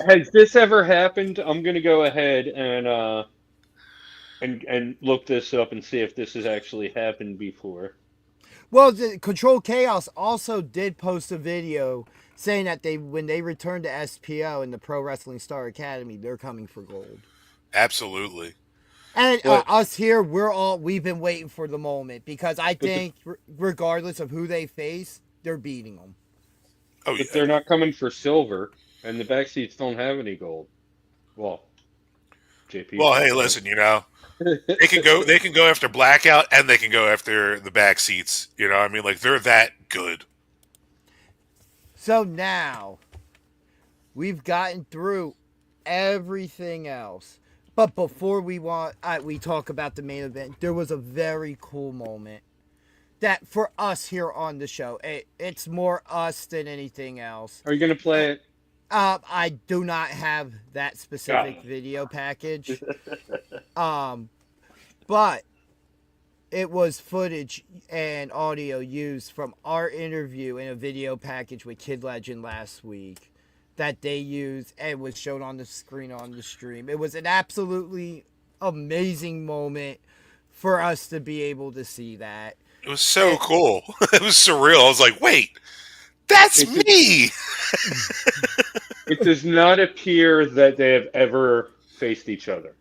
Has this ever happened? I'm gonna go ahead and look this up and see if this has actually happened before. Well, the Control Chaos also did post a video saying that when they return to SPO in the Pro Wrestling Star Academy, they're coming for gold. Absolutely. And But us here, we've been waiting for the moment because I think regardless of who they face, they're beating them. Oh but yeah. they're not coming for silver, and the back seats don't have any gold. Well, JP Well, hey, says listen, it. they can go after Blackout and they can go after the back seats. I mean, like they're that good. So now we've gotten through everything else. But before we talk about the main event, there was a very cool moment that for us here on the show, it's more us than anything else. Are you gonna play it? I do not have that specific God. video package. But it was footage and audio used from our interview in a video package with Kid Legend last week that they used and was shown on the screen on the stream. It was an absolutely amazing moment for us to be able to see that. It was so cool. It was surreal. I was like, wait, that's me. It does not appear that they have ever faced each other.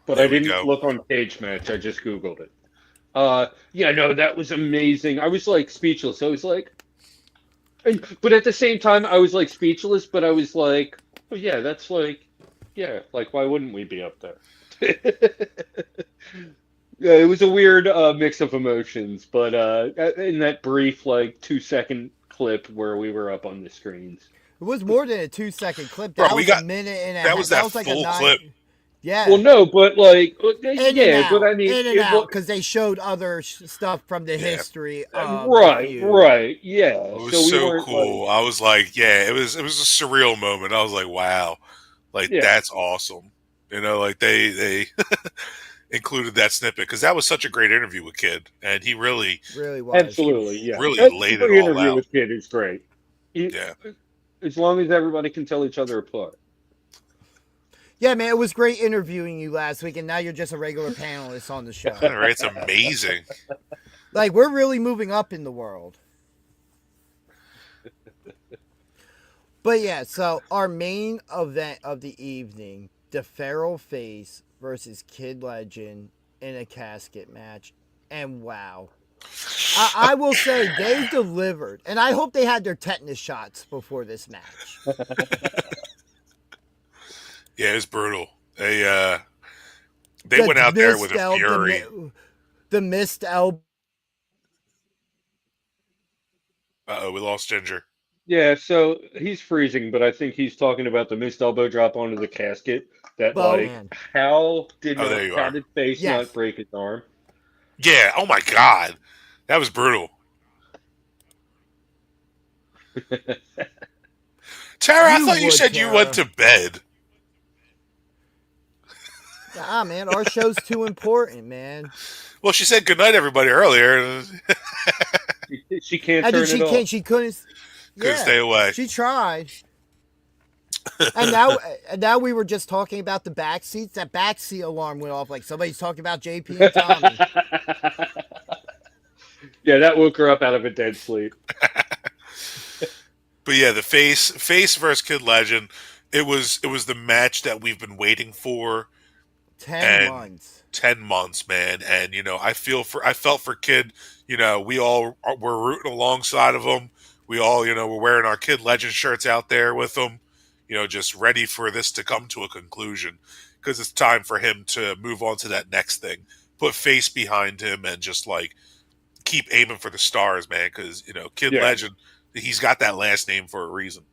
But There I we didn't go. look on Cage Match. I just Googled it. Yeah, no, that was amazing. I was like speechless. I was like, but at the same time, I was like speechless. But I was like, oh yeah, that's like, yeah, like why wouldn't we be up there? Yeah, it was a weird mix of emotions. But in that brief like 2 second clip where we were up on the screens. It was more than a 2-second clip. Bro, That we was got- a minute and a that half. was that like full a 9. clip. Yeah. Well, no, but like, yeah, but I mean, in and it out wa- because they showed other stuff from the history of the right, feud. right, yeah. It was So we so weren't cool. I was like, yeah, it was a surreal moment. I was like, wow, like Yeah. that's awesome. Like they included that snippet because that was such a great interview with Kid, and he really was. Absolutely, yeah. really That laid it all interview out. with Kid is great. Yeah. As long as everybody can tell each other apart. Yeah, man, it was great interviewing you last week, and now you're just a regular panelist on the show. Right? It's amazing. Like, we're really moving up in the world. But yeah, so our main event of the evening, the Feral Face versus Kid Legend in a casket match. And wow. I will say they delivered. And I hope they had their tetanus shots before this match. Yeah, it's brutal. They went out there with a fury. The missed elbow. We lost Ginger. Yeah, so he's freezing, but I think he's talking about the missed elbow drop onto the casket. That how did Face not break his arm? Yeah. Oh my God, that was brutal. Tara, I thought you said you went to bed. Ah, man, our show's too important, man. Well, she said goodnight, everybody, earlier. She can't turn it off. She couldn't. Couldn't stay away. She tried. And now we were just talking about the back seats. That backseat alarm went off like somebody's talking about JP and Tommy. Yeah, that woke her up out of a dead sleep. But yeah, the face versus Kid Legend. It was the match that we've been waiting for. 10 months. 10 months, man. And I felt for Kid. We all were rooting alongside of him. We all, were wearing our Kid Legend shirts out there with him. Just ready for this to come to a conclusion because it's time for him to move on to that next thing. Put face behind him and just like keep aiming for the stars, man. Because Kid Legend, he's got that last name for a reason.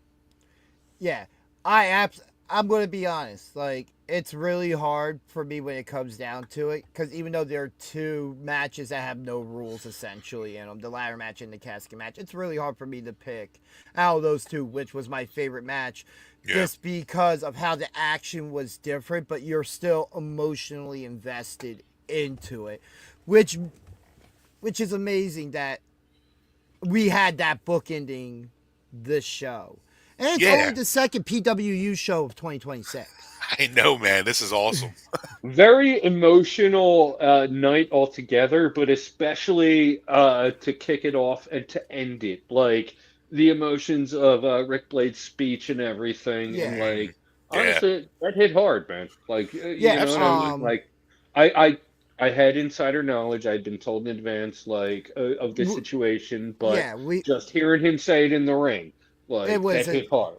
Yeah, I'm going to be honest. Like, it's really hard for me when it comes down to it because even though there are two matches that have no rules essentially in them, the ladder match and the casket match, it's really hard for me to pick out of those two which was my favorite match. Just because of how the action was different, but you're still emotionally invested into it, which is amazing that we had that bookending this show. And it's only the second PWU show of 2026. I know, man. This is awesome. Very emotional night altogether, but especially to kick it off and to end it. Like, the emotions of Rick Blade's speech and everything, and like honestly, that hit hard, man. Like, Yeah, you know what I mean? Like, I had insider knowledge. I'd been told in advance, like, of this situation, but yeah, just hearing him say it in the ring, it like, that was a hit hard.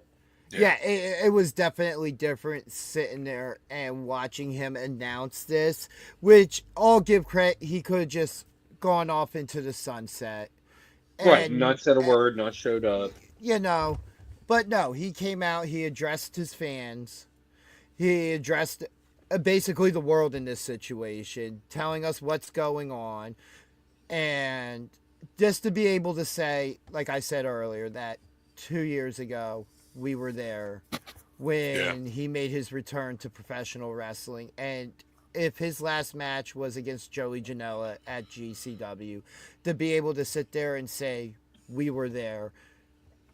yeah, it was definitely different sitting there and watching him announce this, which I'll give credit, he could have just gone off into the sunset. Right, And, not said a word, not showed up. you know, but no, he came out, he addressed his fans, he addressed basically the world in this situation, telling us what's going on, and just to be able to say, like I said earlier, that 2 years ago, we were there when he made his return to professional wrestling. And if his last match was against Joey Janela at GCW, to be able to sit there and say, we were there,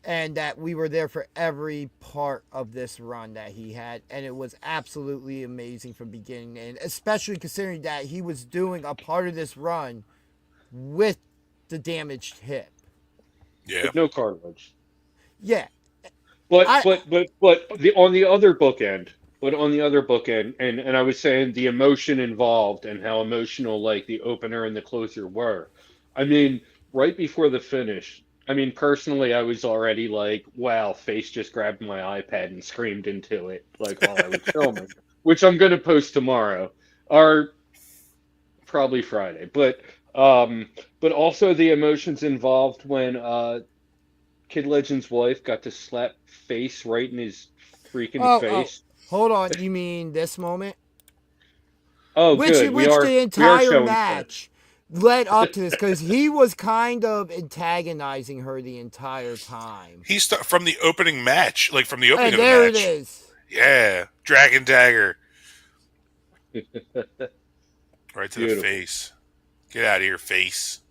and that we were there for every part of this run that he had. And it was absolutely amazing from beginning to end, especially considering that he was doing a part of this run with the damaged hip. Yeah. With no cartilage. Yeah. But on the other bookend, and I was saying the emotion involved and how emotional like the opener and the closer were. I mean, right before the finish, I mean, personally, I was already like, wow, Face just grabbed my iPad and screamed into it like while I was filming, which I'm gonna post tomorrow or probably Friday. But also the emotions involved when Kid Legend's wife got to slap Face right in his freaking face. Hold on, you mean this moment? Oh, which good. The entire match led up to this, because he was kind of antagonizing her the entire time. He's from the opening match, like from the opening of the there match. It is. Yeah, Dragon Dagger. Right to Beautiful. the face. Get out of here, Face.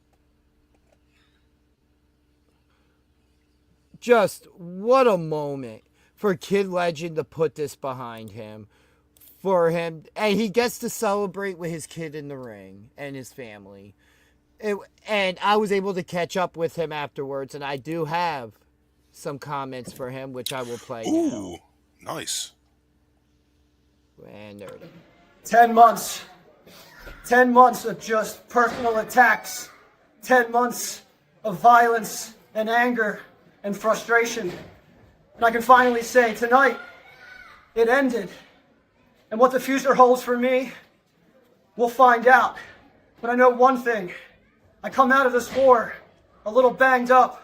Just what a moment for Kid Legend to put this behind him. For him, and he gets to celebrate with his kid in the ring and his family. And I was able to catch up with him afterwards, and I do have some comments for him, which I will play Ooh, nice. And there it is. 10 months. 10 months of just personal attacks. 10 months of violence and anger and frustration. And I can finally say tonight, it ended. And what the future holds for me, we'll find out. But I know one thing. I come out of this war a little banged up.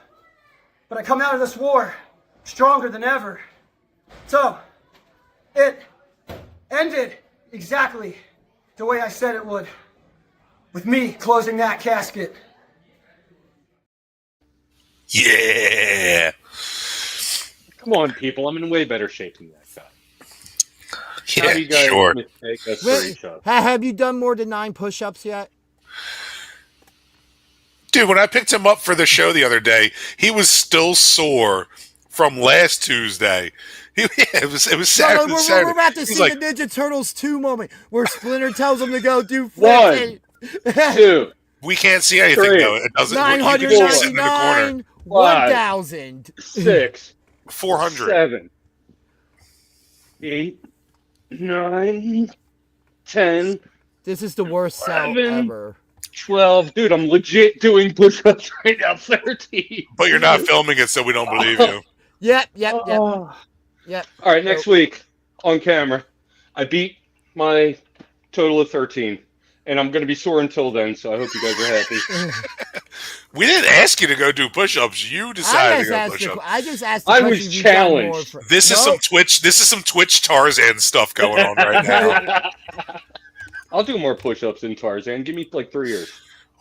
But I come out of this war stronger than ever. So, it ended exactly the way I said it would. With me closing that casket. Yeah. Come on, people. I'm in way better shape than that guy. Yeah, How do you guys sure. mistake us for each other? Have you done more than 9 push-ups yet? Dude, when I picked him up for the show the other day, he was still sore from last Tuesday. It was Saturday. We're about to see like, the Ninja Turtles 2 moment where Splinter tells him to go do 1, 2. We can't see anything 3, though. It doesn't. You can just sit in the corner. 999, 1,000, 6, 400, 7, 8, 9, 10. This is the worst sell 11. ever. 12. Dude, I'm legit doing push-ups right now. 13. but you're not filming it, so we don't believe you. Yep. All right, next week on camera, I beat my total of 13. And I'm going to be sore until then, so I hope you guys are happy. We didn't ask you to go do push-ups. You decided to go push-ups. I just asked. I was challenged. This is some Twitch Tarzan stuff going on right now. I'll do more push-ups than Tarzan. Give me like 3 years.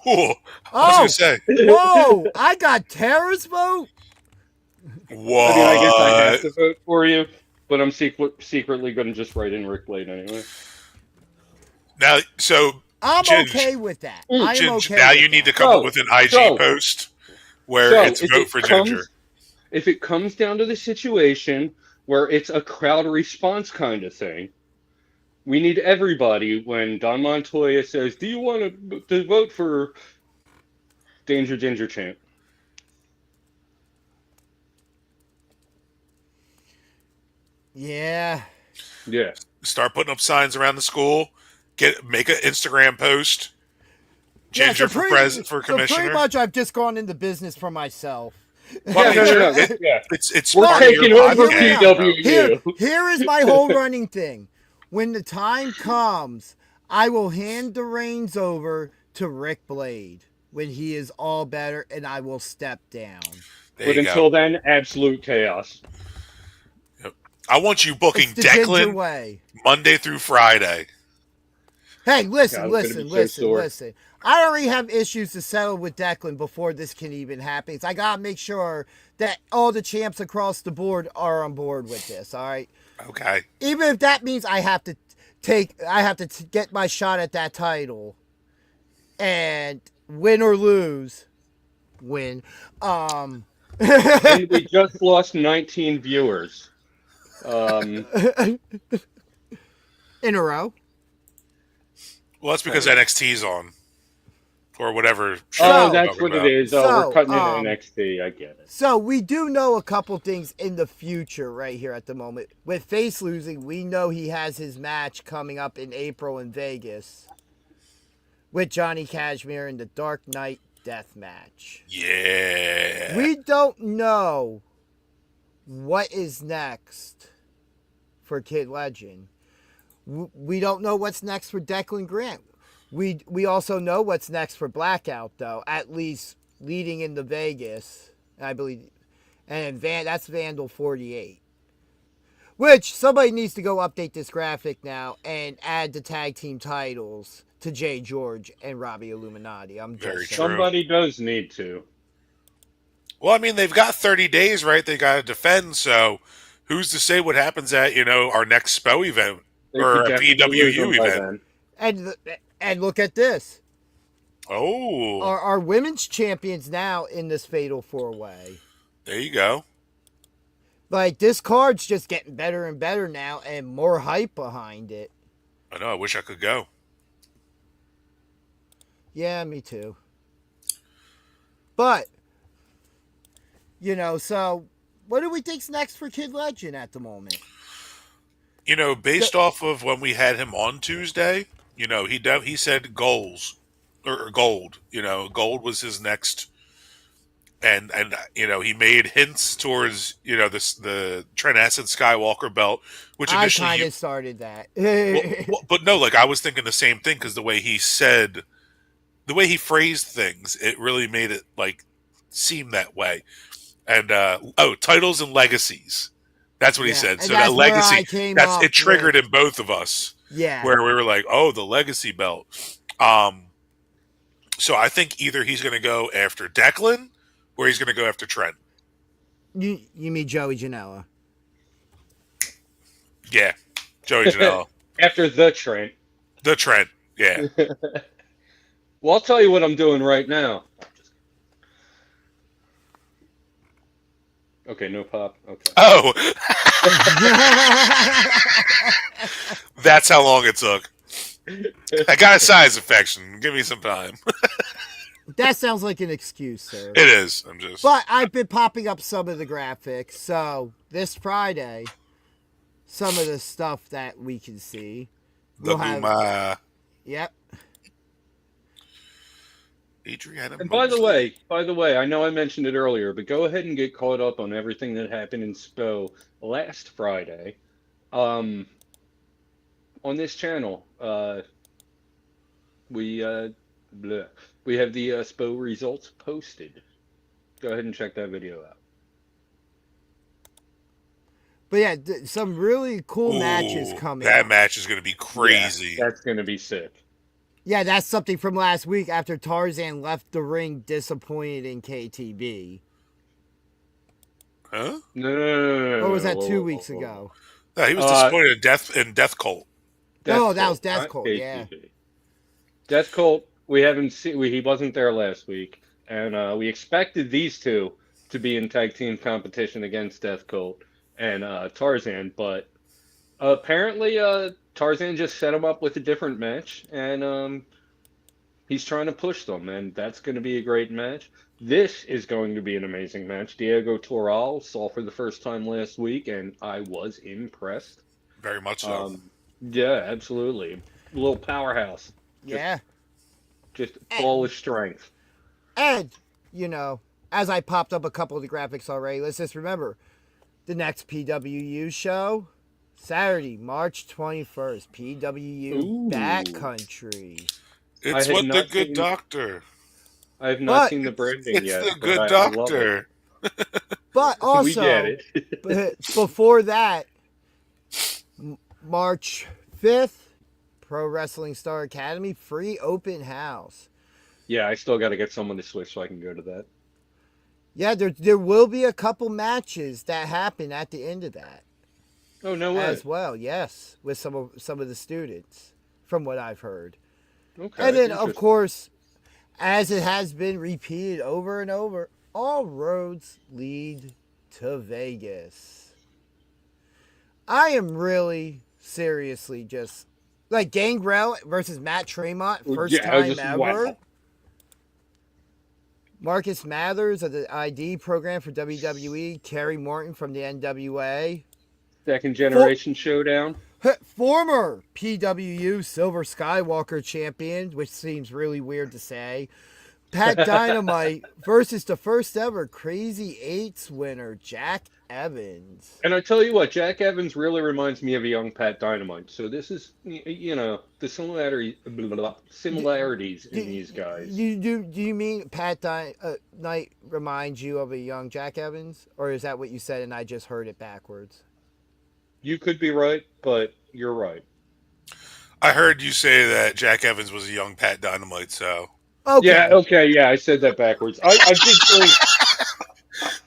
Ooh, I was gonna say. Whoa! I got Tara's vote. What? I mean, I guess I have to vote for you, but I'm secretly going to just write in Rick Blade anyway. Now, so I'm Ginge, okay with that. I am Ginge, okay. now with you need that. to come up with an IG post where it's vote for Ginger. If it comes down to the situation where it's a crowd response kind of thing, we need everybody when Don Montoya says, "Do you want to vote for Danger Ginger Champ?" Yeah. Yeah. Start putting up signs around the school. Make an Instagram post. Ginger for So pretty commissioner. much, I've just gone into business for myself. Well, Yeah, no. Yeah. It's We're part of taking your over podcast. PWU. Here is my whole running thing. When the time comes, I will hand the reins over to Rick Blade when he is all better, and I will step down. There But you until go. then, absolute chaos. Yep. I want you booking It's the Ginger Deklan way. Monday through Friday. Hey, God, listen. I'm gonna be so sore. I already have issues to settle with Deklan before this can even happen. So I gotta make sure that all the champs across the board are on board with this. All right. Okay. Even if that means I have to get my shot at that title, and win or lose, win. And we just lost 19 viewers. In a row. Well, that's because NXT's on. Or whatever. Oh, that's what it is. We're cutting into NXT. I get it. So we do know a couple things in the future right here at the moment. With Face losing, we know he has his match coming up in April in Vegas with Johnny Kashmere in the Dark Knight Death Match. Yeah. We don't know what is next for Kid Legend. We don't know what's next for Declan Grant. We also know what's next for Blackout, though, at least leading into Vegas, I believe. And that's Vandal 48. Which, somebody needs to go update this graphic now and add the tag team titles to Jay George and Robbie Illuminati. I'm just Very saying. true. Somebody does need to. Well, I mean, they've got 30 days, right? They got to defend, so who's to say what happens at, our next SPO event They or could a definitely lose PWU them by event? then. And look at this. Oh. Our women's champions now in this Fatal 4-Way. There you go. Like, this card's just getting better and better now and more hype behind it. I know. I wish I could go. Yeah, me too. But, so what do we think's next for Kid Legend at the moment? Based off of when we had him on Tuesday, he said goals or gold. Gold was his next, and he made hints towards the Trent Acid Skywalker belt, which initially I kind of started that. but no, I was thinking the same thing because the way he phrased things, it really made it seem that way. And titles and legacies. That's what he said. So that legacy, it triggered in both of us. Yeah. Where we were like, oh, the legacy belt. So I think either he's going to go after Deklan or he's going to go after Trent. You mean Joey Janela? Yeah, Joey Janela. After the Trent. The Trent, yeah. Well, I'll tell you what I'm doing right now. Okay, no pop. Okay. Oh. That's how long it took. I got a size infection. Give me some time. That sounds like an excuse, sir. It is. But I've been popping up some of the graphics. So this Friday, some of the stuff that we can see. Yep. And by the way, I know I mentioned it earlier, but go ahead and get caught up on everything that happened in SPO last Friday. On this channel, we have the SPO results posted. Go ahead and check that video out. But yeah, some really cool matches coming. That match is going to be crazy. Yeah, that's going to be sick. Yeah, that's something from last week after Tarzan left the ring disappointed in KTB. Huh? No. Or was that 2 weeks ago? No, he was disappointed in Death Cult. That was Death Cult, yeah. Death Cult, we haven't seen. He wasn't there last week, and we expected these two to be in tag team competition against Death Cult and Tarzan, but apparently Tarzan just set him up with a different match, and he's trying to push them, and that's going to be a great match. This is going to be an amazing match. Diego Toral saw for the first time last week, and I was impressed. Very much so. Yeah, absolutely. A little powerhouse. Yeah. Just ball of strength. And, as I popped up a couple of the graphics already, let's just remember the next PWU show, Saturday, March 21st, PWU Backcountry. It's had what the not good seen- doctor. I have not seen the branding It's yet. the but good I love it. doctor. But We also, get it. before that, March 5th, Pro Wrestling Star Academy, free open house. Yeah, I still got to get someone to switch so I can go to that. Yeah, there will be a couple matches that happen at the end of that Oh, no way. as well. Yes, with some of the students, from what I've heard. Okay. And then, of interesting. course, as it has been repeated over and over, all roads lead to Vegas. I am really, seriously just like Gangrel versus Matt Tremont, first Yeah, I was time just- ever. wow. Marcus Mathers of the ID program for WWE, Kerry Morton from the NWA, Second generation showdown. former PWU Silver Skywalker champion, which seems really weird to say, Pat Dynamite versus the first ever Crazy Eights winner, Jack Evans. And I tell you what, Jack Evans really reminds me of a young Pat Dynamite. So this is, the similarities in these guys. Do you mean Pat Dynamite reminds you of a young Jack Evans? Or is that what you said and I just heard it backwards? You could be right, but you're right. I heard you say that Jack Evans was a young Pat Dynamite, so. Okay. Yeah, okay, yeah, I said that backwards. I did drink.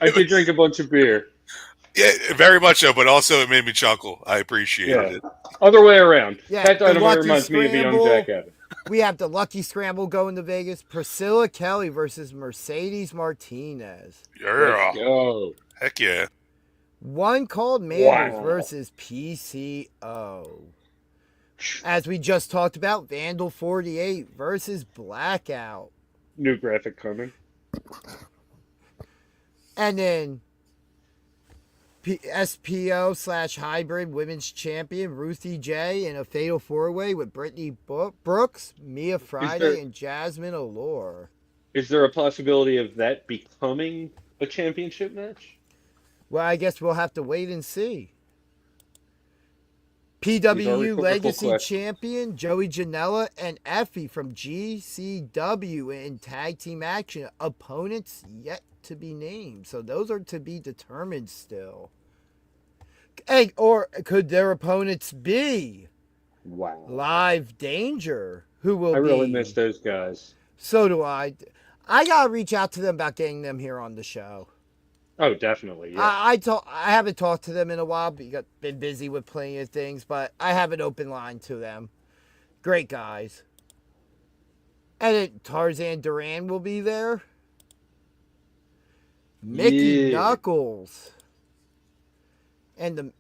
I did drink a bunch of beer. Yeah, very much so, but also it made me chuckle. I appreciate Yeah. it. Other way around. Yeah, Pat the Dynamite Lucky reminds me of a young Scramble. Jack Evans. We have the Lucky Scramble going to Vegas. Priscilla Kelly versus Mercedes Martinez. Yeah. Let's go. Heck yeah. One Called Manders Wow. versus PCO. As we just talked about, Vandal 48 versus Blackout. New graphic coming. And then SPO/hybrid women's champion Ruthie J in a fatal four-way with Brittany Brooks, Mia Friday, and Jasmine Allure. Is there a possibility of that becoming a championship match? Well, I guess we'll have to wait and see. These are PWU rhetorical Legacy questions. Champion Joey Janela and Effie from GCW in tag team action. Opponents yet to be named. So those are to be determined still. Hey, or could their opponents be Wow. Live Danger? Who will I really be? miss those guys. So do I. I gotta reach out to them about getting them here on the show. Oh, definitely. Yeah. I haven't talked to them in a while. Been busy with plenty of things, but I have an open line to them. Great guys. And then Tarzan Duran will be there. Mickey Yeah. Knuckles. And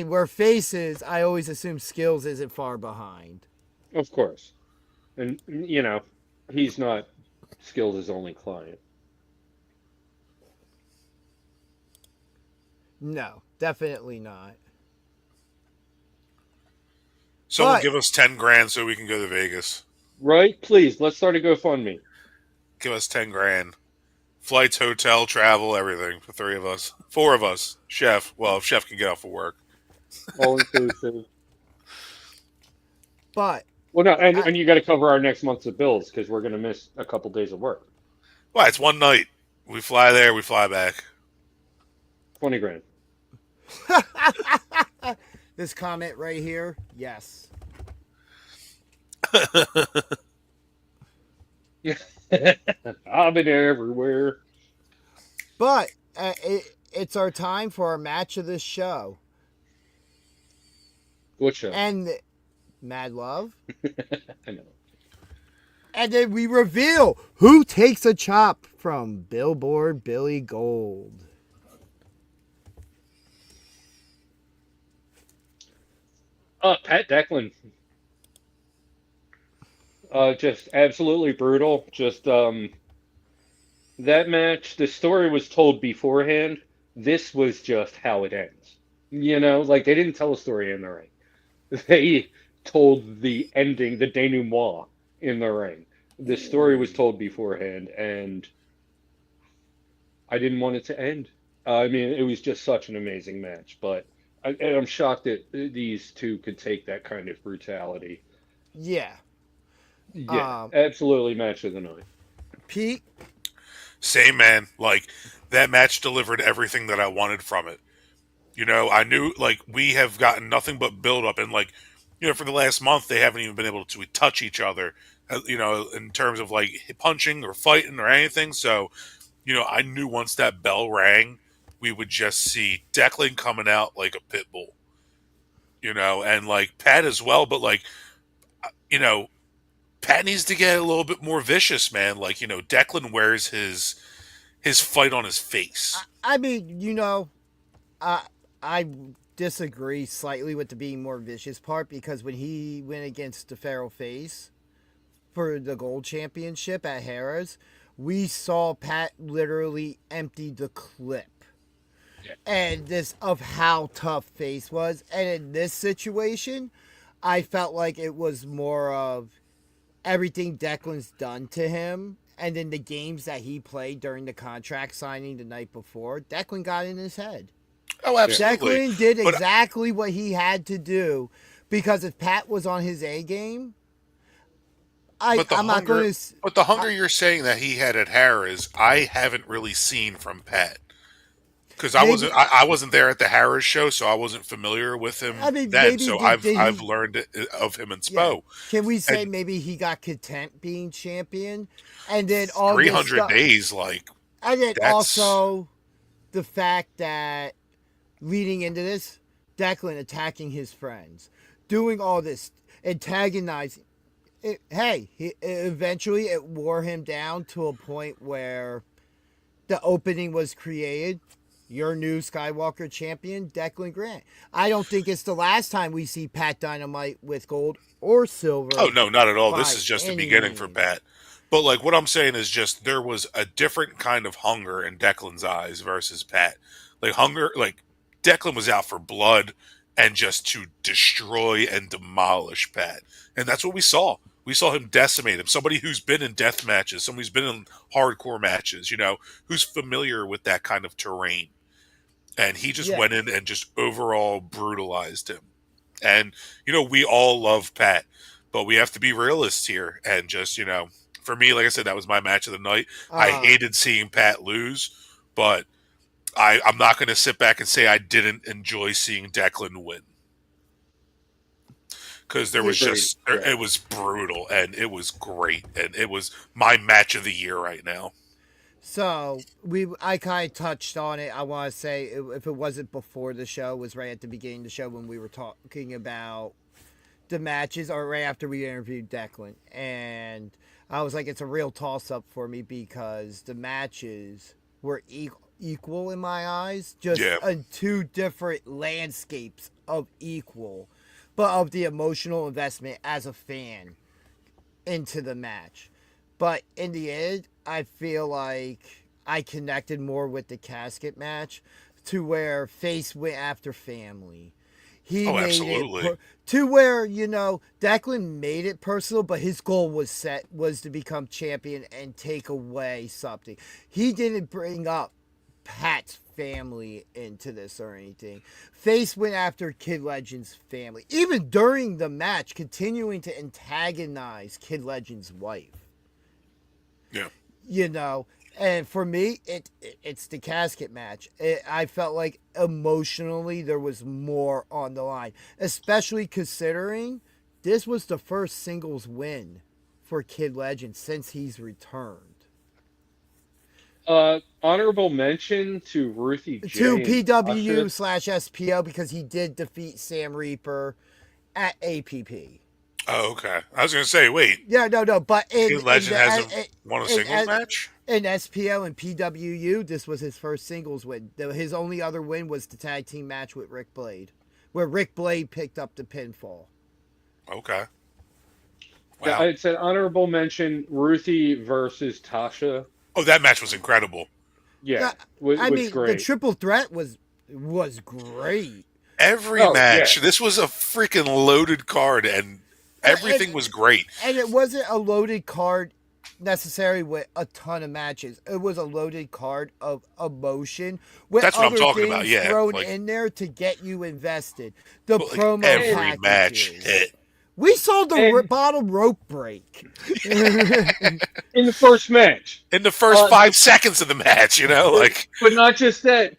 we're faces. I always assume Skills isn't far behind. Of course. And, he's not Skills' only client. No, definitely not. Someone But- give us 10 grand so we can go to Vegas. Right? Please, let's start a GoFundMe. Give us 10 grand. Flights, hotel, travel, everything for 3 of us. 4 of us. Chef. Well, if Chef can get off of work. All inclusive. But Well, no, and you got to cover our next month's of bills because we're going to miss a couple days of work. Well, it's one night. We fly there, we fly back. 20 grand. this comment right here, yes. I've been everywhere. But it's our time for our match of this show. What show? And Mad Love. I know. And then we reveal who takes a chop from Billboard Billy Gold. Pat Deklan. Just absolutely brutal. Just that match, the story was told beforehand. This was just how it ends. Like they didn't tell a story in the ring. they told the ending, the denouement in the ring. The story was told beforehand, and I didn't want it to end. I mean, it was just such an amazing match, but and I'm shocked that these two could take that kind of brutality. Yeah. Yeah, absolutely match of the night. Pete? Same, man. Like, that match delivered everything that I wanted from it. You know, I knew, like, we have gotten nothing but build up, and, like, you know, for the last month, they haven't even been able to touch each other, you know, in terms of, like, punching or fighting or anything. So, you know, I knew once that bell rang, we would just see Deklan coming out like a pit bull, you know, and, like, Pat as well. But, like, you know, Pat needs to get a little bit more vicious, man. Like, you know, Deklan wears his fight on his face. I mean, you know, I disagree slightly with the being more vicious part, because when he went against the Feral Face for the gold championship at Harrah's, we saw Pat literally empty the clip. Yeah. And this of how tough Face was. And in this situation, I felt like it was more of everything Declan's done to him, and then the games that he played during the contract signing the night before, Declan got in his head. Oh, absolutely. Declan did But- exactly what he had to do, because if Pat was on his A game, I'm not going to. But the hunger you're saying that he had at Harrah's, I haven't really seen from Pat. Because I wasn't there at the Harrah's show, so I wasn't familiar with him then. So I've learned of him in Spo. Yeah. Can we say maybe he got content being champion, and then all 300 days, like, and then also the fact that leading into this, Deklan attacking his friends, doing all this, antagonizing. Eventually it wore him down to a point where the opening was created. Your new Skywalker champion, Deklan Grant. I don't think it's the last time we see Pat Dynamite with gold or silver. Oh, no, not at all. This is just the beginning for Pat. But, like, what I'm saying is just there was a different kind of hunger in Declan's eyes versus Pat. Like, Declan was out for blood and just to destroy and demolish Pat. And that's what we saw. We saw him decimate him. Somebody who's been in death matches, somebody who's been in hardcore matches, you know, who's familiar with that kind of terrain. And he just went in and just overall brutalized him. And, you know, we all love Pat, but we have to be realists here. And just, you know, for me, like I said, that was my match of the night. I hated seeing Pat lose, but I'm not going to sit back and say I didn't enjoy seeing Declan win. Because there was it was brutal, and it was great, and it was my match of the year right now. So I kind of touched on it. I want to say, if it wasn't before the show, it was right at the beginning of the show when we were talking about the matches, or right after we interviewed Deklan. And I was like, it's a real toss-up for me, because the matches were equal in my eyes, just on two different landscapes of equal, but of the emotional investment as a fan into the match. But in the end, I feel like I connected more with the casket match, to where Face went after family. He made absolutely. it to where, you know, Declan made it personal, but his goal was to become champion and take away something. He didn't bring up Pat's family into this or anything. Face went after Kid Legend's family, even during the match, continuing to antagonize Kid Legend's wife. Yeah. You know, and for me, it's the casket match. I felt like emotionally there was more on the line, especially considering this was the first singles win for Kid Legend since he's returned. Honorable mention to Ruthie J. To PWU/SPO, because he did defeat Sam Reaper at APP. Oh, okay. I was going to say, wait. Yeah, no, but Kid Legend hasn't won a singles match? In SPO and PWU, this was his first singles win. His only other win was the tag team match with Rick Blade, where Rick Blade picked up the pinfall. Okay. Wow. I'd say honorable mention Ruthie versus Tasha. Oh, that match was incredible. Yeah, I mean, great. the triple threat was great. Every match. This was a freaking loaded card, and everything was great. And it wasn't a loaded card necessarily with a ton of matches. It was a loaded card of emotion with That's what I'm other talking things about. Yeah, thrown like, in there to get you invested. The promo every packages. match hit. We saw the bottom rope break in the first match. In the first 5 seconds of the match, you know, like. But not just that.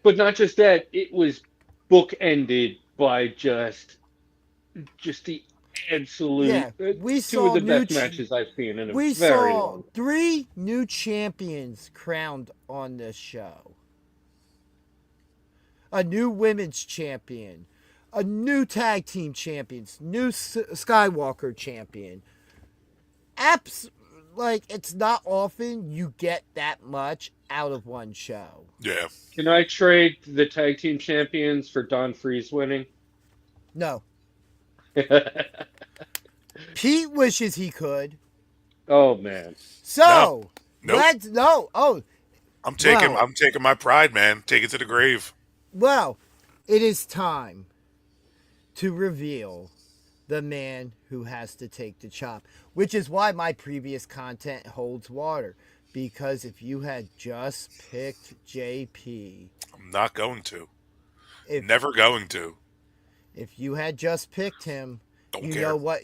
It was bookended by just the absolute. Yeah, we two saw of the new best matches I've seen in a we very saw long time. 3 new champions crowned on this show. A new women's champion, a new tag team champions, new Skywalker champion. Like, it's not often you get that much out of one show. Yeah. Can I trade the tag team champions for Don Freeze winning? No. Pete wishes he could. Oh man. So Nope. let's no. Oh, I'm taking my pride, man. Take it to the grave. Well, it is time to reveal the man who has to take the chop, which is why my previous content holds water. Because if you had just picked JP, I'm not going to. Never going to. If you had just picked him, Don't care. what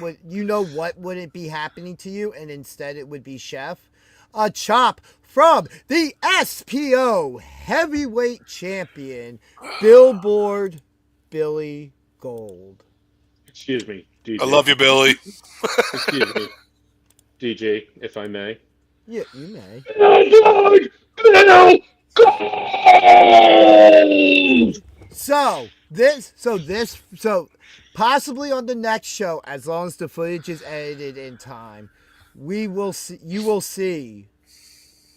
would it be happening to you, and instead it would be Chef, a chop from the SPO heavyweight champion, Billboard Billy Gold. Excuse me, DJ. I love you, Billy. Excuse me, DJ, if I may. Yeah, you may. So possibly on the next show, as long as the footage is edited in time, you will see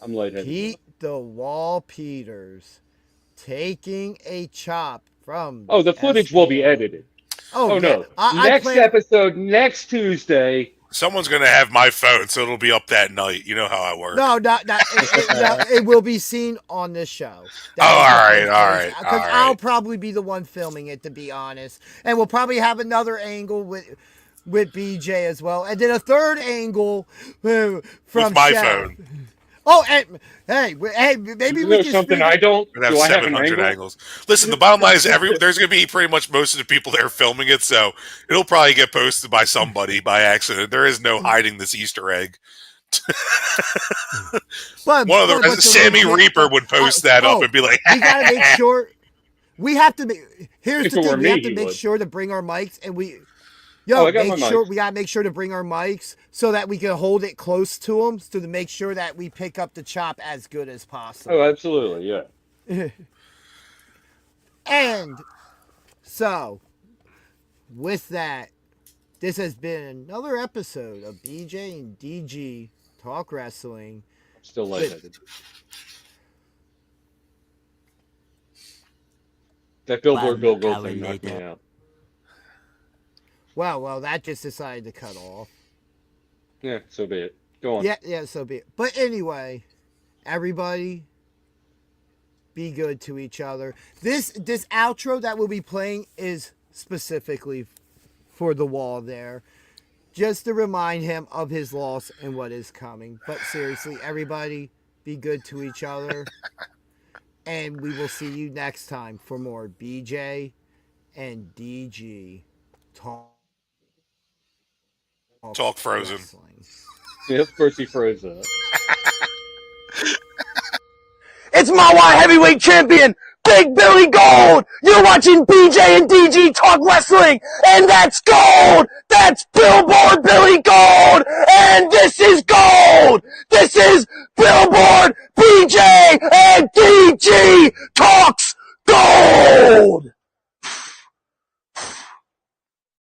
I'm lightheaded. Pete the Wall Peters taking a chop from. Oh, the footage will be edited. Oh no! I next episode, next Tuesday. Someone's going to have my phone, so it'll be up that night. You know how I work. No, it will be seen on this show. All right. Because I'll probably be the one filming it, to be honest. And we'll probably have another angle with BJ as well. And then a third angle from with my Chef. phone. Oh, and hey, maybe we can something I don't. We're gonna Do have I have an 700 angle? angles. Listen, the bottom line is there's going to be pretty much most of the people there filming it, so it'll probably get posted by somebody by accident. There is no hiding this Easter egg. Sammy Reaper would post that up and be like, we gotta make sure. We have to make. Here's If the it were thing: we me, have to he make would. sure to bring our mics, and we I got my mics. we gotta make sure to bring our mics so that we can hold it close to them, so to make sure that we pick up the chop as good as possible. Oh, absolutely, yeah. And so, with that, this has been another episode of BJ and DG Talk Wrestling. Still lightheaded. That Billboard Bill Gold thing knocked me out. Well, that just decided to cut off. Yeah, so be it. Go on. Yeah, so be it. But anyway, everybody, be good to each other. This outro that we'll be playing is specifically for the Wall there, just to remind him of his loss and what is coming. But seriously, everybody, be good to each other. And we will see you next time for more BJ and DG Talk Frozen. Wrestling. Yeah, of course he froze up. It's my heavyweight champion, Big Billy Gold. You're watching BJ and DG Talk Wrestling, and that's gold. That's Billboard Billy Gold, and this is gold. This is Billboard BJ and DG Talks Gold.